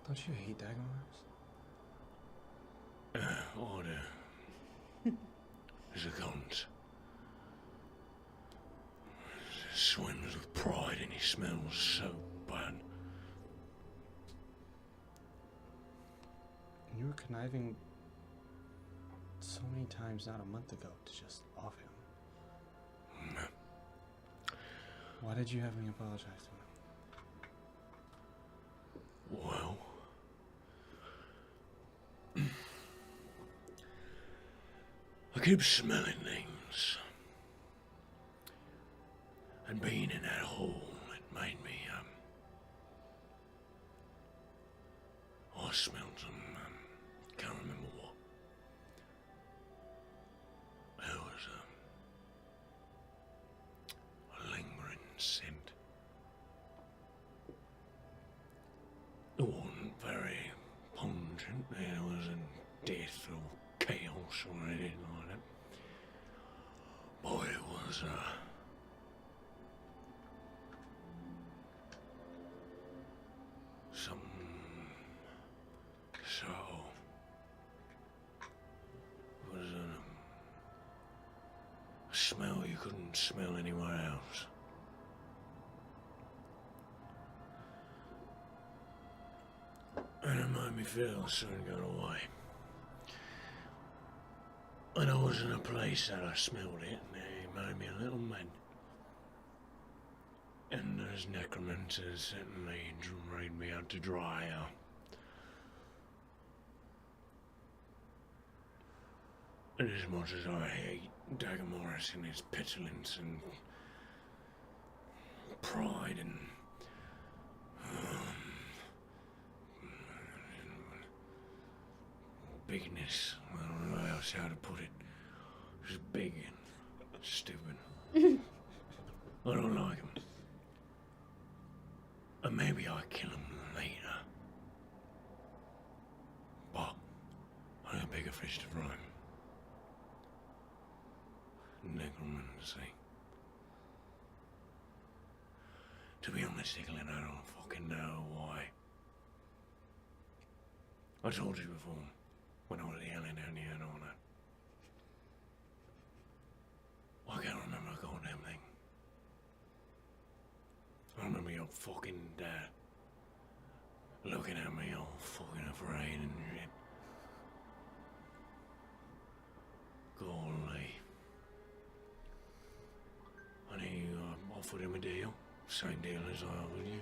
Don't you hate Dagomarus? I do. He's a cunt. He swims with pride and he smells so bad. You were conniving so many times not a month ago to just off him. Why did you have me apologize to him? Well, I keep smelling things. And being in that hole, it made me, I smelled some, can't remember what. It was, a lingering scent. It wasn't very pungent. There wasn't death or chaos or anything like that. But it was, something so. It was a smell you couldn't smell anywhere else. And it made me feel something got away. And I was in a place that I smelled it, and it made me a little mad. And there's necromancers sitting there to read me out to dry. And as much as I hate Dagomarus and his petulance and pride and bigness, I don't know else how to put it. He's big and stupid. I don't like him. And maybe I kill him later. But I got bigger fish to fry. Necromancy. To be honest, Yclad, I don't fucking know why. I told you before, when I was yelling down here and all that. I can't remember a goddamn thing. I remember your fucking dad looking at me all fucking afraid and shit. Golly. And he offered him a deal. Same deal as I offered you.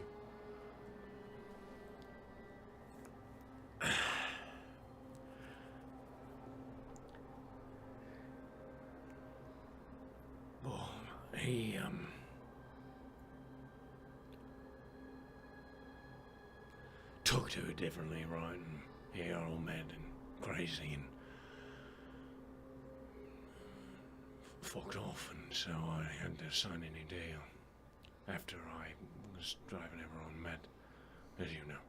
Well, he, took to it differently, right? And he got all mad and crazy and fucked off, and so I had to sign a new deal after I was driving everyone mad, as you know.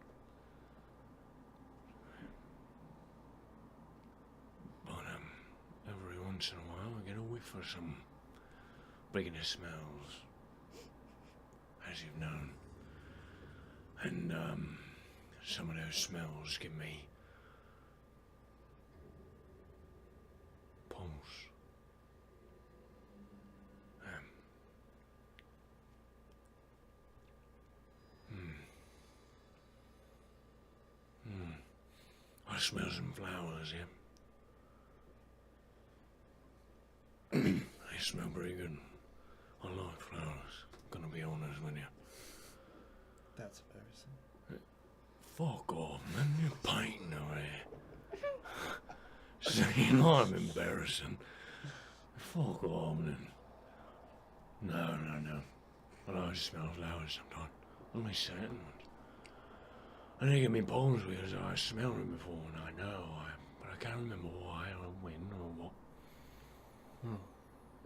But every once in a while I get a whiff of some bigness smells, as you've known, and some of those smells give me pulse. I smell some flowers, yeah. They smell pretty good. I like flowers. Gonna be honest with you. That's embarrassing. Fuck off, man. You're painting over here. So you know I'm embarrassing. Fuck off, then. No. I know I smell flowers sometimes. Only certain ones. I think in my bones because I smelled them before and I know, but I can't remember why or when or what.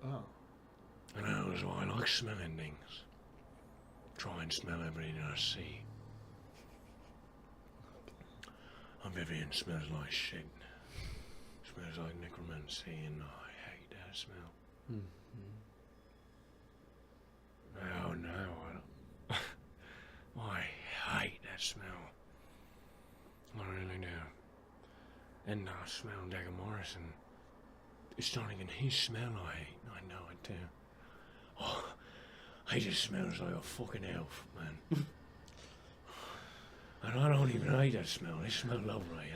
Oh. I know that's why I like smelling things. Try and smell everything I see. And Vivian smells like shit. Smells like necromancy and I hate that smell. No, I don't. I hate that smell. I really do. And I smell Dagomarus and it's not even his smell I hate. I know it too. Oh, he just smells like a fucking elf, man. And I don't even hate that smell. It smells lovely,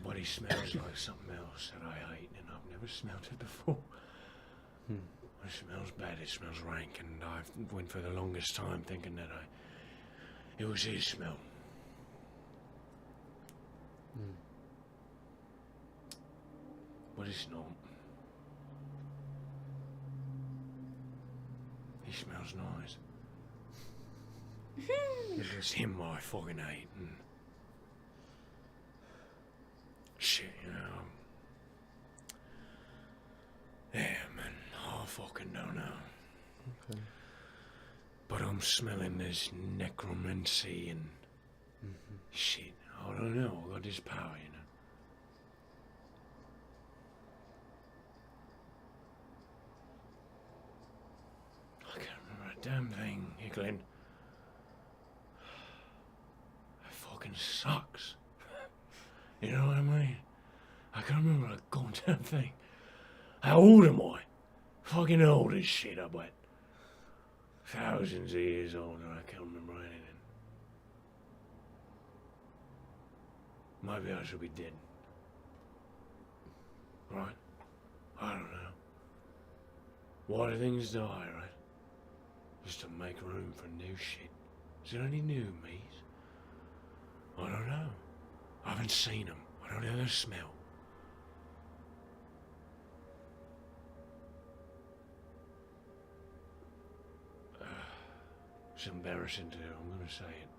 but he smells like something else that I hate and I've never smelled it before. It smells bad, it smells rank, and I went for the longest time thinking that it was his smell. But it's not. He smells nice. It's just him I fucking hate and shit, you know. Yeah, man, I fucking don't know. Okay. But I'm smelling this necromancy and shit. I don't know, I got this power, you know. I can't remember a damn thing, Yclad. That fucking sucks. You know what I mean? I can't remember a goddamn thing. How old am I? Fucking old as shit, I bet. Thousands of years older, I can't remember anything. Maybe I should be dead. Right? I don't know. Why do things die, right? Just to make room for new shit. Is there any new me's? I don't know. I haven't seen them. I don't know their smell. It's embarrassing to do, I'm gonna say it.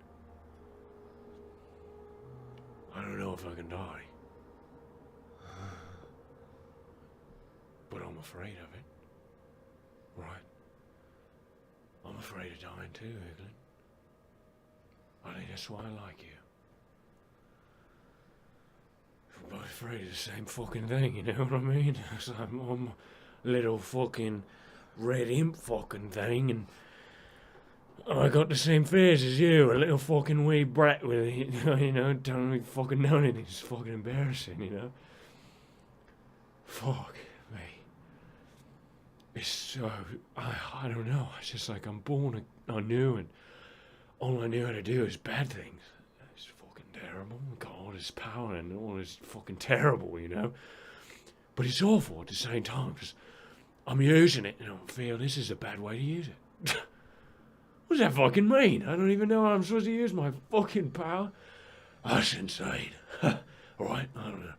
I don't know if I can die. But I'm afraid of it. Right? I'm afraid of dying too, Yclad. I think that's why I like you. We're both afraid of the same fucking thing, you know what I mean? It's like I'm a little fucking red imp fucking thing and I got the same fears as you, a little fucking wee brat with it, you know, don't really fucking know anything. It's fucking embarrassing, you know. Fuck me. It's so, I don't know, it's just like I'm born anew and all I knew how to do is bad things. It's fucking terrible. Got all this power and all this fucking terrible, you know. But it's awful at the same time because I'm using it and I feel this is a bad way to use it. What does that fucking mean? I don't even know how I'm supposed to use my fucking power. That's insane. Alright, I don't know.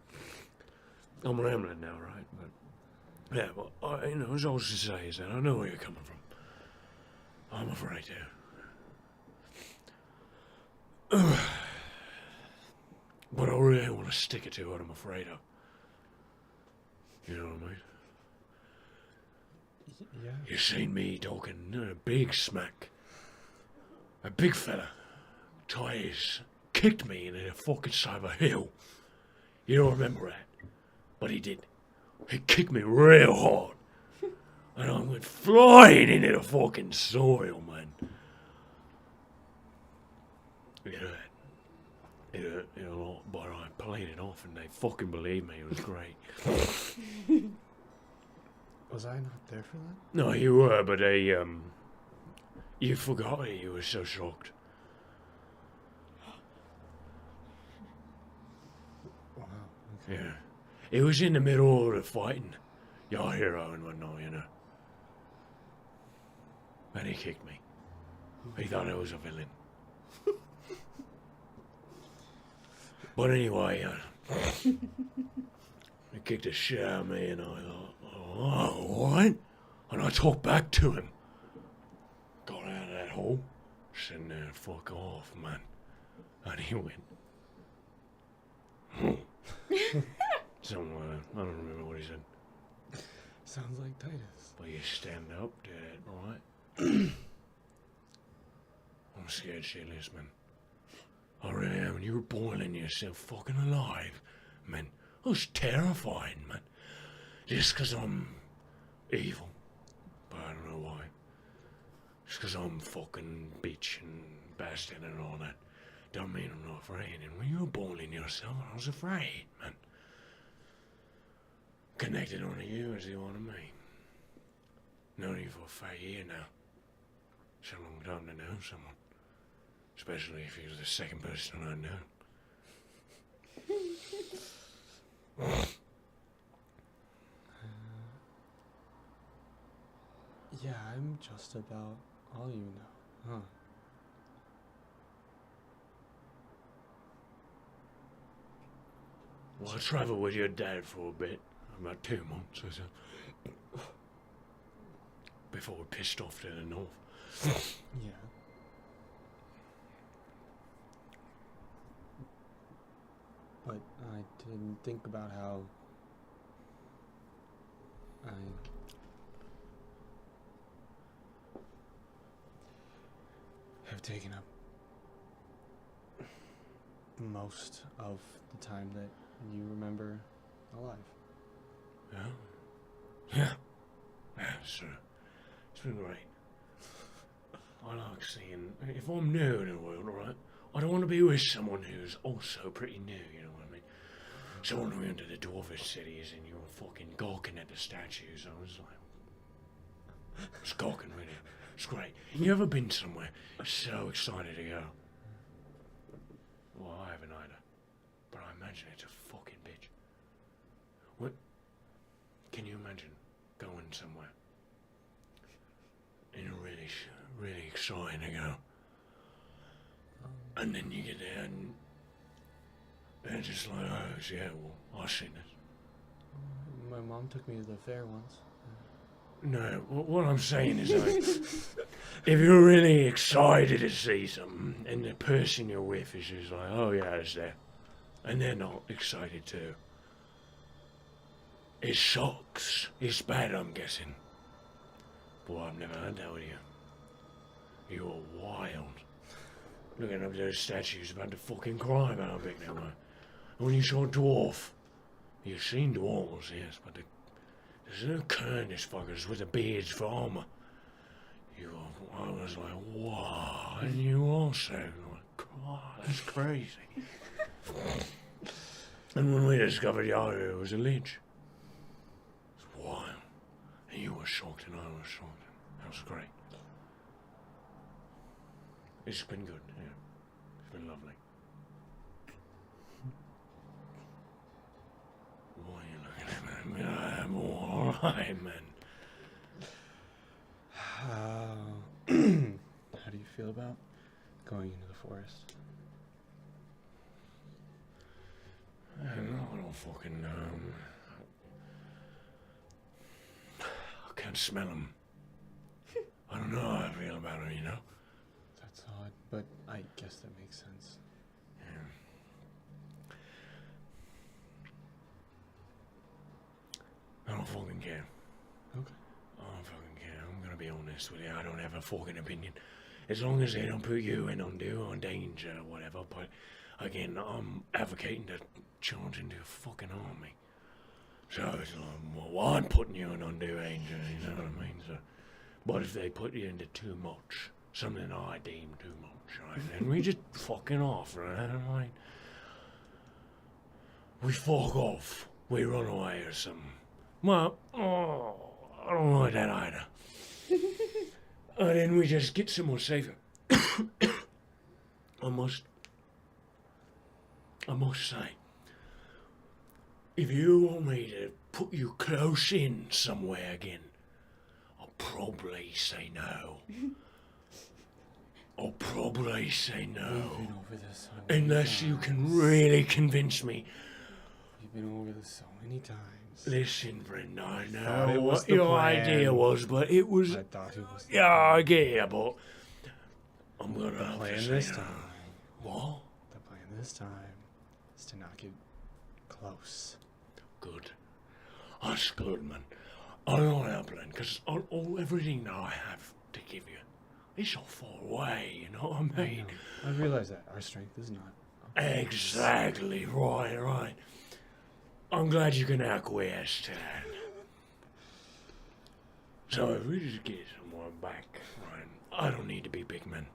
I'm rambling now, right? But yeah, well, you know, as I was to say is that I know where you're coming from. I'm afraid to. But I really want to stick it to what I'm afraid of. You know what I mean? Yeah. You seen me talking a big smack. A big fella, twice, kicked me into the fucking side of a hill. You don't remember that, but he did. He kicked me real hard, and I went flying into the fucking soil, man. It hurt. It hurt a lot, but I played it off, and they fucking believed me. It was great. Was I not there for that? No, you were, but they, you forgot it. You were so shocked. Wow. Okay. Yeah. It was in the middle of the fighting. Yahiro and whatnot, you know. And he kicked me. He thought I was a villain. But anyway, He kicked the shit out of me, and I thought, oh, what? And I talked back to him. Got out of that hole, sitting there, fuck off, man. And he went, something like that. I don't remember what he said. Sounds like Titus. But you stand up, dead, right? I'm scared shitless, man. I really am. And you were boiling yourself fucking alive, man. I was terrified, man. Just 'cause I'm evil. But I don't know why. Just 'cause I'm fucking bitch and bastard and all that. Don't mean I'm not afraid. And when you were boiling yourself, I was afraid, man. Connected onto you as you are to me. Known you for a fair year now. It's a long time to know someone. Especially if he was the second person I know. Yeah, I'm just about all you know, huh? Well, I travelled with your dad for a bit. About 2 months or so. Before we pissed off to the north. Yeah. But I didn't think about how I have taken up most of the time that you remember alive. Yeah? Yeah. Yeah, sure. It's been great. I like seeing, if I'm new in the world, right, I don't want to be with someone who's also pretty new, you know what I mean? Someone who went to the dwarvish cities and you were fucking gawking at the statues. I was like, it's gawking really. It's great. You ever been somewhere so excited to go? Well, I haven't either. But I imagine it's a fucking bitch. What? Can you imagine going somewhere? And you're really excited to go. And then you get there and they're just like, oh, yeah, well, I've seen this. My mom took me to the fair once. No, what I'm saying is, like, if you're really excited to see something, and the person you're with is just like, oh yeah, it's there, and they're not excited too, it sucks. It's bad, I'm guessing. Boy, I've never had that with you. You were wild. Looking up at those statues about to fucking cry about how big they were. And when you saw a dwarf, you've seen dwarves, yes, but there's no Kurdish fuckers with the beards for armor. I was like, wow, and you also, like, God, that's crazy. And when we discovered Yahiro was a lich, it's wild. And you were shocked and I was shocked. That was great. It's been good, yeah. It's been lovely. Why are you looking at me? I'm alright, man. How do you feel about going into the forest? I don't fucking know. I can't smell them. I don't know how I feel about them, you know? That's odd, but I guess that makes sense. Yeah. I don't fucking care. Okay. I don't fucking care. I'm gonna be honest with you. I don't have a fucking opinion. As long as they don't put you in undue or danger or whatever. But again, I'm advocating to charge into a fucking army. So it's like, well, I'm putting you in undue danger, you know what I mean? So, but if they put you into too much, something I deem too much, right, then we just fucking off, right? We fuck off. We run away or something. Well, I don't like that either. And then we just get somewhere safer. I must say, if you want me to put you close in somewhere again, I'll probably say no. I'll probably say no. We've been over this. Honey. Unless you can really convince me We've been over this so many times. Listen, friend, I thought know it was what the your plan. idea was, but it was... I thought it was. Yeah, I get it, but... I'm gonna The have plan to say this no. time. What? The plan this time is to not get close. Good. That's good, man. I like that plan, because everything that I have to give you, it's so far away, you know what I mean? I realize that our strength is not. Exactly, right. I'm glad you can acquiesce to that. So if we just get someone back, right, I don't need to be big man.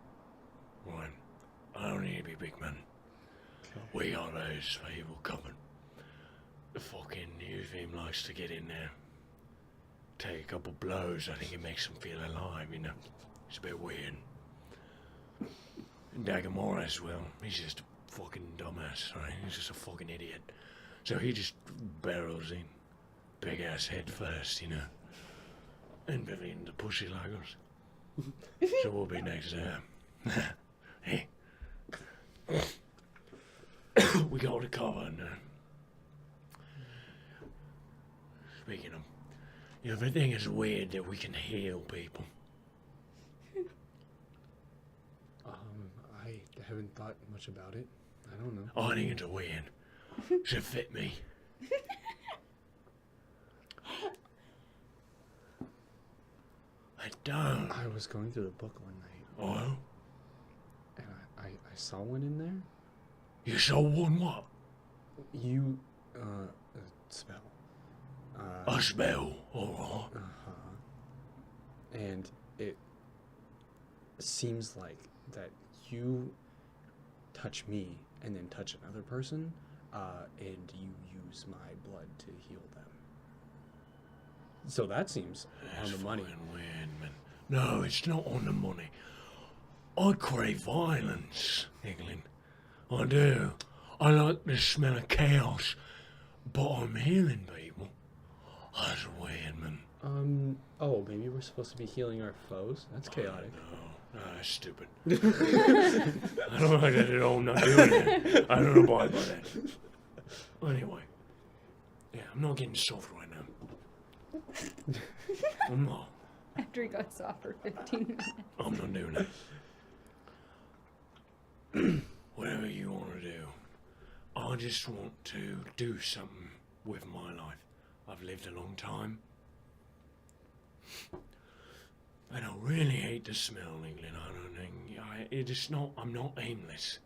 Right, I don't need to be big man. Okay. We got those people coming. The fucking Eupheme likes to get in there. Take a couple blows, I think it makes them feel alive, you know. It's a bit weird. And Dagomarus, well, he's just a fucking dumbass, right? He's just a fucking idiot. So he just barrels in. Big ass head first, you know. And Vivian the pussy laggers. So we'll be next there. Hey. We got to cover now. Speaking of, you know, everything is weird that we can heal people. I haven't thought much about it. I don't know. I think it's weird. Should fit me. I don't. I was going through the book one night, Oh? and I saw one in there. You saw one what? You, a spell. A spell, alright. And it seems like that you touch me and then touch another person, and you use my blood to heal them. So that seems That's on the money. fucking weird, man. No, it's not on the money. I crave violence, Yclad. I do. I like the smell of chaos, but I'm healing people. That's weird, man. Oh, maybe we're supposed to be healing our foes? That's chaotic. No, that's stupid. I don't like that at all. I'm not doing it. I don't abide by that. Anyway, yeah, I'm not getting soft right now. I'm not. After he got soft for 15 minutes. I'm not doing it. Whatever you want to do. I just want to do something with my life. I've lived a long time. And I really hate the smell, England. I don't think it is not. I'm not aimless.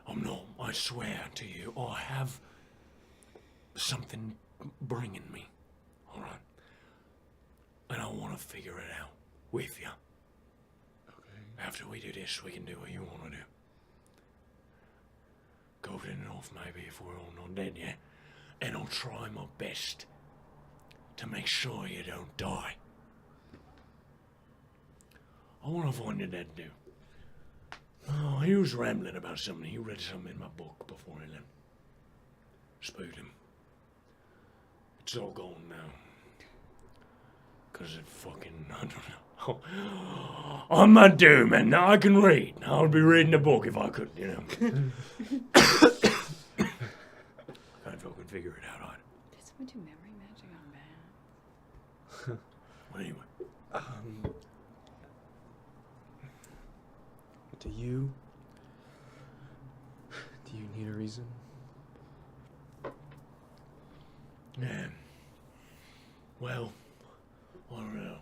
I'm not. I swear to you, I have something bringing me. All right. And I want to figure it out with you. Okay. After we do this, we can do what you want to do. Go to the north, maybe, if we're all not dead yet. And I'll try my best to make sure you don't die. I want to find your dad, too. Oh, he was rambling about something. He read something in my book before he left. Spooked him. It's all gone now. Because it fucking, I don't know. I'm not doom, man. I can read. I would be reading a book if I could, you know. Can't fucking figure it out, I'd. Did someone do memory magic on Matt? Well, anyway. Do you need a reason? Yeah. Well, I don't know.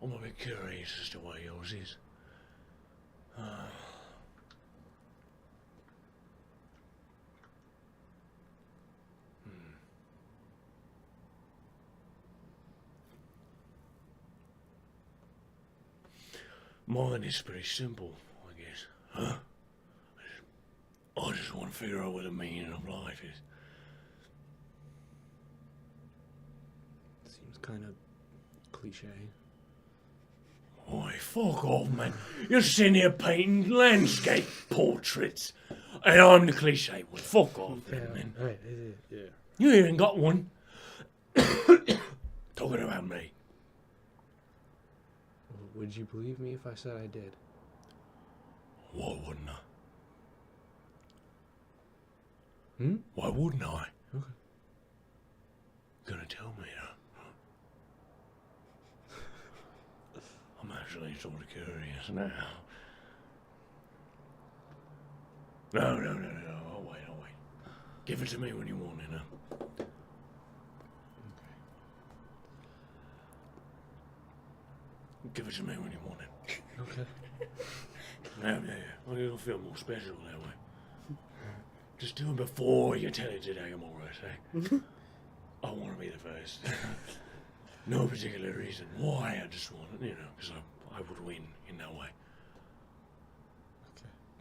I'm a bit curious as to what yours is. Mine is pretty simple, I guess. Huh? I just want to figure out what the meaning of life is. Seems kind of cliche. Oi, fuck off, man. You're sitting here painting landscape portraits. And I'm the cliche one. Fuck off, then, man. Right, yeah. You even got one. Talking about me. Would you believe me if I said I did? Why wouldn't I? Hmm? Why wouldn't I? Okay. sort of curious now. No. I'll wait. Give it to me when you want it, Give it to me when you want it. Okay. Yeah. Well, it'll feel more special that way. Just do it before you tell it to Dagomarus, eh? I want to be the first. No particular reason why, I just want it, because I would win in that way.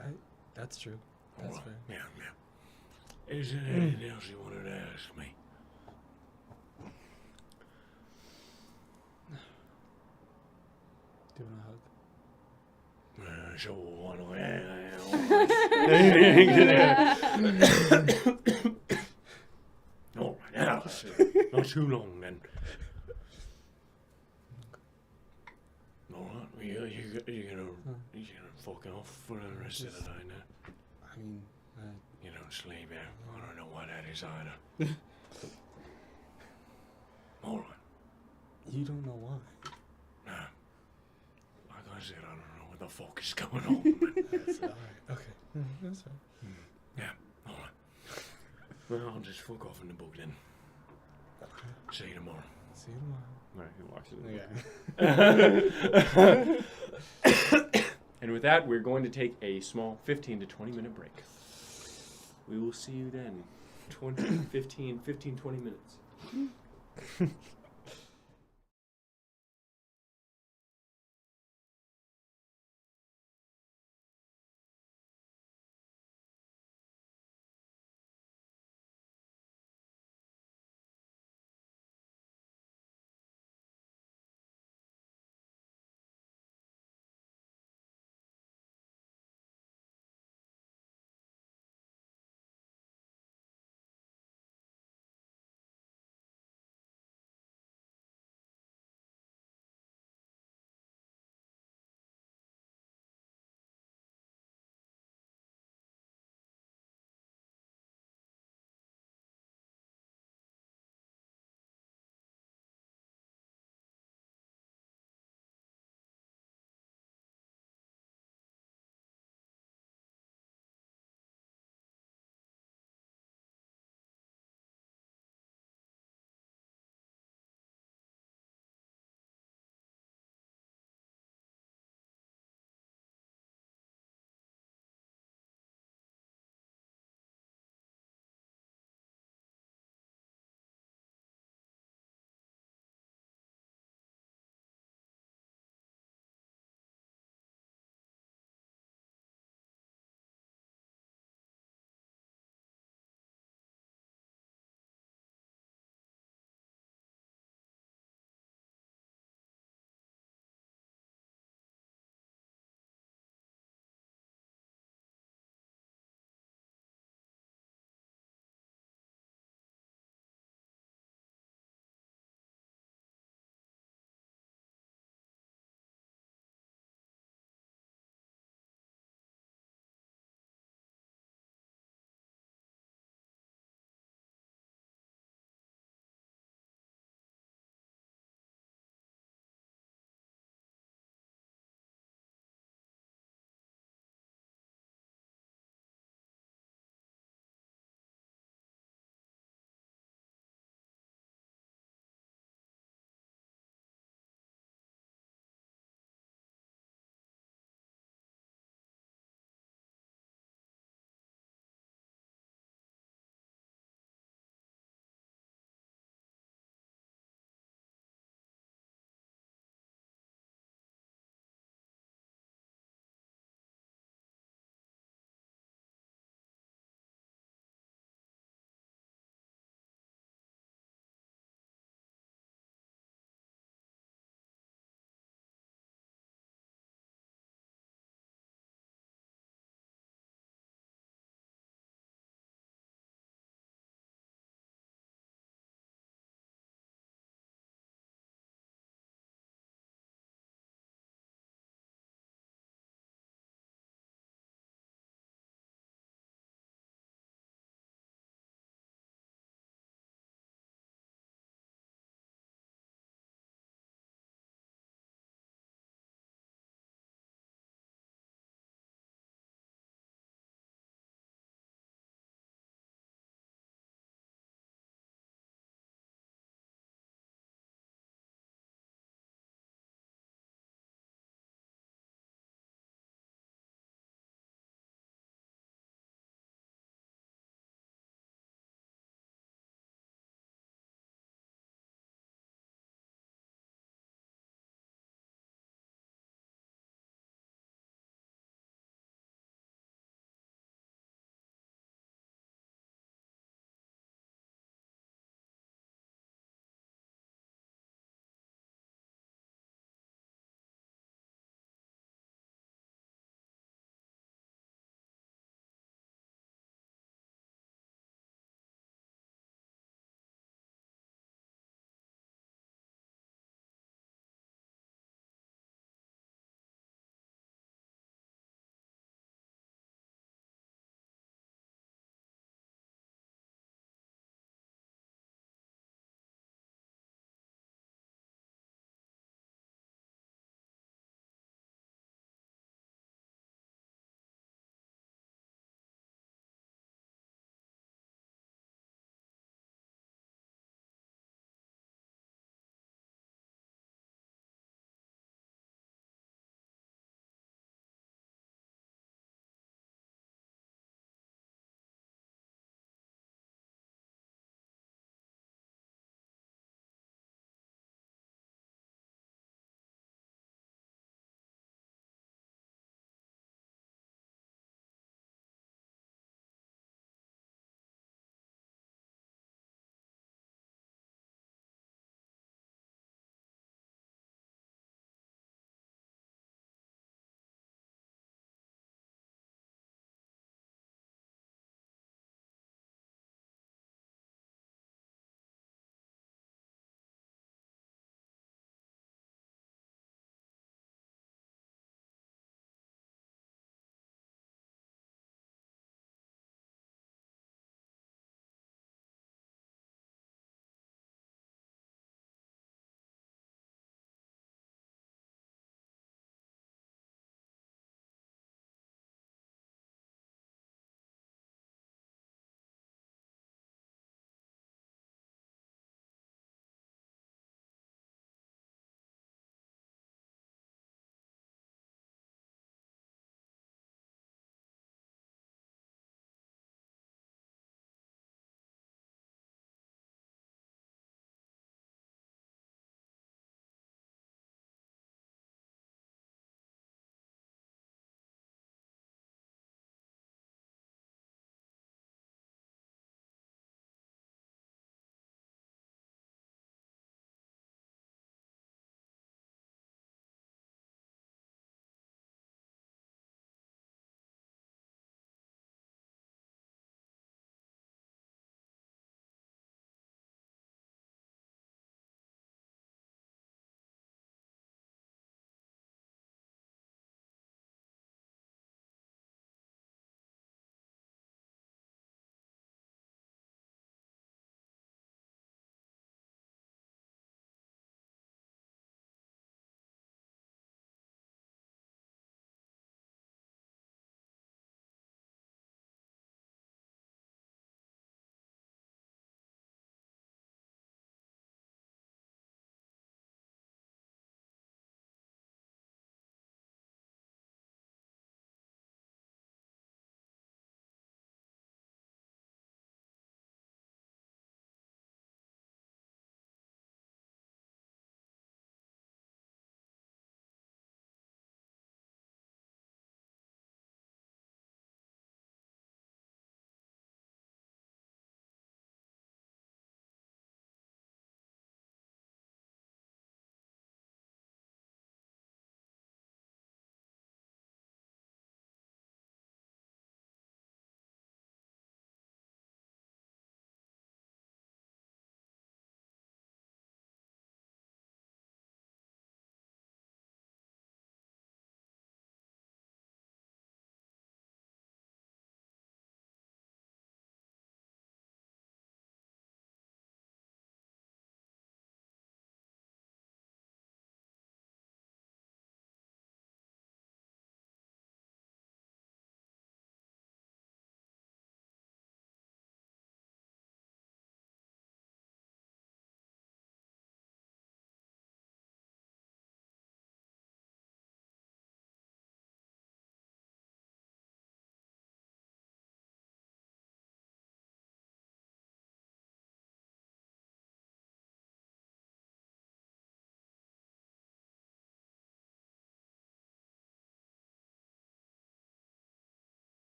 Okay. That's true. That's Alright, fair. Yeah. Is there anything else you wanted to ask me? Do you want a hug? Sure, why not? All right, now, not too long then. All right, you're gonna fuck off for the rest of the night now. I mean, You don't sleep here. I don't know why that is either. All right, you don't know why. nah. Like I said, I don't know what the fuck is going on. That's alright. Okay. That's fine. Yeah, all right. Well, I'll just fuck off in the book then. See you tomorrow. See you tomorrow. All right, he walks it. Yeah. And with that, we're going to take a small 15 to 20 minute break. We will see you then. 15, 20 minutes.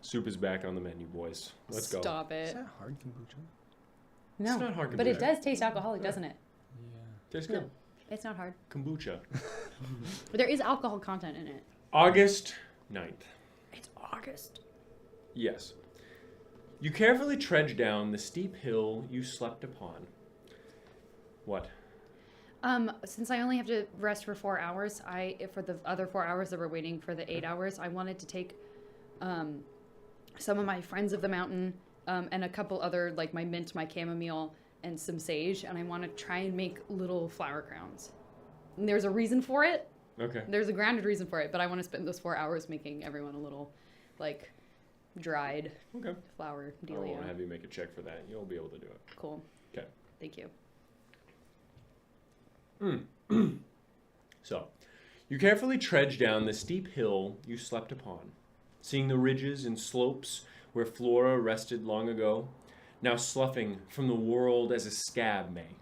Soup is back on the menu, boys. Let's go. Stop Is it. that hard kombucha? No. It's not hard But it kombucha. does taste alcoholic, doesn't it? Yeah. Tastes good. It's not hard. Kombucha. But there is alcohol content in it. August 9th. It's August. Yes. You carefully trudge down the steep hill you slept upon. What? Since I only have to rest for 4 hours, for the other 4 hours that we're waiting for the 8 hours, I wanted to take some of my friends of the mountain and a couple other, like my mint, my chamomile, and some sage, and I want to try and make little flower crowns. And there's a reason for it. Okay. There's a grounded reason for it, but I want to spend those 4 hours making everyone a little, like, dried Okay. flower I won't dealio. have you make a check for that. You'll be able to do it. Cool. Okay. Thank you. So, you carefully trudge down the steep hill you slept upon, seeing the ridges and slopes where flora rested long ago, now sloughing from the world as a scab may,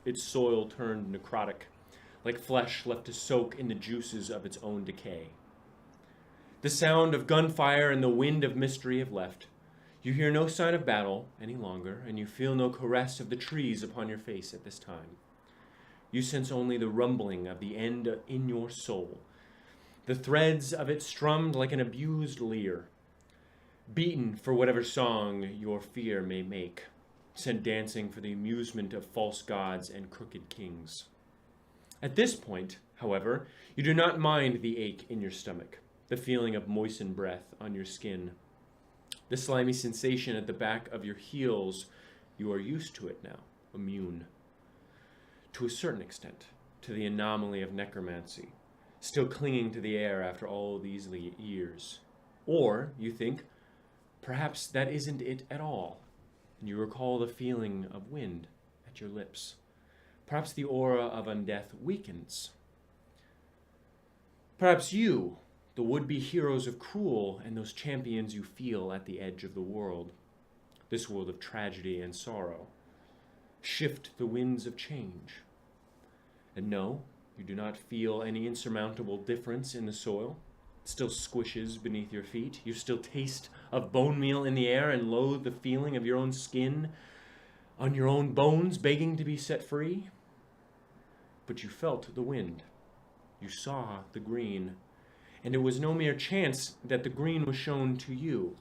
its soil turned necrotic, like flesh left to soak in the juices of its own decay. The sound of gunfire and the wind of mystery have left. You hear no sign of battle any longer, and you feel no caress of the trees upon your face at this time. You sense only the rumbling of the end in your soul, the threads of it strummed like an abused lyre, beaten for whatever song your fear may make, sent dancing for the amusement of false gods and crooked kings. At this point, however, you do not mind the ache in your stomach, the feeling of moistened breath on your skin, the slimy sensation at the back of your heels. You are used to it now, immune. To a certain extent, to the anomaly of necromancy, still clinging to the air after all these years. Or, you think, perhaps that isn't it at all, and you recall the feeling of wind at your lips. Perhaps the aura of Undeath weakens. Perhaps you, the would-be heroes of Cruel, and those champions you feel at the edge of the world, this world of tragedy and sorrow, shift the winds of change. And no, you do not feel any insurmountable difference in the soil. It still squishes beneath your feet. You still taste of bone meal in the air and loathe the feeling of your own skin on your own bones begging to be set free. But you felt the wind. You saw the green. And it was no mere chance that the green was shown to you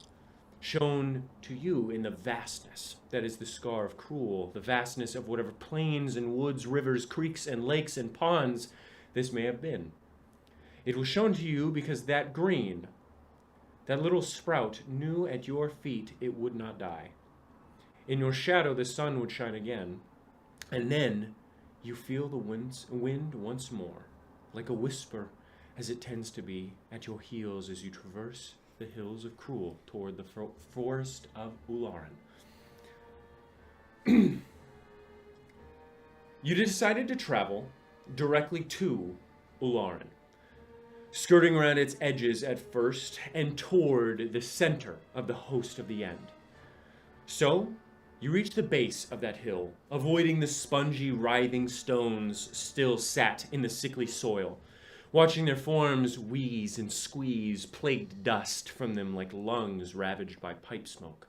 in the vastness that is the scar of Cruel, the vastness of whatever plains and woods, rivers, creeks and lakes and ponds this may have been. It was shown to you because that green, that little sprout, knew at your feet it would not die. In your shadow the sun would shine again, and then you feel the wind once more, like a whisper as it tends to be at your heels as you traverse the hills of Cruel toward the forest of Ularan. You decided to travel directly to Ularan, skirting around its edges at first and toward the center of the host of the end. So, you reach the base of that hill, avoiding the spongy, writhing stones still sat in the sickly soil, watching their forms wheeze and squeeze plagued dust from them like lungs ravaged by pipe smoke.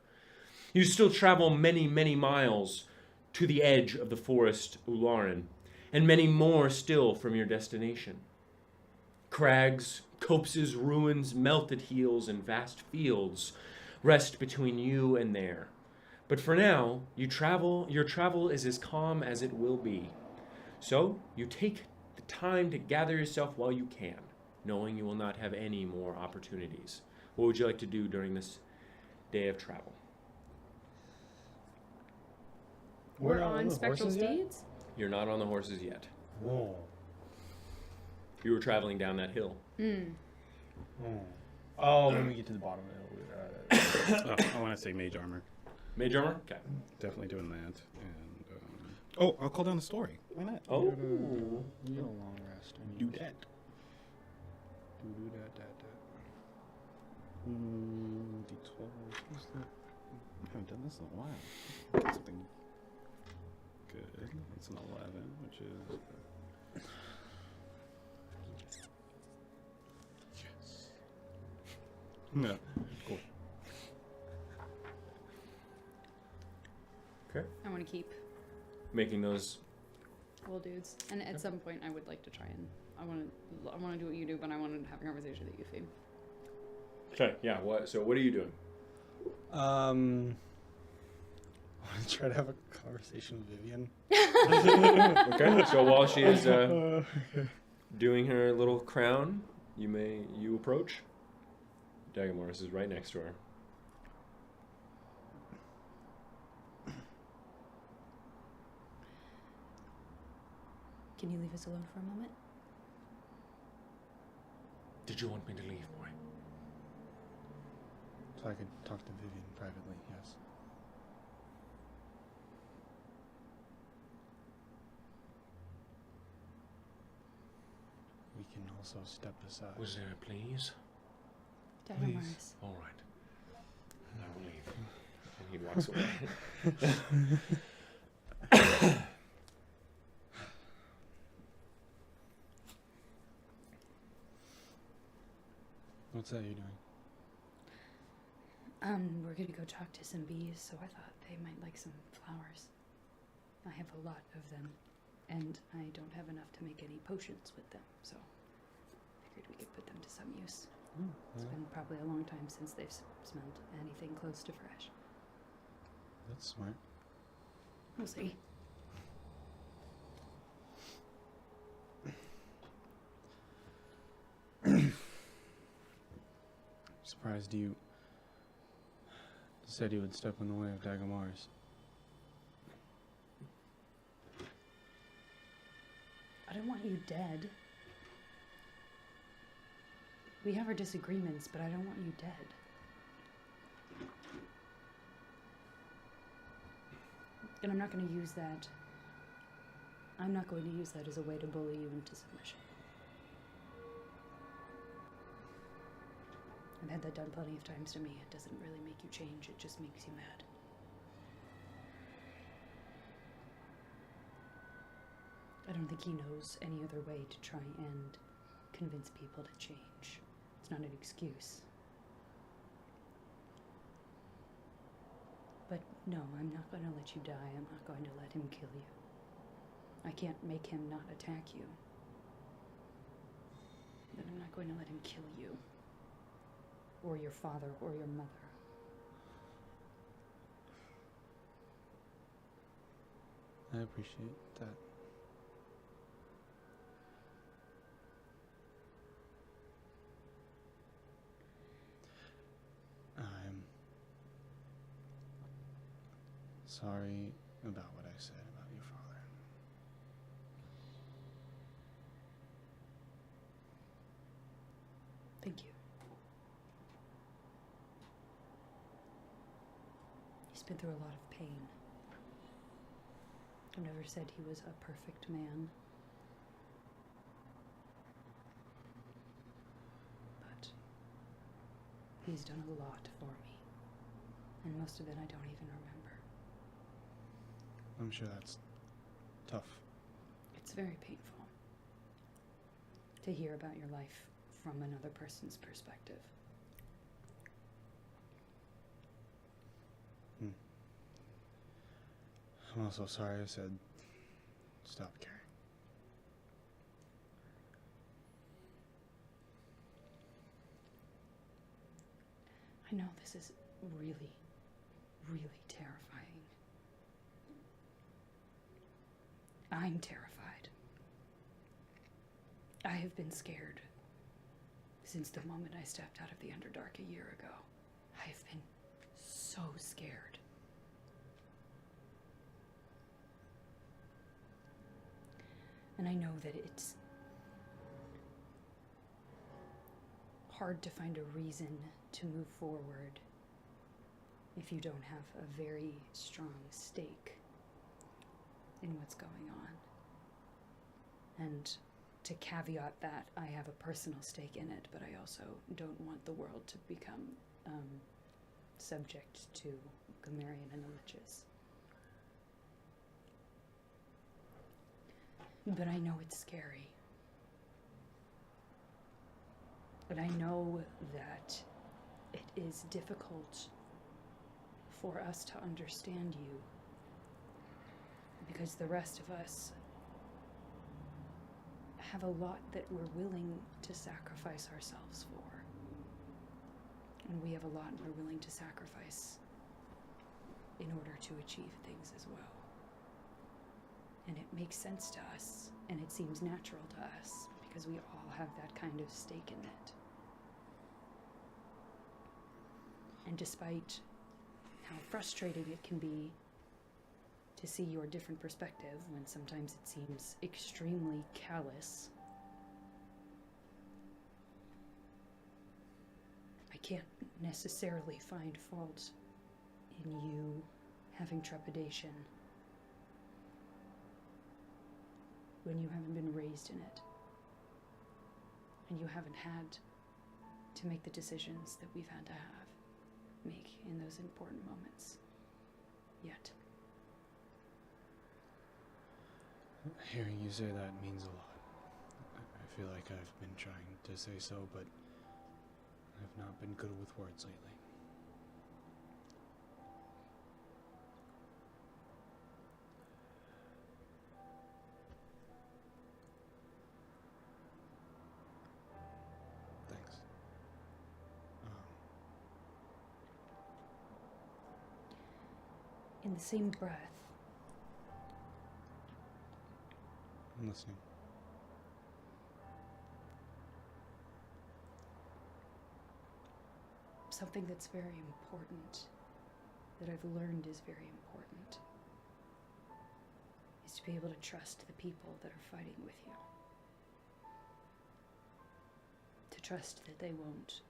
You still travel many, many miles to the edge of the forest Ularan, and many more still from your destination. Crags, copses, ruins, melted heels, and vast fields rest between you and there. But for now, your travel is as calm as it will be. So, you take the time to gather yourself while you can, knowing you will not have any more opportunities. What would you like to do during this day of travel? We're on spectral steeds? You're not on the horses yet. Whoa. You were traveling down that hill. Oh, when we get to the bottom of the hill. I want to say mage armor. Mage armor? Okay. Definitely doing that. And I'll call down the story. Why not? Oh. Get a long rest. Do that. Do that. D12. What's that? I haven't done this in a while. Get something good. That's an 11, which is. Yes. No. Cool. keep Making those. old dudes. And at some point, I would like to try and I want to do what you do, but I wanted to have a conversation with Eupheme. Okay. Yeah. What? So what are you doing? I want to try to have a conversation with Vivian. Okay. So while she is doing her little crown, you approach. Dagomarus is right next to her. Can you leave us alone for a moment? Did you want me to leave, boy? So I could talk to Vivian privately, yes. We can also step aside. Was there a please? Dagomarus. All right. I will leave. And he walks away. What's that you're doing? We're gonna go talk to some bees, so I thought they might like some flowers. I have a lot of them, and I don't have enough to make any potions with them, so I figured we could put them to some use. It's been probably a long time since they've smelled anything close to fresh. That's smart. We'll see. Surprised you said you would step in the way of Dagomarus. I don't want you dead. We have our disagreements, but I don't want you dead. And I'm not going to use that. I'm not going to use that as a way to bully you into submission. I've had that done plenty of times to me. It doesn't really make you change, it just makes you mad. I don't think he knows any other way to try and convince people to change. It's not an excuse. But no, I'm not going to let you die. I'm not going to let him kill you. I can't make him not attack you. But I'm not going to let him kill you. Or your father, or your mother. I appreciate that. I'm sorry about what I said about your father. Thank you. He's been through a lot of pain. I've never said he was a perfect man. But he's done a lot for me. And most of it I don't even remember. I'm sure that's tough. It's very painful to hear about your life from another person's perspective. I'm also sorry I said stop caring. I know this is really, really terrifying. I'm terrified. I have been scared since the moment I stepped out of the Underdark a year ago. I have been so scared. And I know that it's hard to find a reason to move forward if you don't have a very strong stake in what's going on. And to caveat that, I have a personal stake in it, but I also don't want the world to become subject to Gamarian and the Liches. But I know it's scary. But I know that it is difficult for us to understand you Because the rest of us have a lot that we're willing to sacrifice ourselves for. And we have a lot we're willing to sacrifice in order to achieve things as well. And it makes sense to us, and it seems natural to us, because we all have that kind of stake in it. And despite how frustrating it can be to see your different perspective, when sometimes it seems extremely callous, I can't necessarily find fault in you having trepidation when you haven't been raised in it, and you haven't had to make the decisions that we've had to make in those important moments yet. Hearing you say that means a lot. I feel like I've been trying to say so, but I've not been good with words lately. Thanks. In the same breath, I'm listening. something that's very important, that I've learned is very important, is to be able to trust the people that are fighting with you. To trust that they won't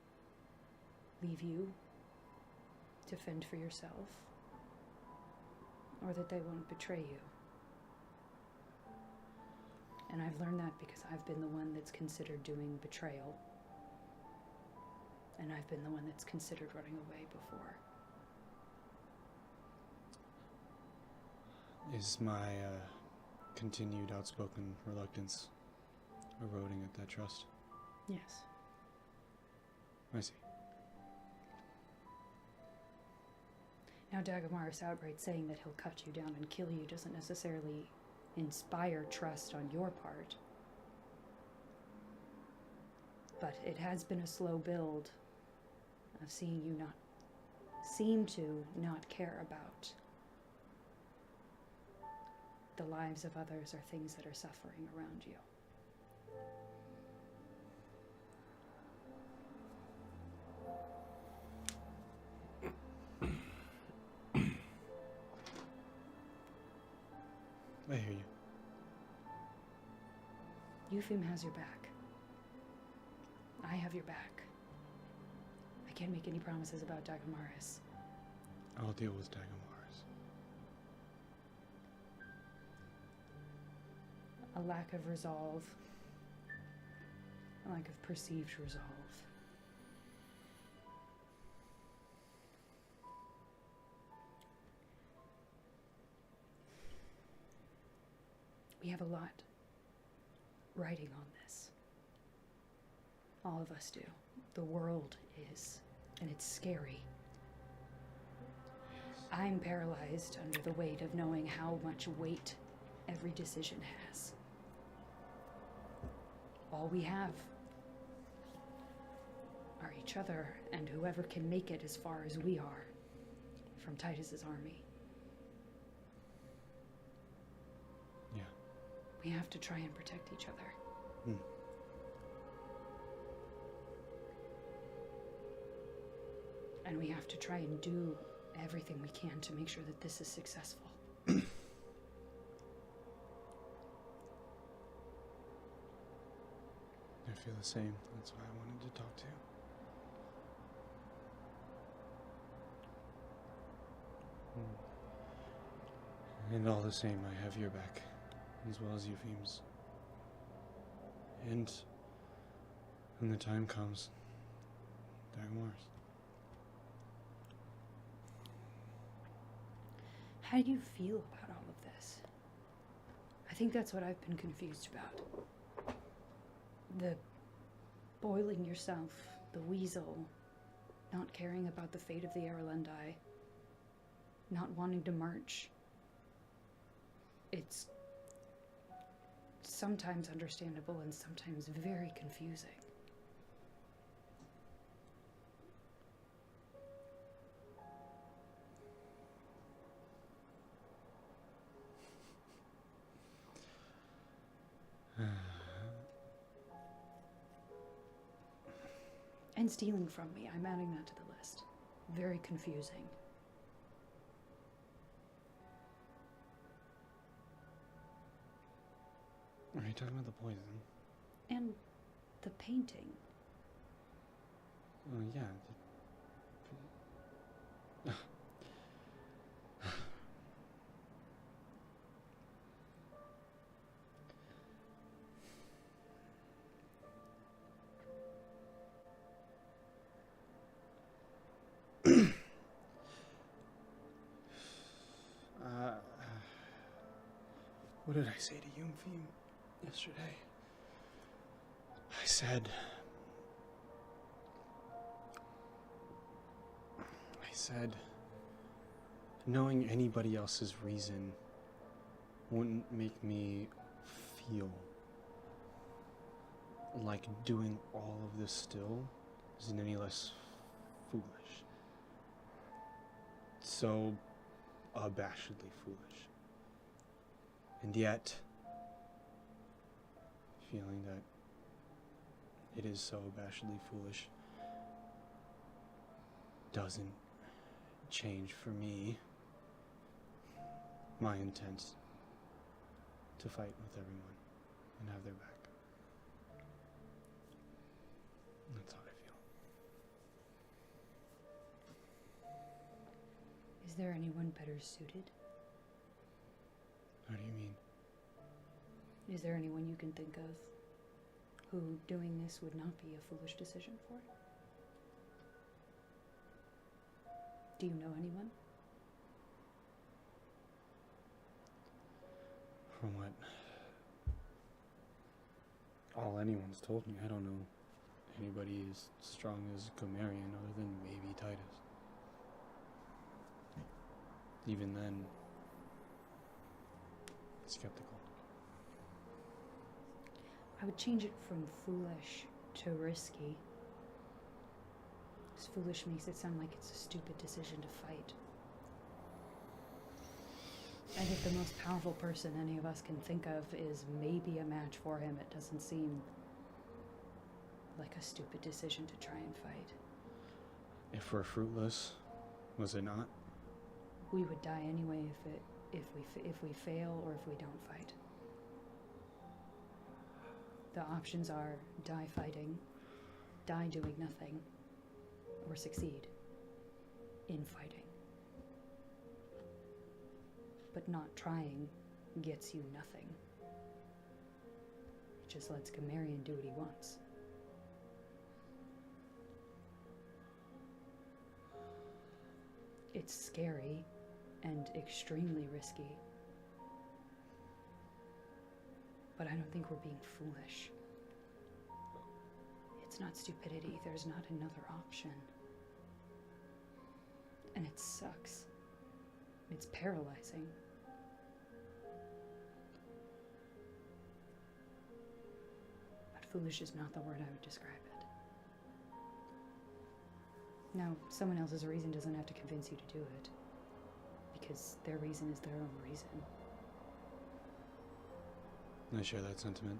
leave you to fend for yourself, or that they won't betray you. And I've learned that because I've been the one that's considered doing betrayal. And I've been the one that's considered running away before. Is my continued outspoken reluctance eroding at that trust? Yes. I see. Now Dagomarus outright saying that he'll cut you down and kill you doesn't necessarily inspire trust on your part. But it has been a slow build of seeing you seem to not care about the lives of others or things that are suffering around you. I hear you. Eupheme has your back. I have your back. I can't make any promises about Dagomarus. I'll deal with Dagomarus. A lack of resolve, a lack of perceived resolve. We have a lot riding on this. All of us do. The world is, and it's scary. I'm paralyzed under the weight of knowing how much weight every decision has. All we have are each other and whoever can make it as far as we are from Titus's army. Yeah. We have to try and protect each other. Hmm. And we have to try and do everything we can to make sure that this is successful. I feel the same. That's why I wanted to talk to you. And all the same, I have your back, as well as Eupheme's. And when the time comes, Dagomarus. How do you feel about all of this? I think that's what I've been confused about. The boiling yourself, the weasel, not caring about the fate of the Erlendi, not wanting to march. It's sometimes understandable and sometimes very confusing. And stealing from me, I'm adding that to the list. Very confusing. Are you talking about the poison? And the painting. Oh, yeah. What did I say to you, Eupheme, yesterday? I said, knowing anybody else's reason wouldn't make me feel like doing all of this still isn't any less foolish. So abashedly foolish. And yet, feeling that it is so abashedly foolish doesn't change for me my intent to fight with everyone and have their back. That's how I feel. Is there anyone better suited? How do you mean? Is there anyone you can think of who doing this would not be a foolish decision for? Do you know anyone? From what all anyone's told me, I don't know anybody as strong as Gamarian other than maybe Titus. Even then, skeptical. I would change it from foolish to risky. Because foolish makes it sound like it's a stupid decision to fight. And if the most powerful person any of us can think of is maybe a match for him, it doesn't seem like a stupid decision to try and fight. If we're fruitless, was it not? We would die anyway if we fail or if we don't fight. The options are die fighting, die doing nothing, or succeed in fighting. But not trying gets you nothing. It just lets Gamarian do what he wants. It's scary and extremely risky. But I don't think we're being foolish. It's not stupidity, there's not another option. And it sucks. It's paralyzing. But foolish is not the word I would describe it. Now, someone else's reason doesn't have to convince you to do it, because their reason is their own reason. I share that sentiment.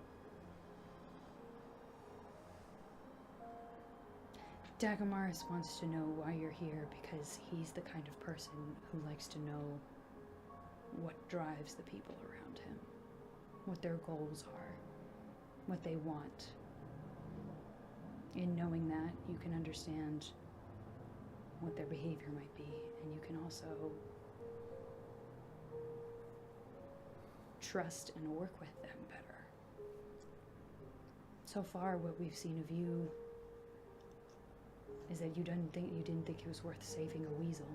Dagomarus wants to know why you're here because he's the kind of person who likes to know what drives the people around him, what their goals are, what they want. In knowing that, you can understand what their behavior might be, and you can also trust and work with them better. So far, what we've seen of you is that you didn't think it was worth saving a weasel.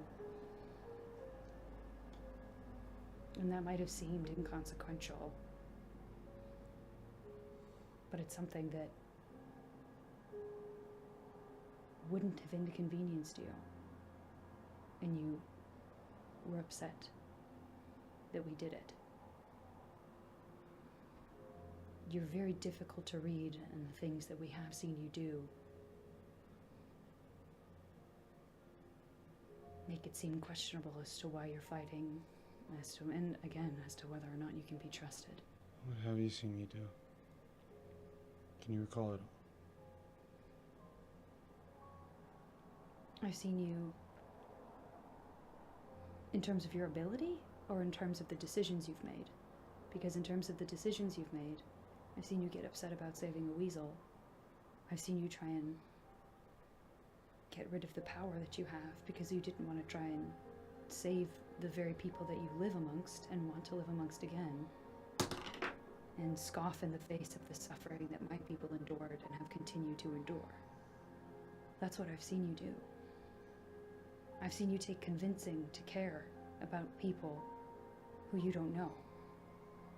And that might have seemed inconsequential, but it's something that wouldn't have inconvenienced you. And you were upset that we did it. you're very difficult to read, and the things that we have seen you do make it seem questionable as to why you're fighting, and again, as to whether or not you can be trusted. What have you seen me do? Can you recall it all? I've seen you in terms of your ability, or in terms of the decisions you've made? Because in terms of the decisions you've made, I've seen you get upset about saving a weasel. I've seen you try and get rid of the power that you have because you didn't want to try and save the very people that you live amongst and want to live amongst again, and scoff in the face of the suffering that my people endured and have continued to endure. That's what I've seen you do. I've seen you take convincing to care about people who you don't know,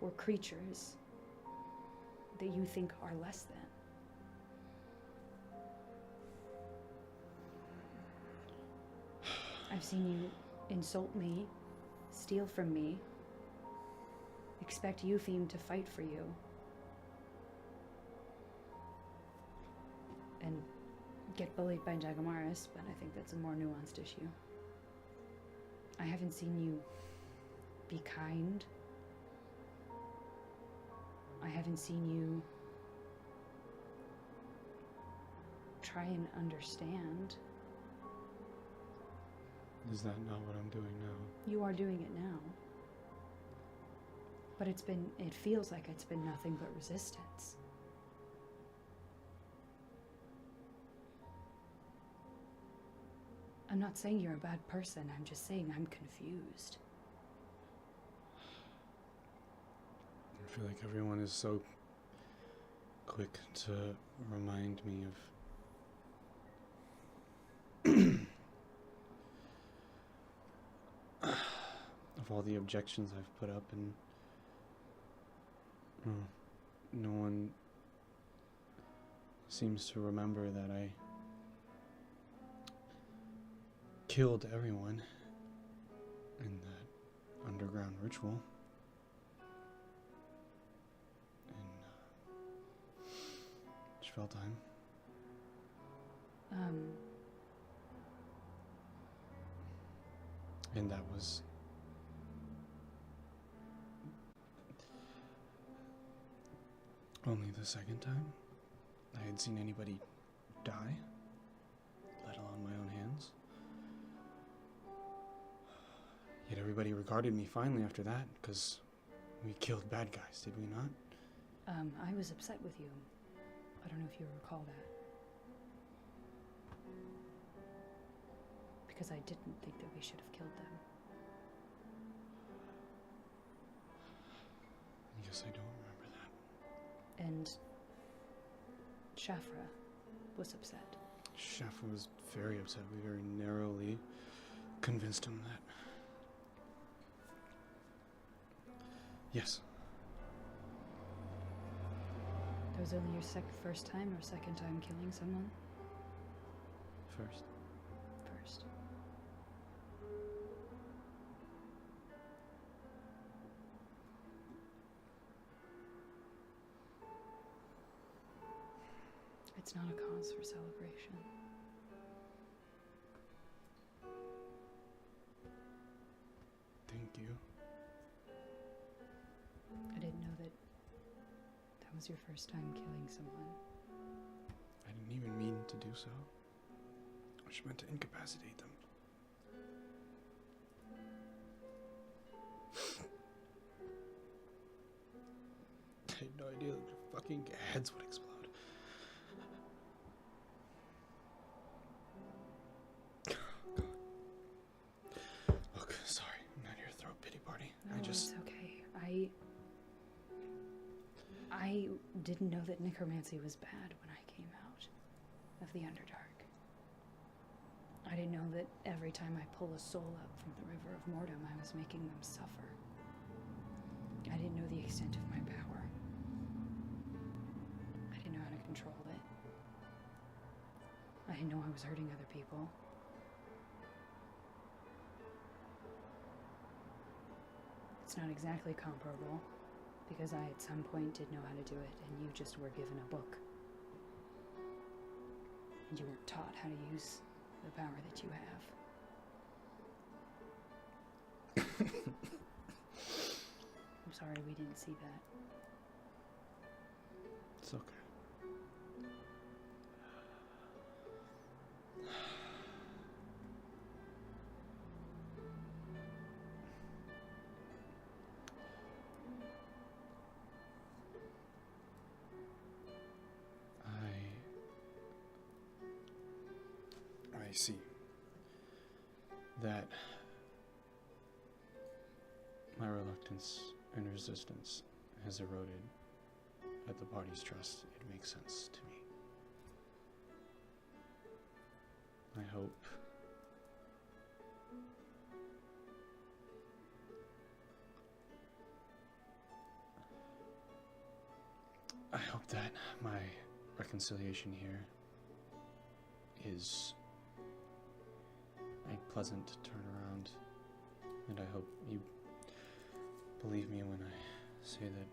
or creatures that you think are less than. I've seen you insult me, steal from me, expect Eupheme to fight for you, and get bullied by Dagomarus, but I think that's a more nuanced issue. I haven't seen you be kind. I haven't seen you try and understand. Is that not what I'm doing now? You are doing it now. But it feels like it's been nothing but resistance. I'm not saying you're a bad person, I'm just saying I'm confused. I feel like everyone is so quick to remind me of all the objections I've put up, and no one seems to remember that I killed everyone in that underground ritual. Time. And that was only the second time I had seen anybody die, let alone my own hands. Yet everybody regarded me finely after that, because we killed bad guys, did we not? I was upset with you. I don't know if you recall that. Because I didn't think that we should have killed them. I guess I don't remember that. And Shafra was upset. Shafra was very upset. We very narrowly convinced him that. Yes. That was only your first time or second time killing someone? First. First. It's not a cause for celebration. Thank you. I didn't know that was your first time killing someone. I didn't even mean to do so. I just meant to incapacitate them. I had no idea that their fucking heads would explode. Look, sorry, I'm not here to throw a pity party. No, it's okay. I didn't know that necromancy was bad when I came out of the Underdark. I didn't know that every time I pull a soul up from the River of Mordom, I was making them suffer. I didn't know the extent of my power. I didn't know how to control it. I didn't know I was hurting other people. It's not exactly comparable. Because I at some point did know how to do it, and you just were given a book. And you weren't taught how to use the power that you have. I'm sorry we didn't see that. It's okay. I see that my reluctance and resistance has eroded at the body's trust. It makes sense to me. I hope that my reconciliation here is a pleasant turnaround, and I hope you believe me when I say that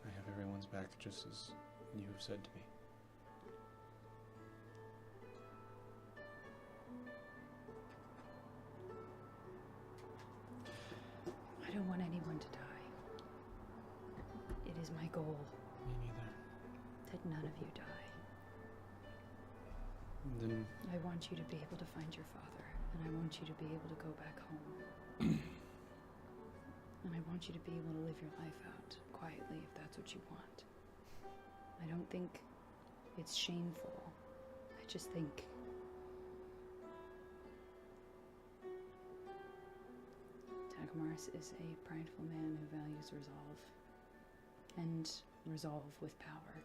I have everyone's back, just as you have said to me. I don't want anyone to die. It is my goal Me neither. that none of you die. Then I want you to be able to find your father, and I want you to be able to go back home. And I want you to be able to live your life out quietly if that's what you want. I don't think it's shameful. I just think Dagomarus is a prideful man who values resolve, and resolve with power.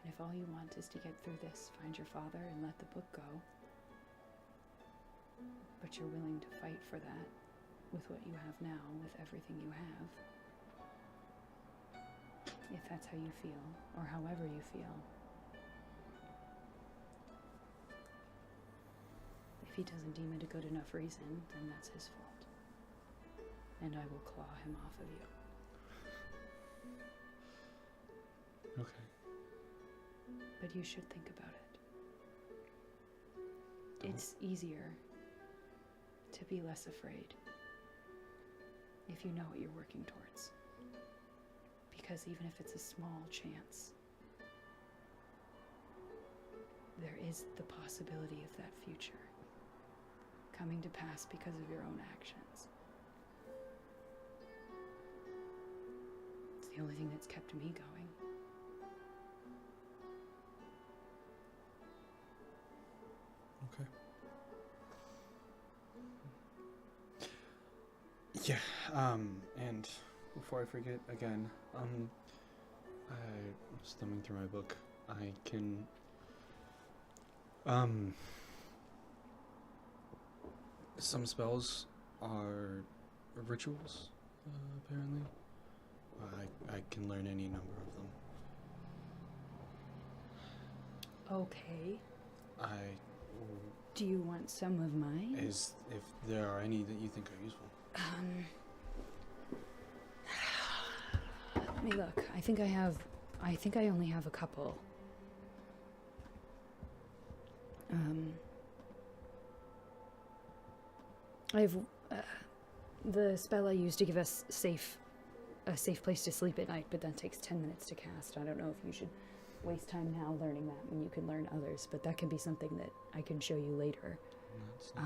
And if all you want is to get through this, find your father and let the book go, but you're willing to fight for that with what you have now, with everything you have, if that's how you feel, or however you feel. If he doesn't deem it a good enough reason, then that's his fault. And I will claw him off of you. okay. But you should think about it. Don't. It's easier to be less afraid if you know what you're working towards. Because even if it's a small chance, there is the possibility of that future coming to pass because of your own actions. It's the only thing that's kept me going. Okay. Yeah, and before I forget again, I'm thumbing through my book. I can, some spells are rituals, apparently. I can learn any number of them. Okay. I Do you want some of mine? Is if there are any that you think are useful. Let me look. I think I only have a couple. I have the spell I use to give us a safe place to sleep at night, but that takes 10 minutes to cast. I don't know if you should waste time now learning that when you can learn others, but that can be something that I can show you later. That's nice.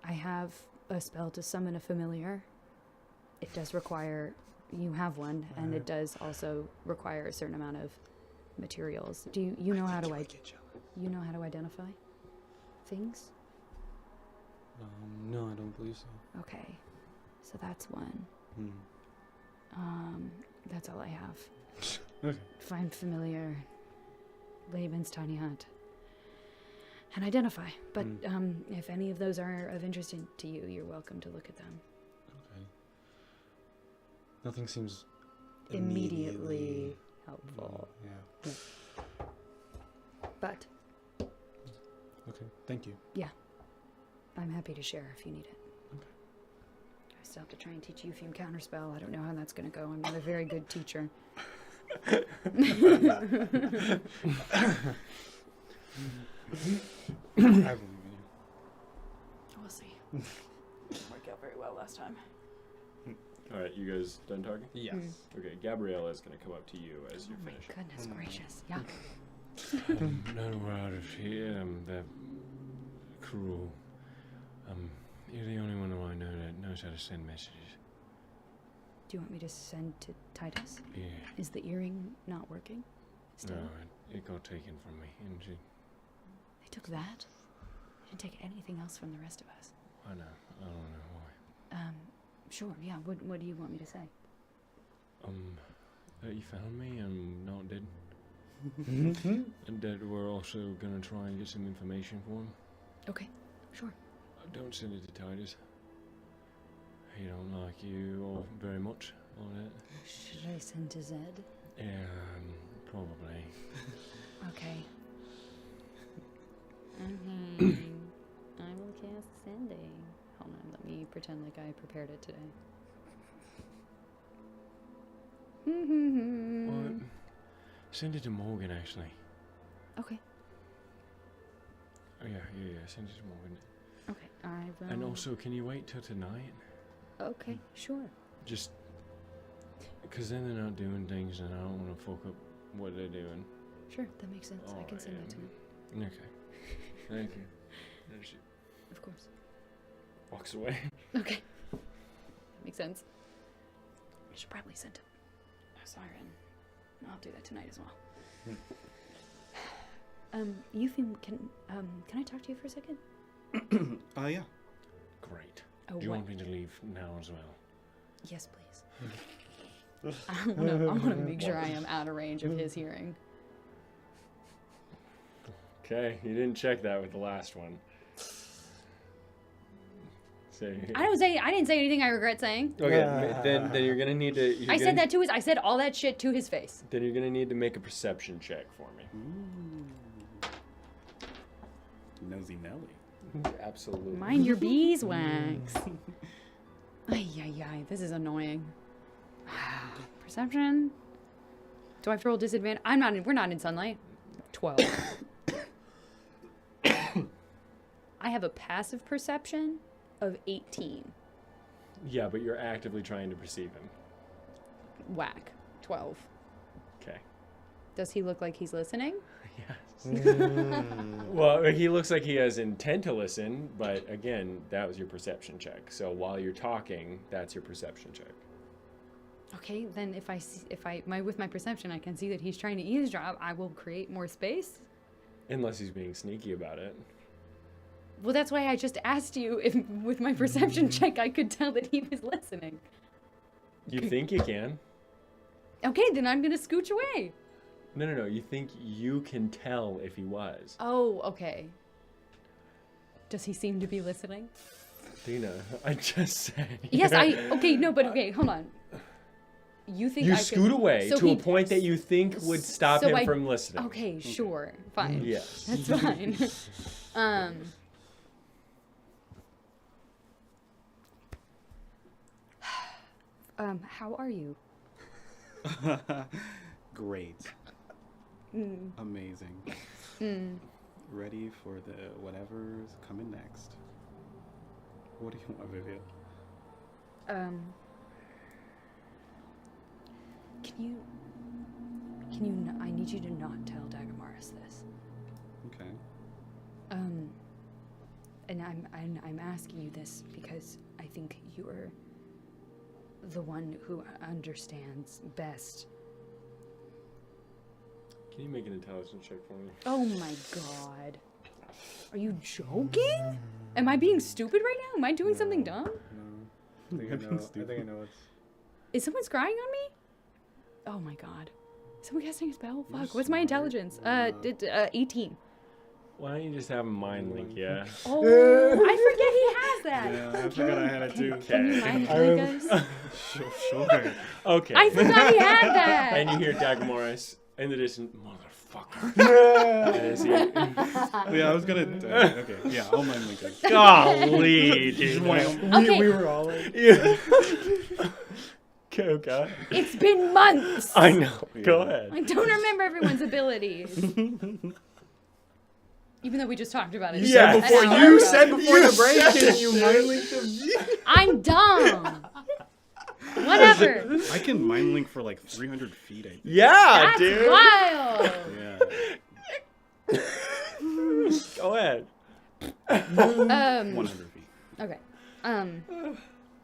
I have a spell to summon a familiar. It does require you have one, and it does also require a certain amount of materials. Do you know how to you know how to identify things? No, I don't believe so. Okay, so that's one. That's all I have. Okay. Find familiar, Laban's tiny hut, and identify. But if any of those are of interest to you, you're welcome to look at them. Okay. Nothing seems Immediately helpful. Yeah. But Okay. Thank you. I'm happy to share if you need it. still have to try and teach Eupheme counterspell. I don't know how that's going to go. I'm not a very good teacher. I believe in you. We'll see. Didn't work out very well last time. All right, you guys done talking? Yes. Okay, Gabriella is going to come up to you as Oh you're my finished. goodness gracious. Yeah. No, we're out of here. They're cruel. You're the only one who I know that knows how to send messages. Do you want me to send to Titus? Yeah. Is the earring not working? Still? No, it got taken from me. And They took that? They didn't take anything else from the rest of us. I know. I don't know why. Sure, yeah. What do you want me to say? That you found me and not dead. And that we're also gonna try and get some information for him. Okay, sure. Don't send it to Titus. He don't like you all very much on it. Should I send to Zed? Yeah, probably. Okay. I will cast sending. Hold on, let me pretend like I prepared it today. Well, send it to Morgan, actually. Okay. Oh, yeah, send it to Morgan. Okay, I will. And also, can you wait till tonight? Okay, sure. Just because then they're not doing things and I don't want to fuck up what they're doing. Sure, that makes sense. I can send that to him. Okay. Thank you. And she Of course. Walks away. Okay. That makes sense. I should probably send it. Siren. I'll do that tonight as well. Eupheme, can I talk to you for a second? Yeah. Great. Oh, Do you what? want me to leave now as well? Yes, please. I wanna make sure I am out of range of his hearing. Okay, you didn't check that with the last one. So, I didn't say anything I regret saying. okay, then you're gonna need to. I said that to his. I said all that shit to his face. Then you're gonna need to make a perception check for me. Nosy Nelly. Absolutely. Mind your beeswax. Ay, this is annoying. Perception. Do I have to roll disadvantage? We're not in sunlight. 12. I have a passive perception of 18. Yeah, but you're actively trying to perceive him. Whack. 12. Okay. Does he look like he's listening? Yes. Well, he looks like he has intent to listen, but again, that was your perception check. So while you're talking, that's your perception check. Okay, then with my perception, I can see that he's trying to eavesdrop. I will create more space. Unless he's being sneaky about it. Well, that's why I just asked you if, with my perception check, I could tell that he was listening. You think you can? Okay, then I'm gonna scooch away. No. You think you can tell if he was. Oh, okay. Does he seem to be listening? Dina, I just said. Yes, okay, hold on. You think You I scoot could, away so to he- a point that you think would stop so him I- from listening. Okay, sure, fine. Yes. That's fine. How are you? Great. Amazing. Ready for the whatever's coming next. What do you want, Vivian? I need you to not tell Dagomarus this. Okay. And I'm asking you this because I think you're the one who understands best. Can you make an intelligence check for me? Oh my god. Are you joking? Am I being stupid right now? Am I doing something dumb? No. I think I know. Is someone scrying on me? Oh my god. Is someone casting a spell? Fuck, what's my intelligence? 18. Why don't you just have him mind link, yeah? Oh, I forget he has that. Yeah, I forgot I had it too. Can you mind link us? Sure. Okay. I forgot he had that. And you hear Dagomarus, In the distance, motherfucker. As he- Yeah, I was gonna. Okay, yeah, I'll mind link it. Golly, dude. Okay. We were all like, Yeah. Go, God. It's been months. I know. Go Yeah. ahead. I don't remember everyone's abilities. Even though we just talked about it. Yeah. an Before hour you ago. said before the break, Can you mind link them? I'm dumb. Whatever. I can mind link for like 300 feet. I think. Yeah, That's dude. wild. Yeah, Go ahead. 100 feet. Okay.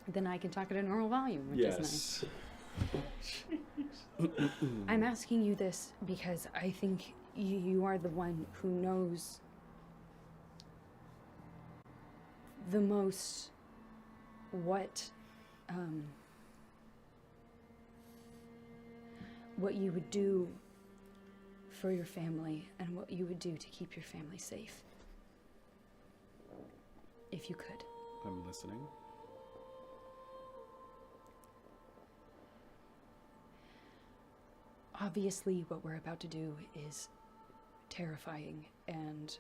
Then I can talk at a normal volume, which is nice. I'm asking you this because I think you are the one who knows the most what you would do for your family and what you would do to keep your family safe. If you could. I'm listening. Obviously, what we're about to do is terrifying and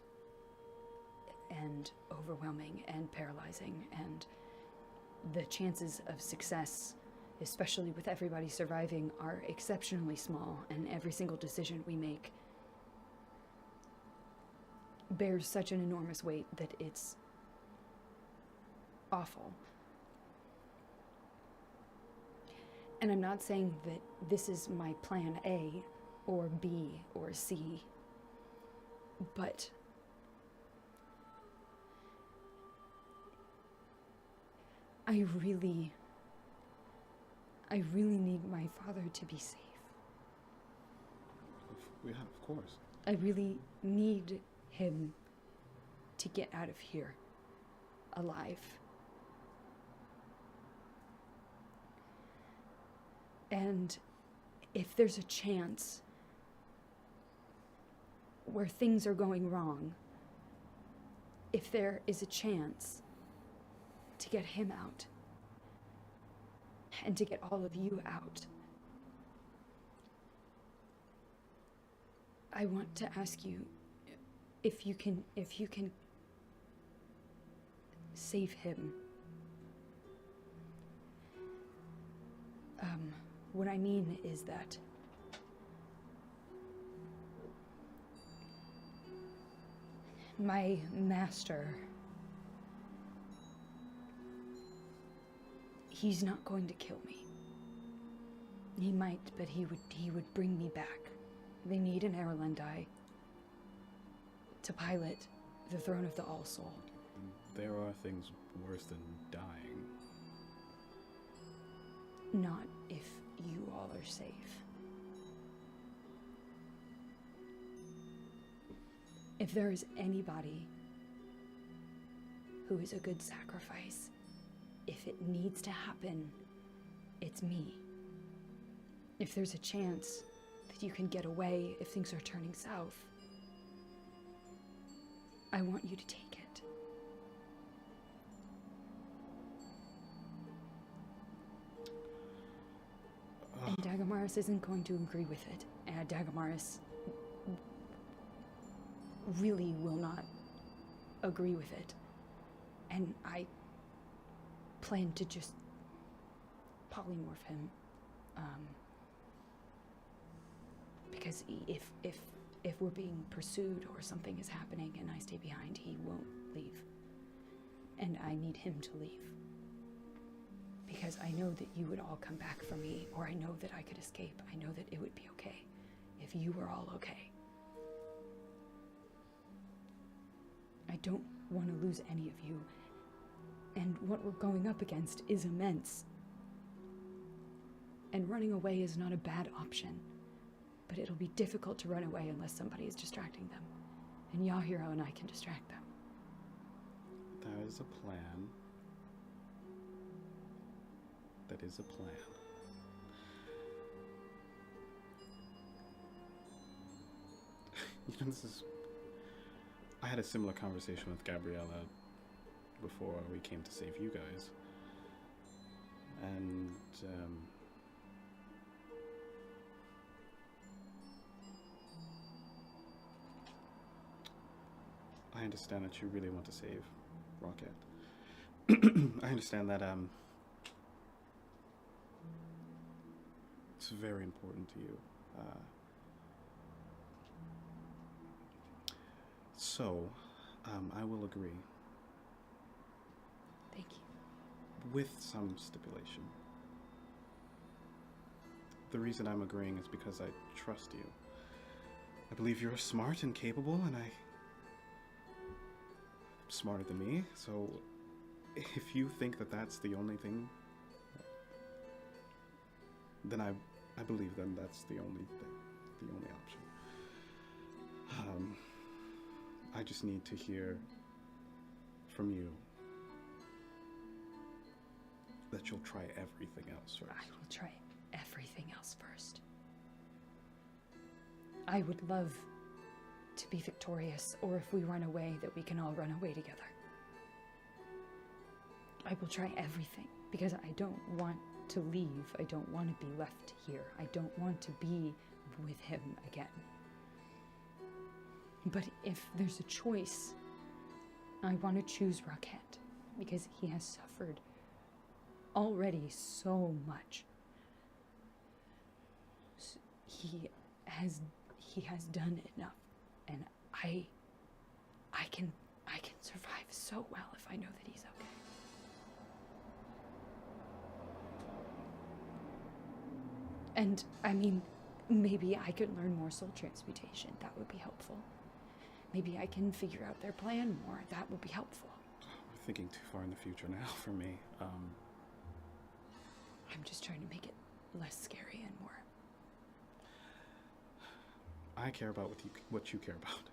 overwhelming and paralyzing, and the chances of success, especially with everybody surviving, are exceptionally small, and every single decision we make bears such an enormous weight that it's awful. And I'm not saying that this is my plan A or B or C, but I really need my father to be safe. Yeah, of course. I really need him to get out of here alive. And if there's a chance where things are going wrong, if there is a chance to get him out and to get all of you out, I want to ask you if you can save him. What I mean is that my master, he's not going to kill me. He might, but he would bring me back. They need an Erlendai to pilot the throne of the All Soul. There are things worse than dying. Not if you all are safe. If there is anybody who is a good sacrifice, if it needs to happen, it's me. If there's a chance that you can get away if things are turning south, I want you to take it. And Dagomarus isn't going to agree with it. And Dagomarus really will not agree with it. And I plan to just polymorph him. Because if we're being pursued or something is happening and I stay behind, he won't leave. And I need him to leave. Because I know that you would all come back for me, or I know that I could escape. I know that it would be okay if you were all okay. I don't want to lose any of you. And what we're going up against is immense. And running away is not a bad option. But it'll be difficult to run away unless somebody is distracting them. And Yahiro and I can distract them. That is a plan. That is a plan. You know, I had a similar conversation with Gabriella before we came to save you guys. And I understand that you really want to save Rocket. I understand that it's very important to you. So, I will agree. Thank you. With some stipulation. The reason I'm agreeing is because I trust you. I believe you're smart and capable, and smarter than me, so if you think that that's the only thing, then I believe then that's the only thing, the only option. I just need to hear from you that you'll try everything else first. I will try everything else first. I would love to be victorious, or if we run away, that we can all run away together. I will try everything, because I don't want to leave. I don't want to be left here. I don't want to be with him again. But if there's a choice, I want to choose Rocket, because he has suffered already so much. He has done enough, and I can survive so well if I know that he's okay. And I mean, maybe I could learn more soul transmutation. That would be helpful. Maybe I can figure out their plan more. That would be helpful. We're thinking too far in the future now for me. I'm just trying to make it less scary and more. I care about what you care about.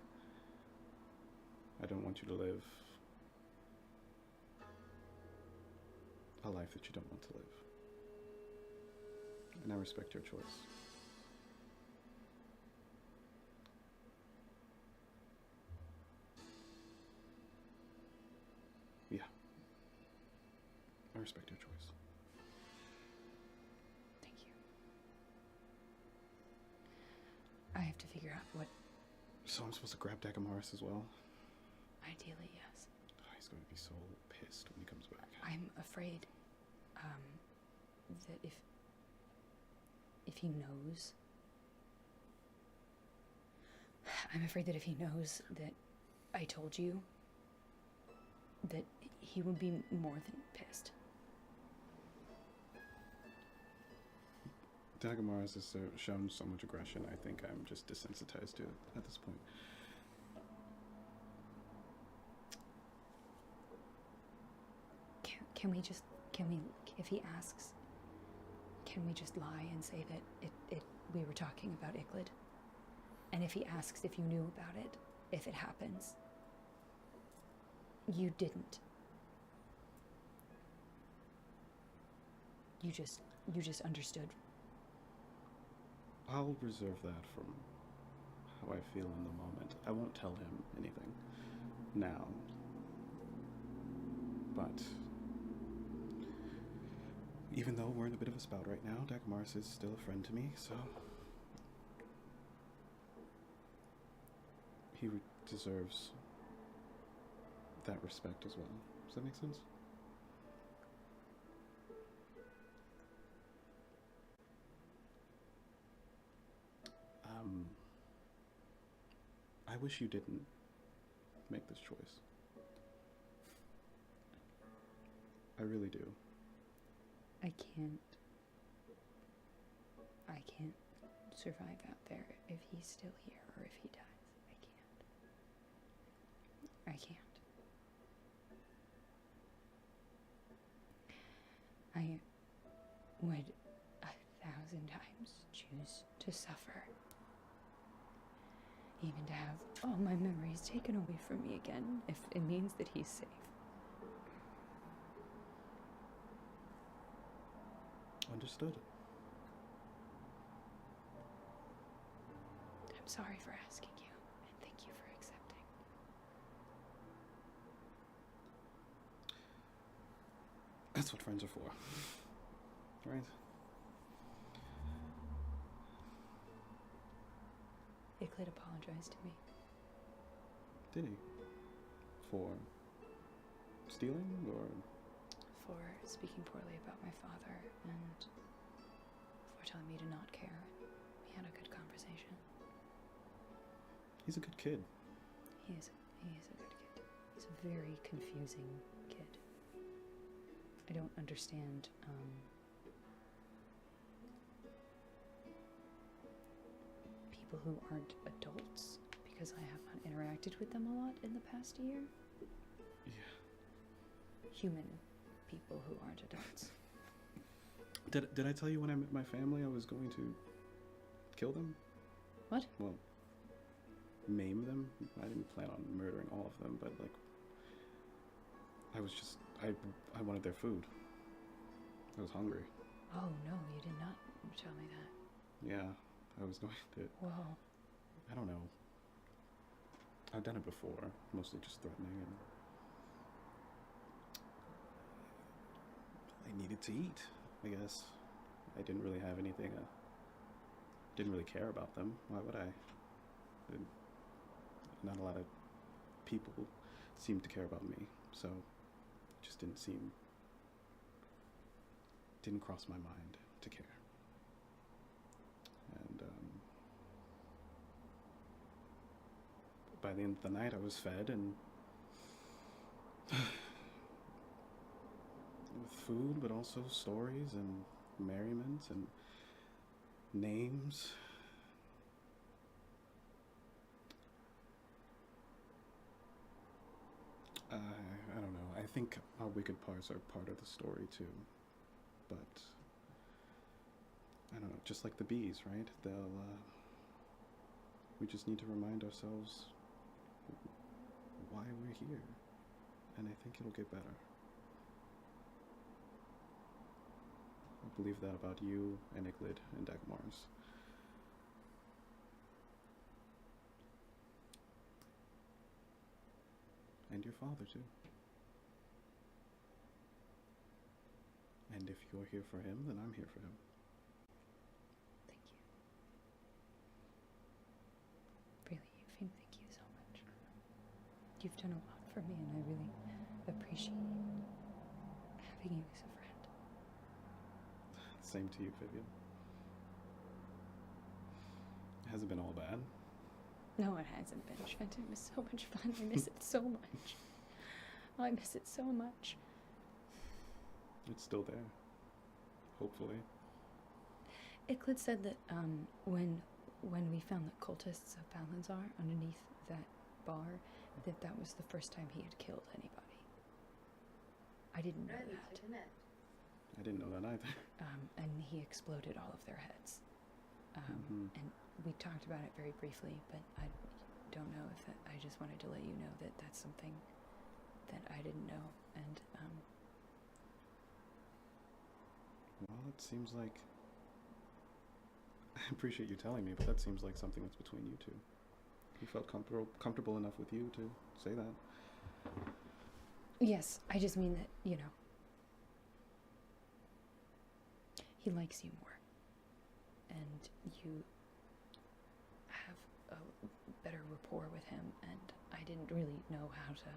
I don't want you to live a life that you don't want to live. And I respect your choice. Yeah. I respect your choice. Thank you. I have to figure out what... So I'm supposed to grab Dagomarus as well? Ideally, yes. Oh, he's going to be so pissed when he comes back. I'm afraid that if he knows... I'm afraid that if he knows that I told you, that he would be more than pissed. Dagomarus has shown so much aggression, I think I'm just desensitized to it at this point. Can we, if he asks, can we just lie and say that we were talking about Yclad? And if he asks if you knew about it, if it happens, you didn't. You just understood. I'll reserve that from how I feel in the moment. I won't tell him anything now. But even though we're in a bit of a spout right now, Dagomarus is still a friend to me, so he deserves that respect as well. Does that make sense? I wish you didn't make this choice. I really do. I can't survive out there if he's still here or if he dies. I can't. I would 1,000 times choose to suffer. Even to have all my memories taken away from me again, if it means that he's safe. Understood. I'm sorry for asking you, and thank you for accepting. That's what friends are for. Right? Yclad apologized to me. Did he? For stealing, or For speaking poorly about my father and for telling me to not care. We had a good conversation. he's a good kid. He is a good kid. He's a very confusing kid. I don't understand people who aren't adults because I have not interacted with them a lot in the past year. Yeah. Human people who aren't adults. Did I tell you when I met my family I was going to kill them? What? Well, maim them. I didn't plan on murdering all of them, but like, I wanted their food. I was hungry. Oh no, you did not tell me that. Yeah, I was going to. Whoa. I don't know. I've done it before, mostly just threatening, and I needed to eat, I guess. I didn't really have anything, didn't really care about them. Why would I? Not a lot of people seemed to care about me, so it just didn't cross my mind to care. And by the end of the night, I was fed and with food, but also stories and merriment and names. I don't know. I think our wicked parts are part of the story too. But I don't know, just like the bees, right? We just need to remind ourselves why we're here. And I think it'll get better. I believe that about you and Yclad and Dagomarus. And your father, too. And if you're here for him, then I'm here for him. Thank you. Really, Eupheme, thank you so much. You've done a lot for me, and I really appreciate having you as a friend. Same to you, Vivian. It hasn't been all bad. No, it hasn't been. Trenton was so much fun. I miss it so much. Oh, I miss it so much. It's still there. Hopefully. Yclad said that when we found the cultists of Balanzar underneath that bar, that was the first time he had killed anybody. I didn't know that. I didn't know that either. And he exploded all of their heads. And we talked about it very briefly, but I don't know if that, I just wanted to let you know that that's something that I didn't know. And Well, it seems like... I appreciate you telling me, but that seems like something that's between you two. He felt comfortable enough with you to say that. yes, I just mean that, you know, he likes you more. And you have a better rapport with him, and I didn't really know how to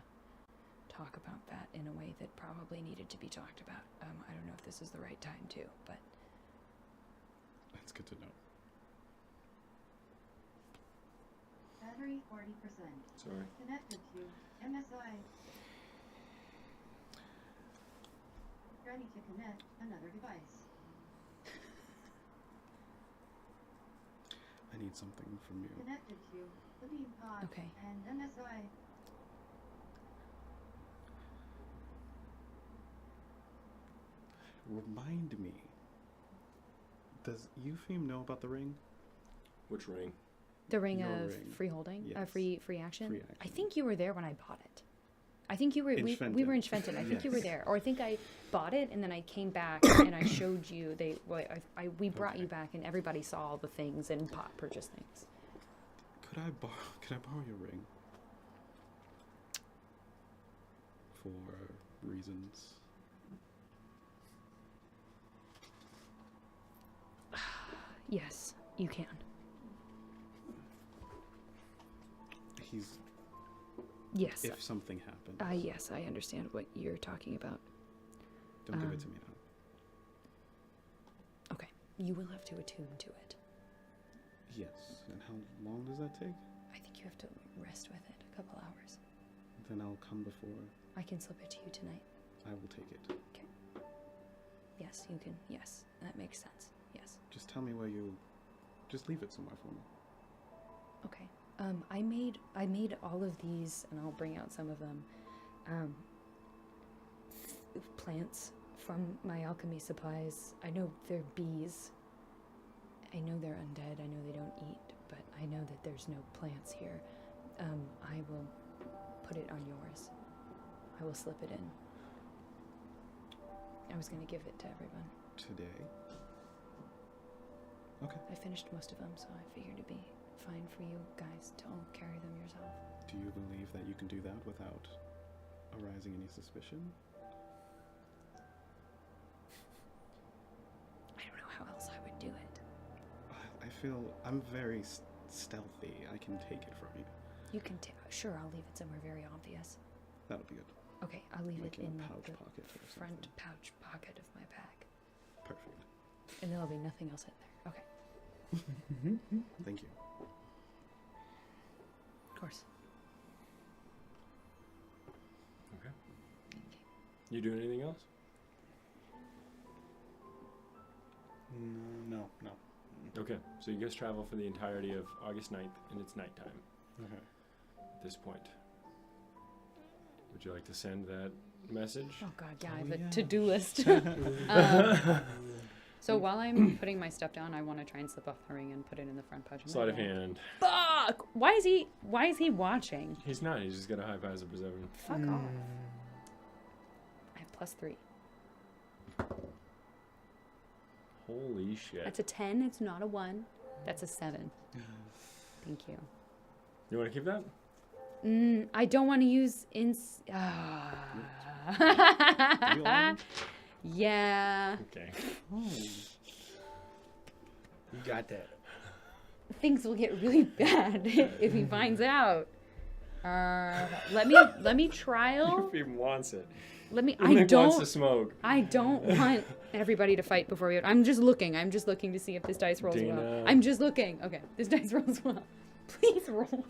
talk about that in a way that probably needed to be talked about. I don't know if this is the right time to, but... That's good to know. Battery 40%. Sorry. Connected to MSI. Ready to connect another device. I need something from you. Connected to the beam pod Okay. and MSI. Remind me. Does Eupheme know about the ring? Which ring? The ring Your of ring. free holding? Yes. Free action? Free I action. think you were there when I bought it. I think you were, In we Schwenten. were in Schwenten. I think you were Yes. there. Or I think I bought it and then I came back and I showed you, we brought you Okay. back and everybody saw all the things and purchased things. Could I borrow your ring? For reasons. Yes, you can. He's Yes. if something happens. Yes, I understand what you're talking about. Don't give it to me now. Okay. You will have to attune to it. Yes. And how long does that take? I think you have to rest with it a couple hours. Then I'll come before. I can slip it to you tonight. I will take it. Yes, you can. Yes, that makes sense. Yes. Just tell me where you. Just leave it somewhere for me. Okay. I made all of these, and I'll bring out some of them. Plants from my alchemy supplies. I know they're bees. I know they're undead. I know they don't eat, but I know that there's no plants here. I will put it on yours. I will slip it in. I was gonna give it to everyone. Today? Okay. I finished most of them, so I figured it'd be fine for you guys to all carry them yourself. Do you believe that you can do that without arising any suspicion? I don't know how else I would do it. I feel I'm very stealthy. I can take it from you. You can sure, I'll leave it somewhere very obvious. That'll be good. Okay, I'll leave Like it in a the pouch pocket or front something. pouch pocket of my bag. Perfect. And there'll be nothing else in there. Okay, Thank you. of course. Okay. You doing anything else? No. Okay, so you guys travel for the entirety of August 9th, and it's nighttime Okay. at this point. Would you like to send that message? Oh god, yeah, I Oh, have a yeah. to-do list. So while I'm putting my stuff down, I want to try and slip off the ring and put it in the front pouch. Sleight of hand. Fuck! Why is he watching? He's not, he's just got a high passive perception. Fuck off. I have +3. Holy shit. That's a 10, it's not a 1. That's a 7. Thank you. You want to keep that? I don't want to use Yeah. Okay. You got that. Things will get really bad if he finds out. Let me trial. Eupheme wants it. Let me. Nick wants to smoke. I don't want everybody to fight before we. I'm just looking. I'm just looking to see if this dice rolls Dina. well. I'm just looking. Okay, this dice rolls well. Please roll well.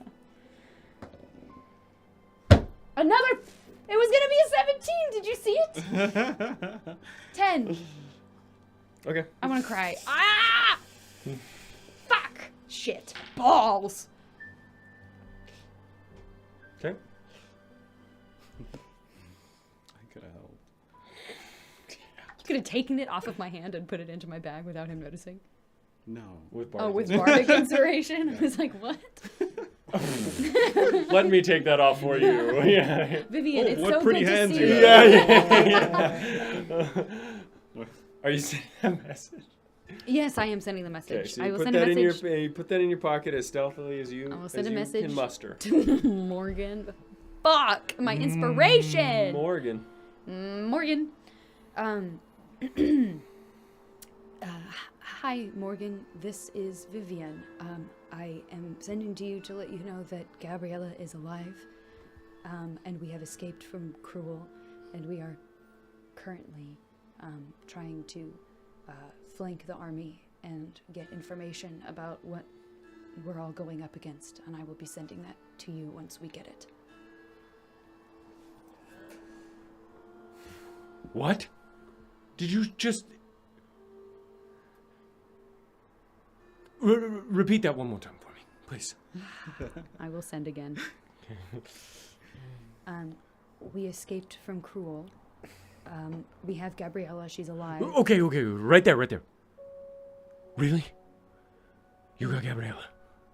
Another. It was gonna be a 17. Did you see it? 10. Okay. I want to cry. Ah! Fuck. Shit. Balls. Okay. I could have helped. You could have taken it off of my hand and put it into my bag without him noticing. No. With Oh, with bardic. bardic inspiration? I was like, what? Let me take that off for you. Yeah. Vivian, it's what so pretty good to hands see you you. have. Yeah. Are you sending that message? Yes, I am sending the Okay, message. so I you will put send a that in message you put that in your pocket as stealthily as you I will send as a you message can muster. to Morgan. Fuck, my inspiration. Morgan. Morgan. Hi, Morgan. This is Vivian. I am sending to you to let you know that Gabriella is alive, and we have escaped from Cruel, and we are currently trying to flank the army and get information about what we're all going up against, and I will be sending that to you once we get it. What? Did you just repeat that one more time for me, please? I will send again. We escaped from Cruel. We have Gabriella. She's alive. Okay, right there. Really? You got Gabriella.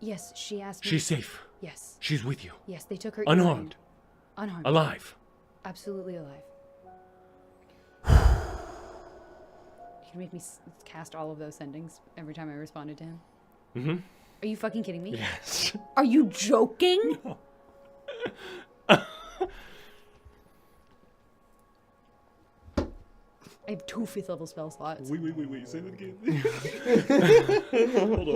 Yes, she asked me. She's safe. Yes, She's with you. yes, they took her. Unharmed. Unharmed. Alive. Absolutely alive. You can make me Cast all of those sendings every time I responded to him. Mm-hmm. Are you fucking kidding me? Yes. Are you joking? I have 2 5th level spell slots. Wait, say that again. hold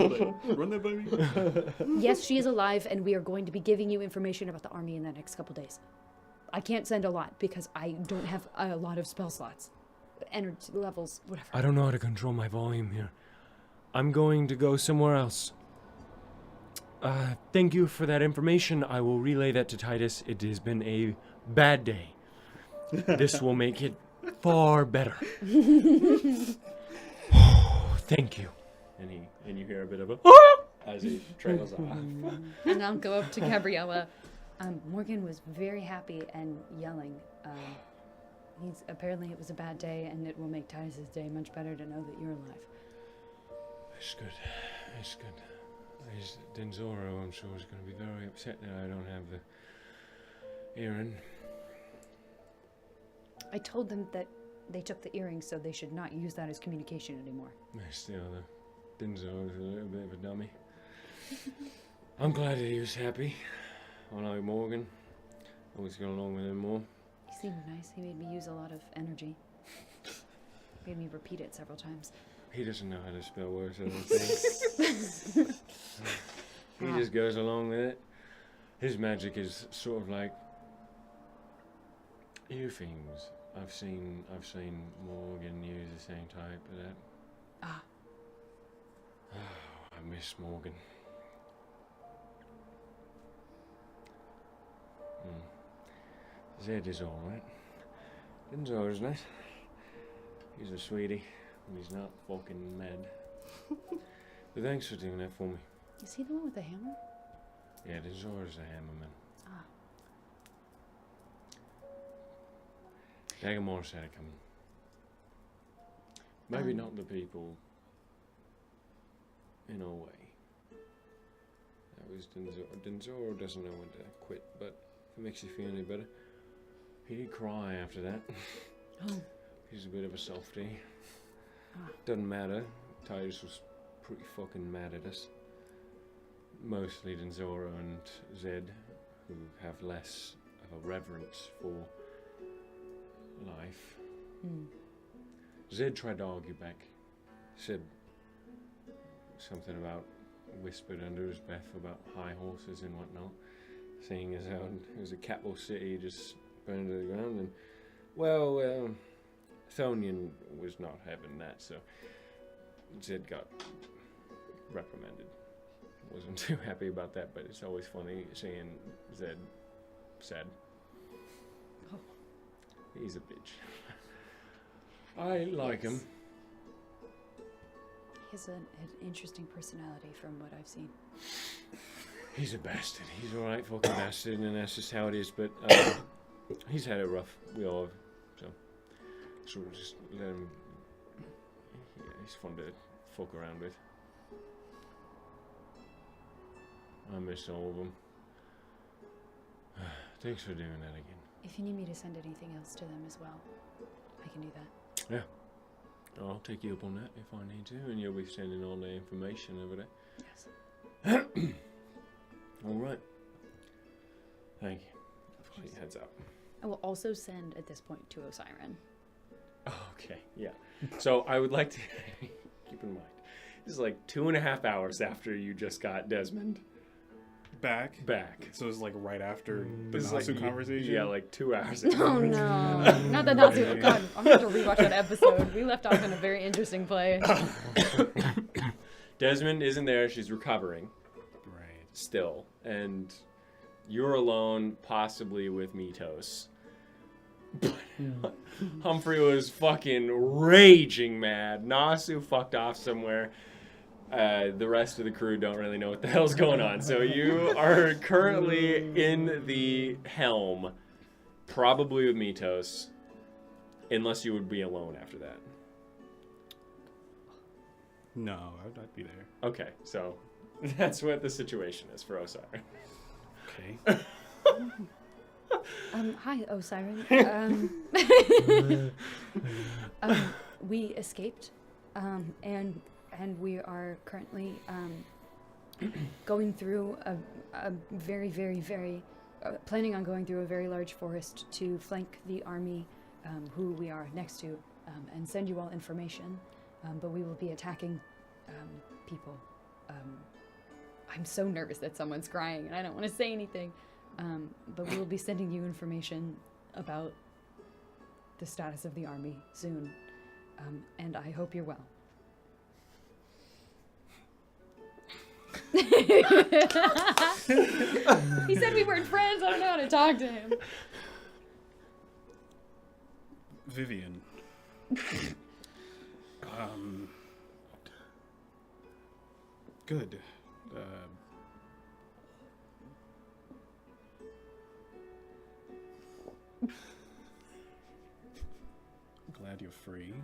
on. Run that by me. Yes, she is alive, and we are going to be giving you information about the army in the next couple days. I can't send a lot because I don't have a lot of spell slots. Energy levels, whatever. I don't know how to control my volume here. I'm going to go somewhere else. Thank you for that information. I will relay that to Titus. It has been a bad day. This will make it far better. Thank you. And you hear a bit of a as he trails off. And I'll go up to Gabriella. Morgan was very happy and yelling. Apparently it was a bad day, and it will make Titus's day much better to know that you're alive. It's good. It's good. Denzoro, I'm sure, is going to be very upset that I don't have the earring. I told them that they took the earrings, so they should not use that as communication anymore. Still, Denzo is a little bit of a dummy. I'm glad that he was happy. I know Morgan. Always got along with him more. He seemed nice. He made me use a lot of energy. Made me repeat it several times. He doesn't know how to spell words, I don't think. He just goes along with it. His magic is sort of like Eupheme's. I've seen Morgan use the same type of that. Ah. Oh, I miss Morgan. Zed is alright. Denzo, isn't it? He's a sweetie, and he's not fucking mad. But thanks for doing that for me. Is he the one with the hammer? Yeah, Denzo's the hammerman. Ah. Dagomarus had it coming. Maybe not the people in a way. That was Denzo. Denzo doesn't know when to quit, but if it makes you feel any better, he did cry after that. Oh. He's a bit of a softie. Ah. Doesn't matter. Titus was pretty fucking mad at us. Mostly Denzoro and Zed, who have less of a reverence for life. Zed tried to argue back. Said something about, whispered under his breath about high horses and whatnot. Seeing as how it was a capital city just burned to the ground. And, well, Thonian was not having that, so Zed got reprimanded. Wasn't too happy about that, but it's always funny seeing Zed sad. Oh. He's a bitch. I like him. He has an interesting personality from what I've seen. He's a bastard. He's a right fucking bastard, and that's just how it is, but he's had it rough. We all have, so we'll just let him. Yeah, he's fun to fuck around with. I miss all of them. Thanks for doing that again. If you need me to send anything else to them as well, I can do that. Yeah. I'll take you up on that if I need to, and you'll be sending all the information over there. Yes. All right. Thank you. She heads out. I will also send at this point to Osiren. Okay, yeah. So I would like to keep in mind, this is like 2.5 hours after you just got Desmond Back. So it's like right after the this is Nasu like, conversation. Yeah, like 2 hours. Oh no, not the Nazi. God, I'm going to rewatch that episode. We left off in a very interesting place. Desmond isn't there. She's recovering. Right. Still. And you're alone, possibly with Mitos. Humphrey was fucking raging mad. Nasu fucked off somewhere. The rest of the crew don't really know what the hell's going on. So you are currently in the helm, probably with Mitos, unless you would be alone after that. No, I'd be there. Okay, so that's what the situation is for Osiris. Okay. Hi, Osiren. We escaped, and we are currently going through a very, very, very planning on going through a very large forest to flank the army, who we are next to, and send you all information. But we will be attacking people. I'm so nervous that someone's crying, and I don't want to say anything. But we will be sending you information about the status of the army soon. And I hope you're well. He said we weren't friends. I don't know how to talk to him. Vivian. Good. Glad you're free.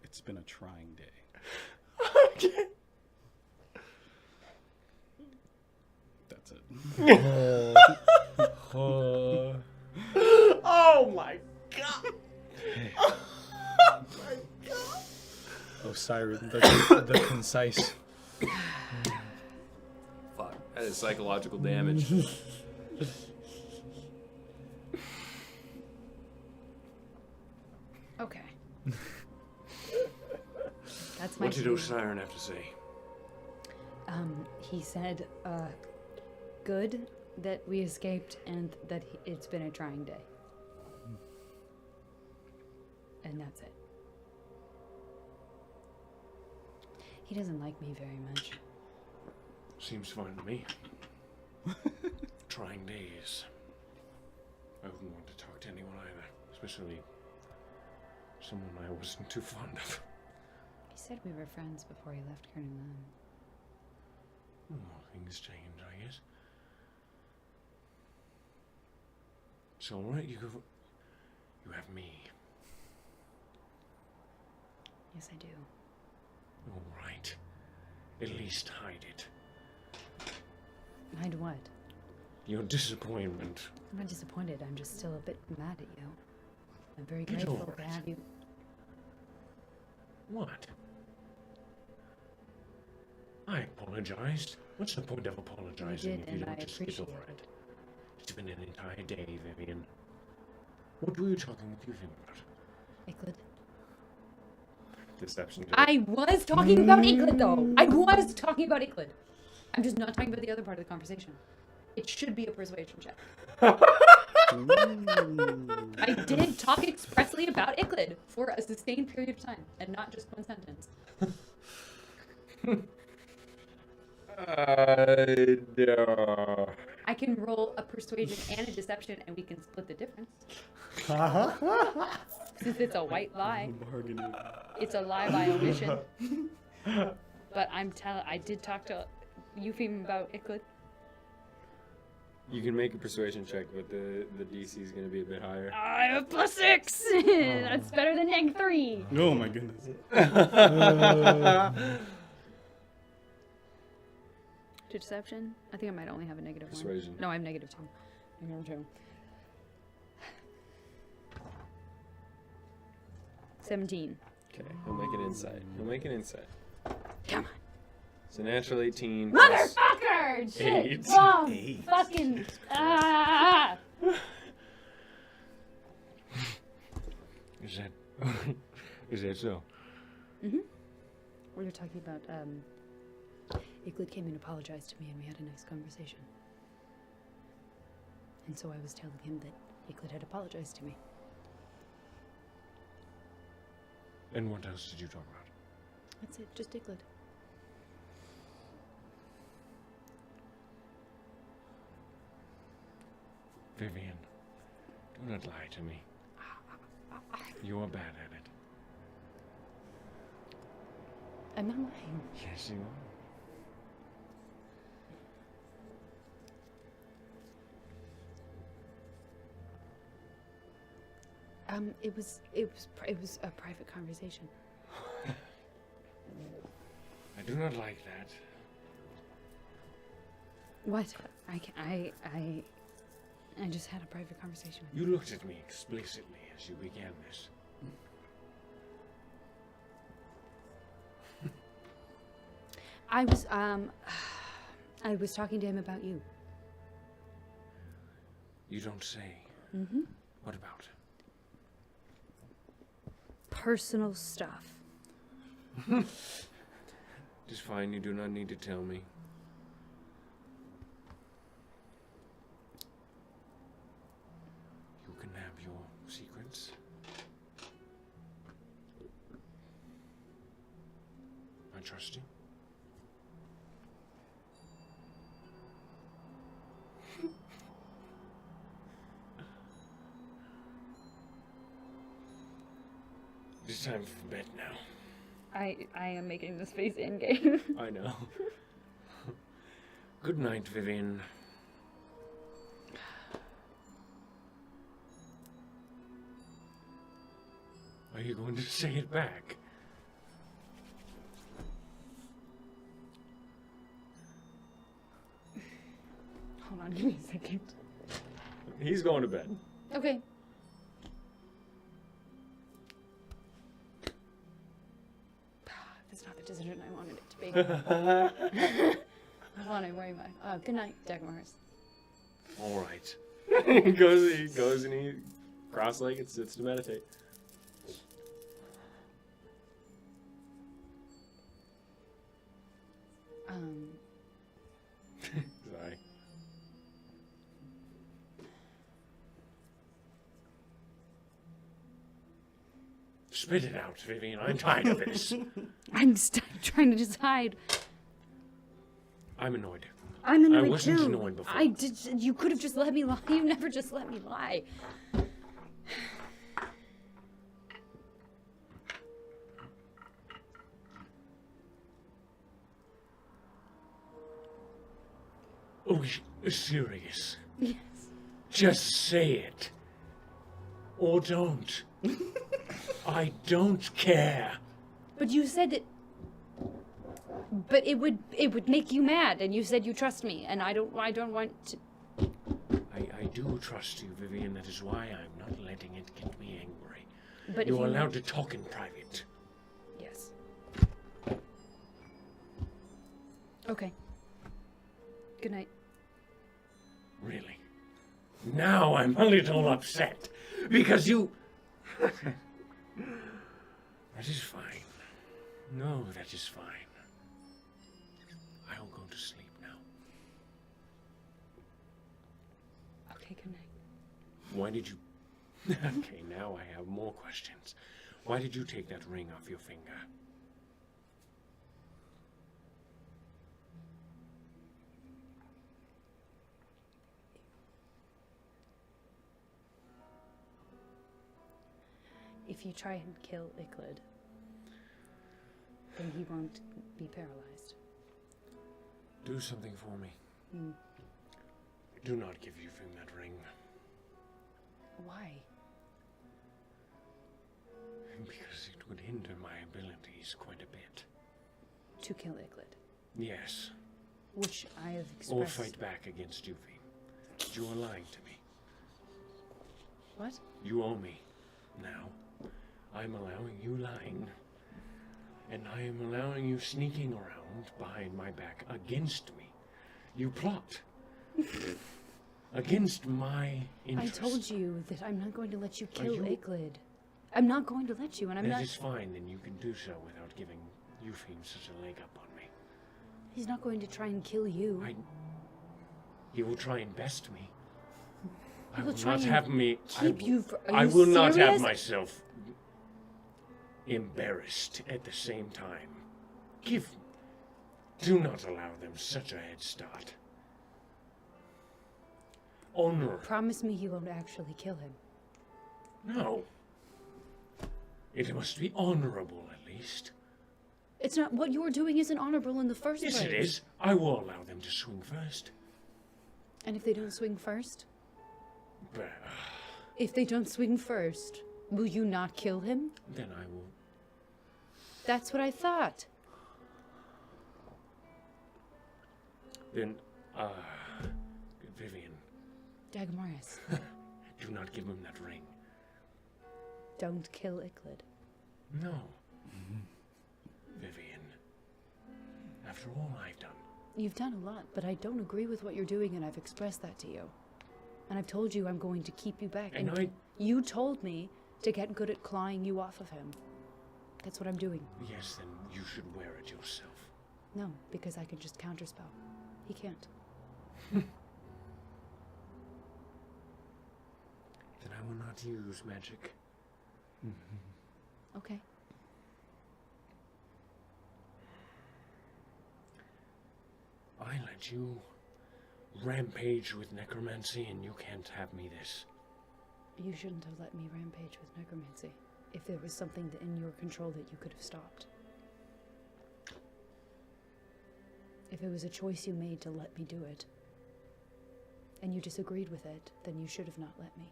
It's been a trying day. Okay. That's it. Oh my god. Oh, Siren, the concise. Fuck. That is psychological damage. Okay. That's my What did Osiren have to say? He said, good that we escaped and that it's been a trying day. And that's it. He doesn't like me very much. Seems fine to me. Trying days. I wouldn't want to talk to anyone either, especially someone I wasn't too fond of. He said we were friends before he left Kernan. Oh, things change, I guess. It's all right. You have me. Yes, I do. All right. At least hide it. Hide what? Your disappointment. I'm not disappointed. I'm just still a bit mad at you. I'm very Get grateful over to it. have you. What? I apologized. What's the point of apologizing did, if you and I don't just get appreciate over it. it? It's been an entire day, Vivian. What were you talking with Eupheme about? Yclad. Deception. I was talking about Yclad, though. I was talking about Yclad. I'm just not talking about the other part of the conversation. It should be a persuasion check. I did talk expressly about Yclad for a sustained period of time, and not just one sentence. No. I can roll a persuasion and a deception, and we can split the difference. Since it's a white lie. It's a lie by omission. But I did talk to Eupheme about Yclad. You can make a persuasion check, but the DC is going to be a bit higher. I have +6! That's better than -3. Oh my goodness. To deception? I think I might only have a -1. Persuasion. No, I have -2. -2. 17. Okay, he'll make an insight. Come on. So natural 18. plus- Motherfucker! Shit! Eight. Bomb! Eight. Fucking... Ah! Is that so? We were talking about, Yclad came and apologized to me, and we had a nice conversation. And so I was telling him that Yclad had apologized to me. And what else did you talk about? That's it, just Yclad. Vivian, do not lie to me. You are bad at it. I'm not lying. Yes, you are. It was a private conversation. I do not like that. What? I just had a private conversation with You looked at me explicitly as you began this. I was talking to him about you. You don't say. Mm-hmm. What about? Personal stuff. It's fine, you do not need to tell me. You can have your secrets. I trust you. It's time for bed now. I am making this face in game. I know. Good night, Vivian. Are you going to say it back? Hold on, give me a second. He's going to bed. Okay. That's not the decision I wanted it to be. Hold on, I'm wearing my. Good night, Dagomarus. All right. he goes and he cross-legged sits to meditate. Sorry. Spit it out, Vivian. I'm tired of this. I'm trying to decide. I'm annoyed. I'm annoyed I wasn't too. annoyed before. I did. You could have just let me lie. You never just let me lie. Oh, serious? Yes. Just say it. Or don't. I don't care. But you said that. But it would make you mad, and you said you trust me, and I don't want to. I do trust you, Vivian. That is why I'm not letting it get me angry. But You're if you allowed to talk in private. Yes. Okay. Good night. Really? Now I'm a little upset. Because you... That is fine. No, that is fine. I'll go to sleep now. Okay, good night. Why did you... Okay, now I have more questions. Why did you take that ring off your finger? If you try and kill Yclad, then he won't be paralyzed. Do something for me. Do not give Eupheme that ring. Why? Because it would hinder my abilities quite a bit. To kill Yclad, Yes. which I have Or expressed. fight back against Eupheme. You are lying to me. What? You owe me. Now, I'm allowing you lying. And I am allowing you sneaking around behind my back against me. You plot. Against my interest. I told you that I'm not going to let you kill you- Yclad. I'm not going to let you, and I'm That not. is fine, then you can do so without giving Eupheme such a leg up on me. He's not going to try and kill you. He will try and best me. I will will try not and have me. keep you fr- are I you will not have serious? myself embarrassed at the same time. Do not allow them such a head start. Honor. Promise me you won't actually kill him. No. It must be honorable, at least. It's not. What you're doing isn't honorable in the first Yes, place. it is. I will allow them to swing first. And if they don't swing first? But, If they don't swing first, will you not kill him? then I will. That's what I thought. Then, Vivian, Dagomarus, do not give him that ring. don't kill Yclad. No. Vivian, After all I've done. You've done a lot, but I don't agree with what you're doing, and I've expressed that to you. And I've told you I'm going to keep you back. And you told me to get good at clawing you off of him. That's what I'm doing. Yes, then you should wear it yourself. No, because I can just counterspell. He can't. Then I will not use magic. Okay. I let you rampage with necromancy, and you can't have me this. You shouldn't have let me rampage with necromancy. If there was something in your control that you could have stopped. If it was a choice you made to let me do it, and you disagreed with it, then you should have not let me,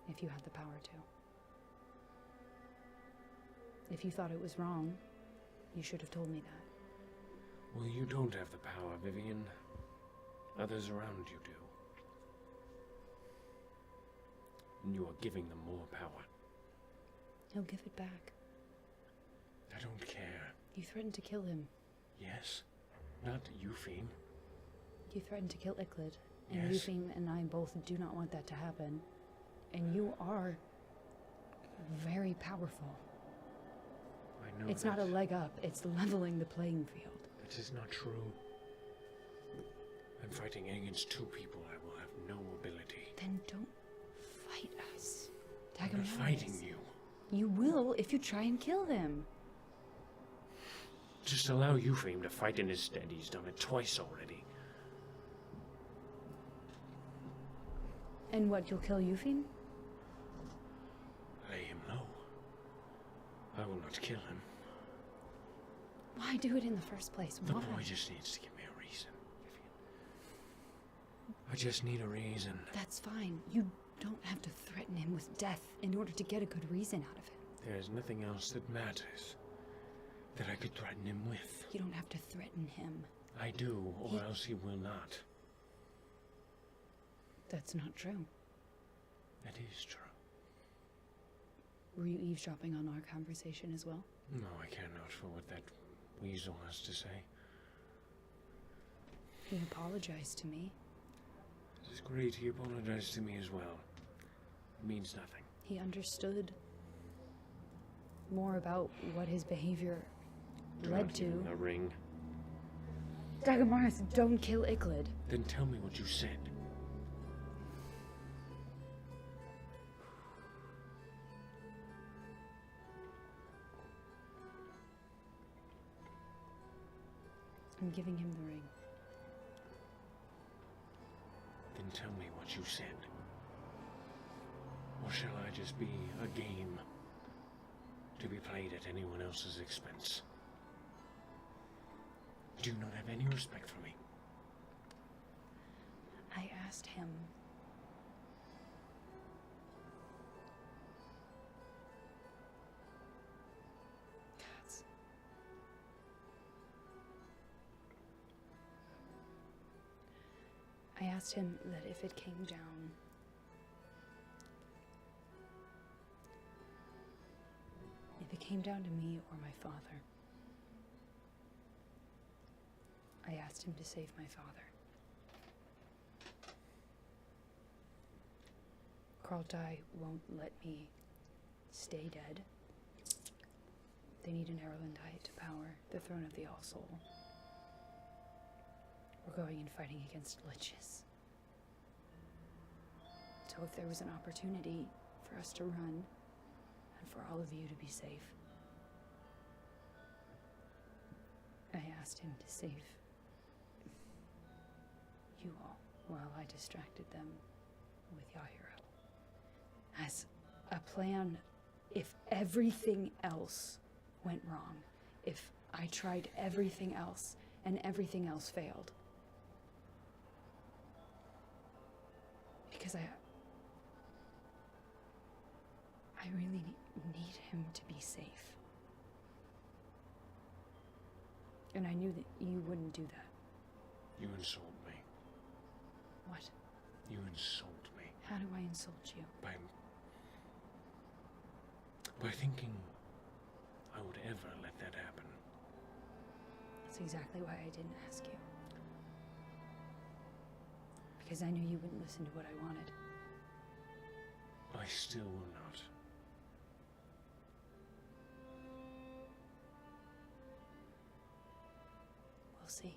if you had the power to. If you thought it was wrong, you should have told me that. Well, you don't have the power, Vivian. Others around you do. And you are giving them more power. He'll give it back. I don't care. You threatened to kill him. Yes? Not Eupheme. You threatened to kill Yclad. And Yes. Eupheme and I both do not want that to happen. And you are very powerful. I know It's that. not a leg up, it's leveling the playing field. That is not true. I'm fighting against two people I will have no ability. Then don't fight us. I'm not Dagomarus. fighting you. You will if you try and kill him. Just allow Eupheme to fight in his stead. He's done it twice already. And what, you'll kill Eupheme? Lay him low. I will not kill him. Why do it in the first place? The Why? boy just needs to give me a reason, Vivian. I just need a reason. That's fine. You don't have to threaten him with death in order to get a good reason out of him. There's nothing else that matters that I could threaten him with. You don't have to threaten him. I do, or else he will not. That's not true. That is true. Were you eavesdropping on our conversation as well? No, I can't vouch for what that weasel has to say. He apologized to me. This is great. He apologized to me as well. It means nothing. He understood more about what his behavior led to. A ring. Dagomarus, don't kill Yclad. Then tell me what you said. I'm giving him the ring. Then tell me what you said. Or shall I just be a game to be played at anyone else's expense? Do you not have any respect for me? I asked him. Gods. I asked him that if it came down to me or my father, I asked him to save my father. Kraltai won't let me stay dead. They need an Erlendite to power the throne of the All-Soul. We're going and fighting against liches. So if there was an opportunity for us to run, and for all of you to be safe, I asked him to save you all while I distracted them with Yahiro. As a plan, if everything else went wrong, if I tried everything else and everything else failed, because I really need him to be safe. And I knew that you wouldn't do that. You insult me. What? You insult me. How do I insult you? By thinking I would ever let that happen. That's exactly why I didn't ask you. Because I knew you wouldn't listen to what I wanted. I still will not. We'll see.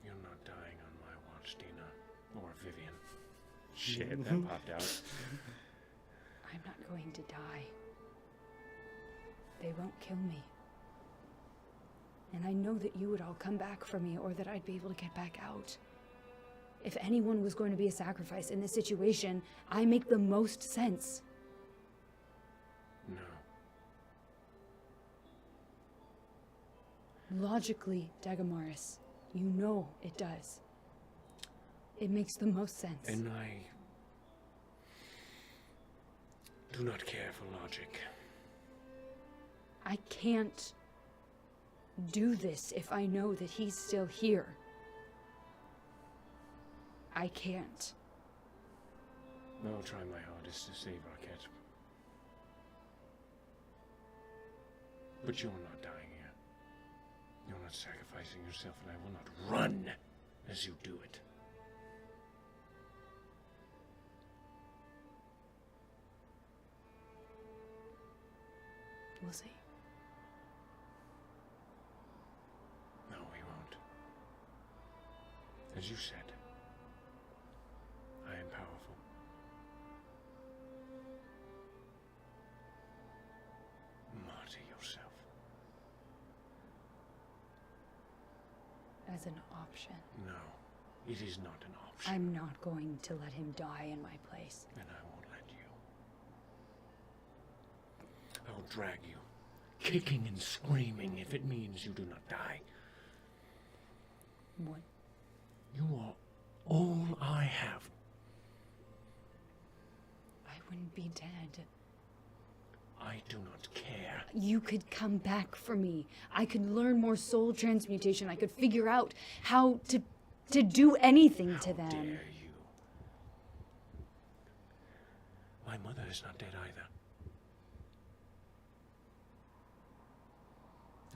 You're not dying on my watch, Dina. Or Vivian. Shit, that popped out. I'm not going to die. They won't kill me. And I know that you would all come back for me, or that I'd be able to get back out. If anyone was going to be a sacrifice in this situation, I make the most sense. No. Logically, Dagomarus, you know it does. It makes the most sense. And I do not care for logic. I can't do this if I know that he's still here. I can't. I'll try my hardest to save Rocket. But you're not dying here. You're not sacrificing yourself, and I will not run as you do it. We'll see. No, we won't. As you said, I am powerful. Martyr yourself. As an option. No, it is not an option. I'm not going to let him die in my place. And I won't let you. I will drag you, kicking and screaming if it means you do not die. What? You are all I have. I wouldn't be dead. I do not care. You could come back for me. I could learn more soul transmutation. I could figure out how to do anything to them. How dare you? My mother is not dead either.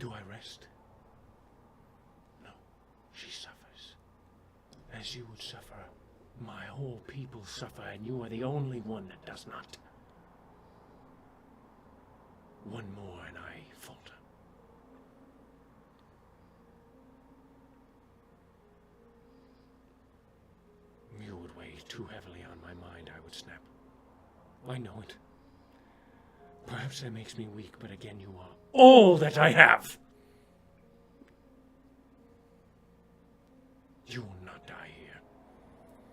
Do I rest? No, she suffers. As you would suffer, my whole people suffer, and you are the only one that does not. One more and I falter. You would weigh too heavily on my mind, I would snap. I know it. Perhaps that makes me weak, but again, you are all that I have. You will not die here.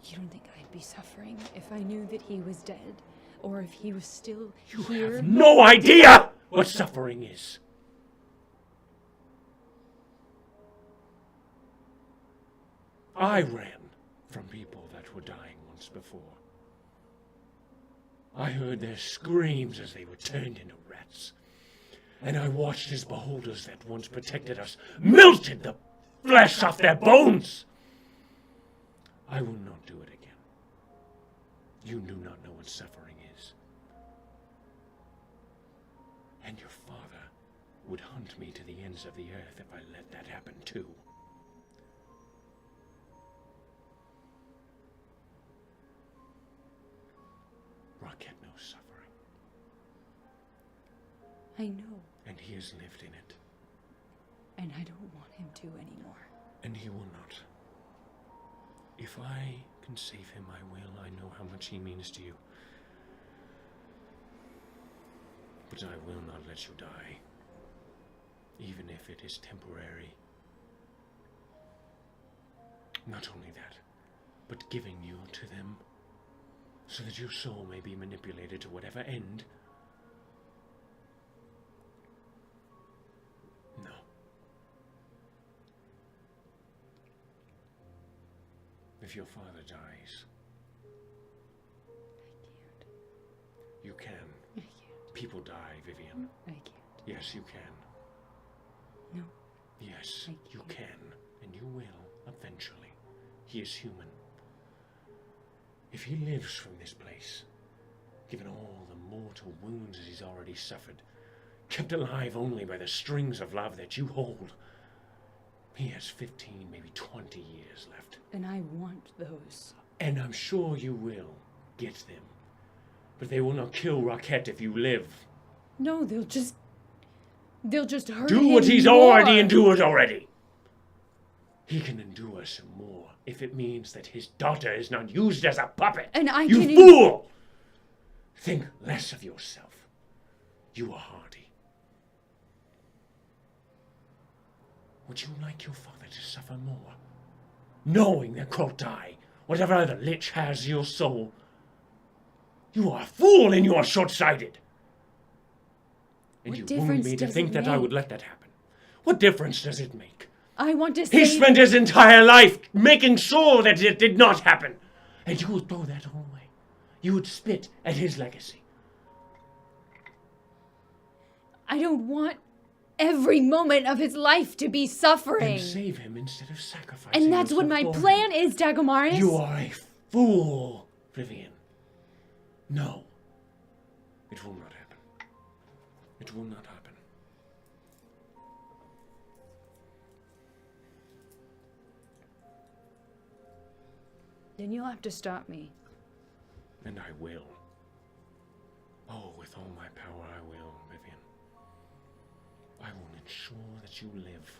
You don't think I'd be suffering if I knew that he was dead? Or if he was still You here? have no idea what suffering is. I ran from people that were dying once before. I heard their screams as they were turned into rats. And I watched as beholders that once protected us melted the flesh off their bones. I will not do it again. You do not know what suffering is. And your father would hunt me to the ends of the earth if I let that happen too. Rocket knows suffering. I know. And he has lived in it. And I don't want him to anymore. And he will not. If I can save him, I will. I know how much he means to you. But I will not let you die. Even if it is temporary. Not only that, but giving you to them, so that your soul may be manipulated to whatever end. No. If your father dies, you can. I can't. People die, Vivian. I can't. Yes, you can. No. Yes, I you can't. can, and you will eventually. He is human. If he lives from this place, given all the mortal wounds that he's already suffered, kept alive only by the strings of love that you hold. He has 15, maybe 20 years left. And I want those. And I'm sure you will get them. But they will not kill Rocket if you live. No, they'll just hurt Do him what he's more. already endured already. He can endure some more if it means that his daughter is not used as a puppet. And I you can fool! Think less of yourself. You are hardy. Would you like your father to suffer more? Knowing that Krotai, whatever other lich has your soul, you are a fool and you are short-sighted. And What you difference wound me to does think it that I make? would let that happen. What difference does it make? I want to He save... spent his entire life making sure that it did not happen. And you would throw that all away. You would spit at his legacy. I don't want every moment of his life to be suffering. And save him instead of sacrificing And that's what yourself my for plan him. is, Dagomarus. You are a fool, Vivian. No. It will not happen. It will not happen. Then you'll have to stop me. And I will. Oh, with all my power I will, Vivian. I will ensure that you live.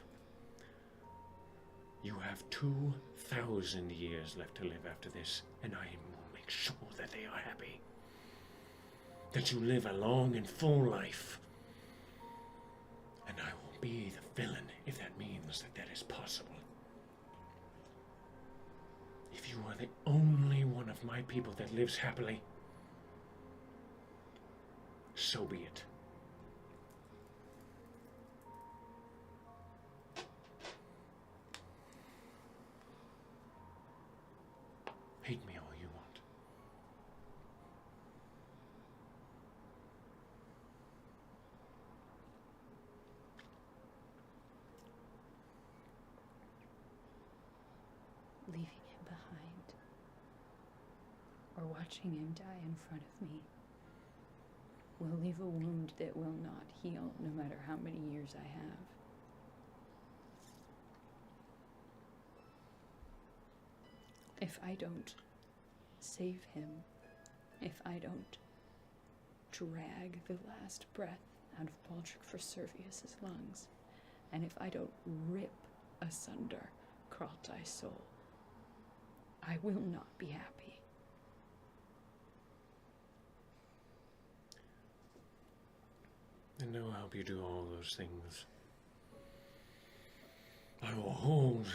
You have 2,000 years left to live after this, and I will make sure that they are happy. That you live a long and full life. And I will be the villain if that means that that is possible. If you are the only one of my people that lives happily, so be it. Hate me all you want. Leaving him behind, or watching him die in front of me, will leave a wound that will not heal no matter how many years I have. If I don't save him, if I don't drag the last breath out of Baldric for Servius's lungs, and if I don't rip asunder Kraltai's soul, I will not be happy. And I will help you do all those things. I will hold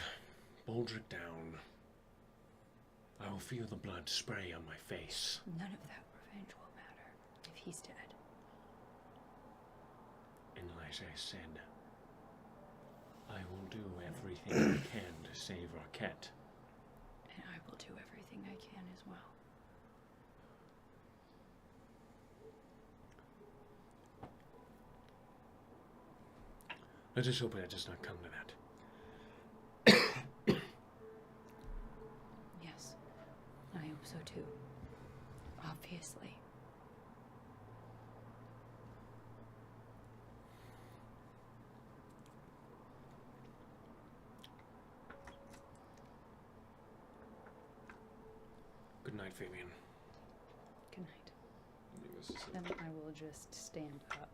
Baldric down. I will feel the blood spray on my face. None of that revenge will matter if he's dead. And as I said, I will do everything I can to save Rocket. And I will do everything I can as well. Let us hope that does not come to that. Yes, I hope so too. Obviously. Good night, Vivian. Good night. Then I will just stand up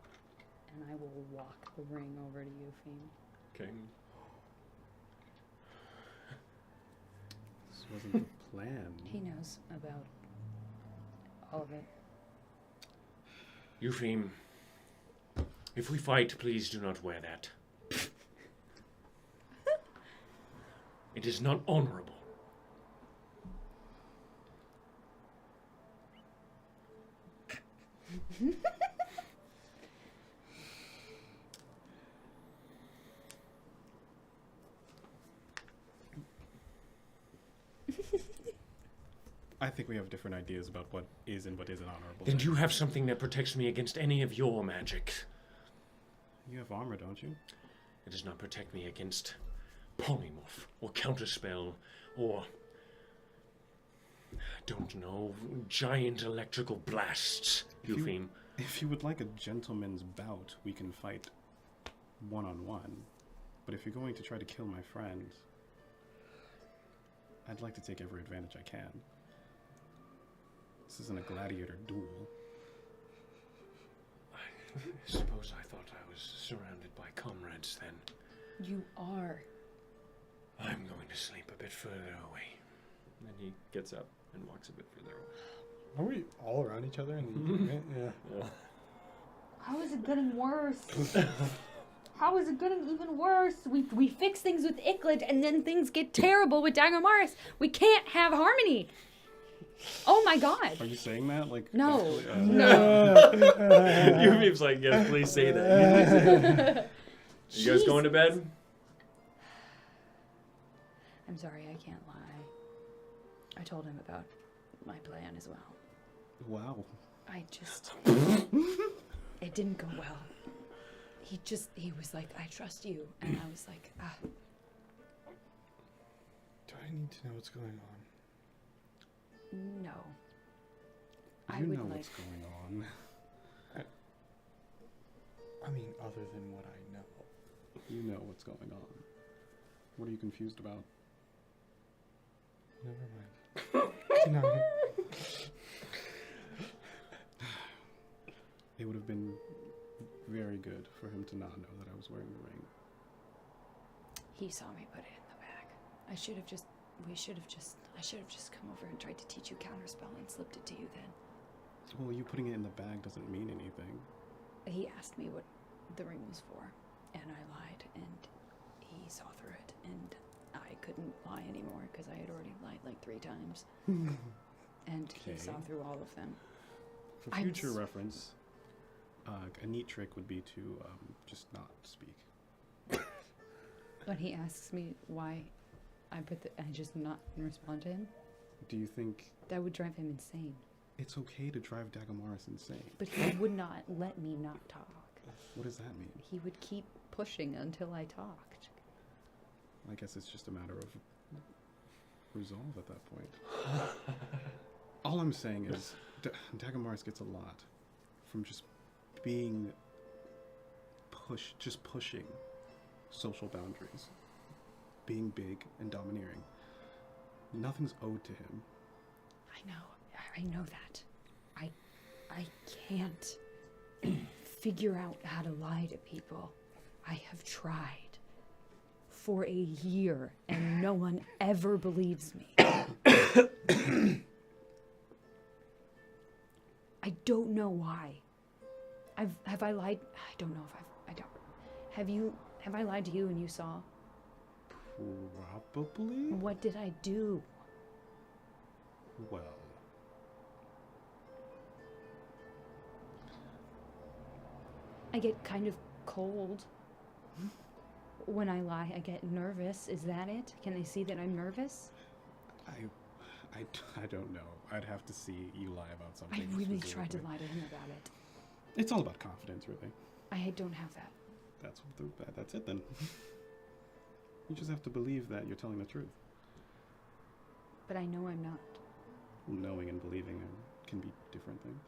and I will walk the ring over to Eupheme. Okay. This wasn't the plan. He knows about all of it. Eupheme, if we fight, please do not wear that. It is not honorable. I think we have different ideas about what is and what isn't honorable. Then you have something that protects me against any of your magic. You have armor, don't you? It does not protect me against polymorph, or counterspell, or don't know, giant electrical blasts, Eupheme. If you would like a gentleman's bout, we can fight one-on-one. But if you're going to try to kill my friend, I'd like to take every advantage I can. This isn't a gladiator duel. I suppose I thought I was surrounded by comrades then. You are. I'm going to sleep a bit further away. And then he gets up and walks a bit further away. Are we all around each other? Yeah. How is it getting worse? How is it getting even worse? We fix things with Yclad and then things get terrible with Dagomarus. We can't have harmony. Oh my god. Are you saying that? Like No. Eupheme's like, yes, please say that. You guys going to bed? I'm sorry, I can't lie. I told him about my plan as well. Wow. It didn't go well. He was like, I trust you. And I was like, Do I need to know what's going on? no. You know what's going on. I mean, other than what I know. You know what's going on. What are you confused about? Never mind. No. It would have been very good for him to not know that I was wearing the ring. He saw me put it in the bag. I should have just come over and tried to teach you counterspell and slipped it to you then. Well, you putting it in the bag doesn't mean anything. He asked me what the ring was for, and I lied, and he saw through it, and I couldn't lie anymore because I had already lied like 3 times. And he saw through all of them. For future reference, a neat trick would be to just not speak. When he asks me why I just not respond to him, Do you think that would drive him insane. it's okay to drive Dagomarus insane? But he would not let me not talk. What does that mean? He would keep pushing until I talked. I guess it's just a matter of resolve at that point. All I'm saying is, Dagomarus gets a lot from just being pushing social boundaries, being big and domineering. Nothing's owed to him. I know that. I can't figure out how to lie to people. I have tried for a year and no one ever believes me. I don't know why. Have I lied? I don't know if I don't. Have I lied to you and you saw? Probably? What did I do? Well, I get kind of cold. When I lie, I get nervous. Is that it? Can they see that I'm nervous? I don't know. I'd have to see you lie about something. I really specifically. tried to lie to him about it. It's all about confidence, really. I don't have that. That's it then. You just have to believe that you're telling the truth. But I know I'm not. Knowing and believing can be different things.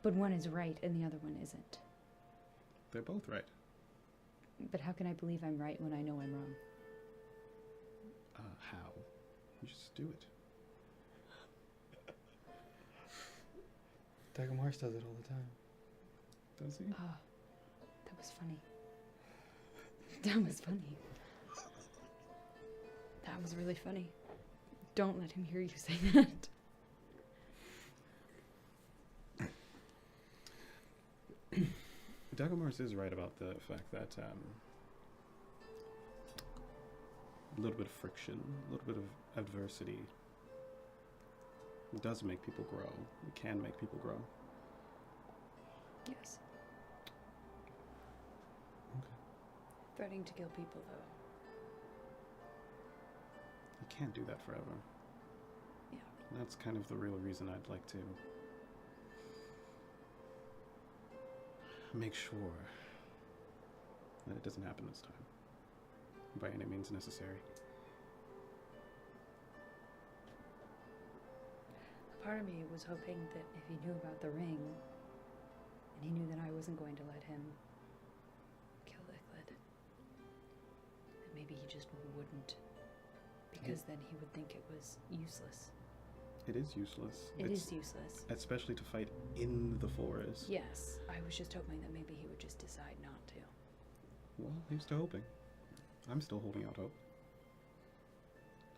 But one is right and the other one isn't. They're both right. But how can I believe I'm right when I know I'm wrong? How? You just do it. Dagomarus does it all the time. Does he? Oh, that was funny. That was funny. That was really funny. Don't let him hear you say that. Dagomarus is right about the fact that a little bit of friction, a little bit of adversity does make people grow. It can make people grow. Yes. Okay. Threatening to kill people, though. You can't do that forever. Yeah. That's kind of the real reason I'd like to make sure that it doesn't happen this time. By any means necessary. Part of me was hoping that if he knew about the ring, and he knew that I wasn't going to let him kill Yclad, that maybe he just wouldn't, because then he would think it was useless. It is useless. It is useless. Especially to fight in the forest. Yes, I was just hoping that maybe he would just decide not to. Well, here's to hoping. I'm still holding out hope.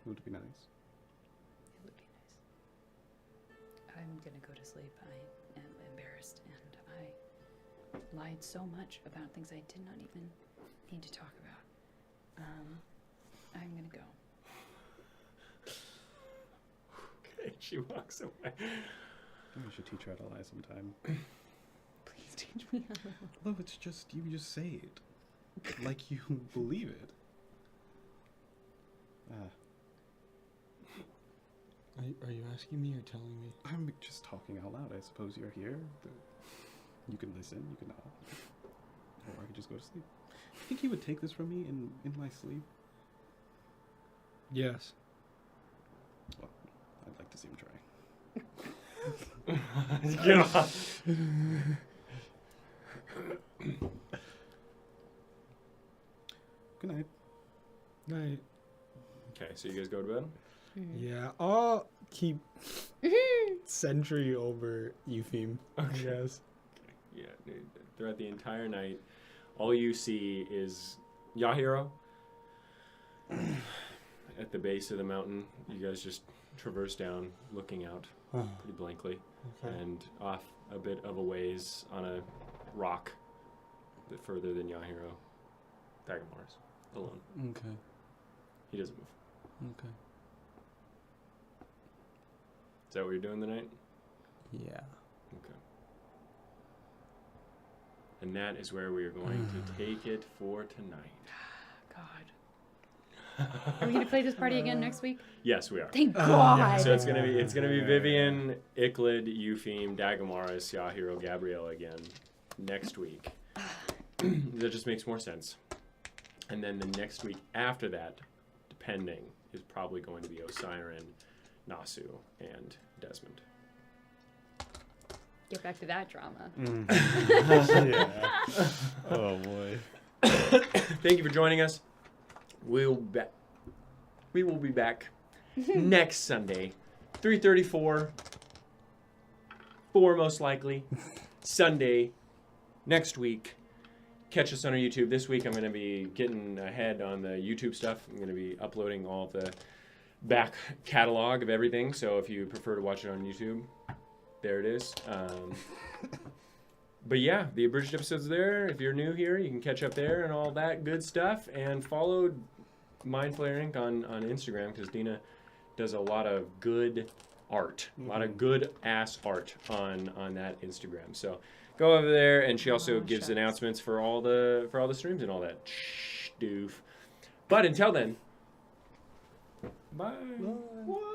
It would be nice. It would be nice. I'm gonna go to sleep. I am embarrassed, and I lied so much about things I did not even need to talk about. I'm gonna go. Okay, she walks away. I should teach her how to lie sometime. Please teach me how to lie. Although it's just, you just say it. Like you believe it. Are you asking me or telling me? I'm just talking out loud. I suppose you're here. You can listen, you can not. Or I could just go to sleep. You think he would take this from me in my sleep? Yes. Well, I'd like to see him try. Get off. Good night. Night. Okay, so you guys go to bed? Yeah, I'll keep sentry over Eupheme, I guess. Yeah, throughout the entire night, all you see is Yahiro at the base of the mountain. You guys just traverse down, looking out pretty blankly, Okay. and off a bit of a ways on a rock, a bit further than Yahiro, Dagomarus, alone. Okay. He doesn't move. Okay. Is that what you're doing tonight? Yeah. Okay. And that is where we are going to take it for tonight. God. Are we gonna play this party again next week? Yes, we are. Thank God. So it's gonna be Vivian, Yclad, Eupheme, Dagomarus, Yahiro, Gabriella again next week. That just makes more sense. And then the next week after that, depending, is probably going to be Osiren, Nasu, and Desmond. Get back to that drama. Yeah. Oh boy. Thank you for joining us. We will be back next Sunday, 3:34. 4 most likely. Sunday next week. Catch us on our YouTube. This week I'm going to be getting ahead on the YouTube stuff. I'm going to be uploading all the back catalog of everything. So if you prefer to watch it on YouTube, there it is. But yeah, the abridged episode's there. If you're new here, you can catch up there and all that good stuff. And follow Mindflayer Inc. on Instagram, because Dina does a lot of good art, a lot of good ass art on that Instagram. So go over there, and she also gives announcements for all the streams and all that doof. But until then, bye. Bye.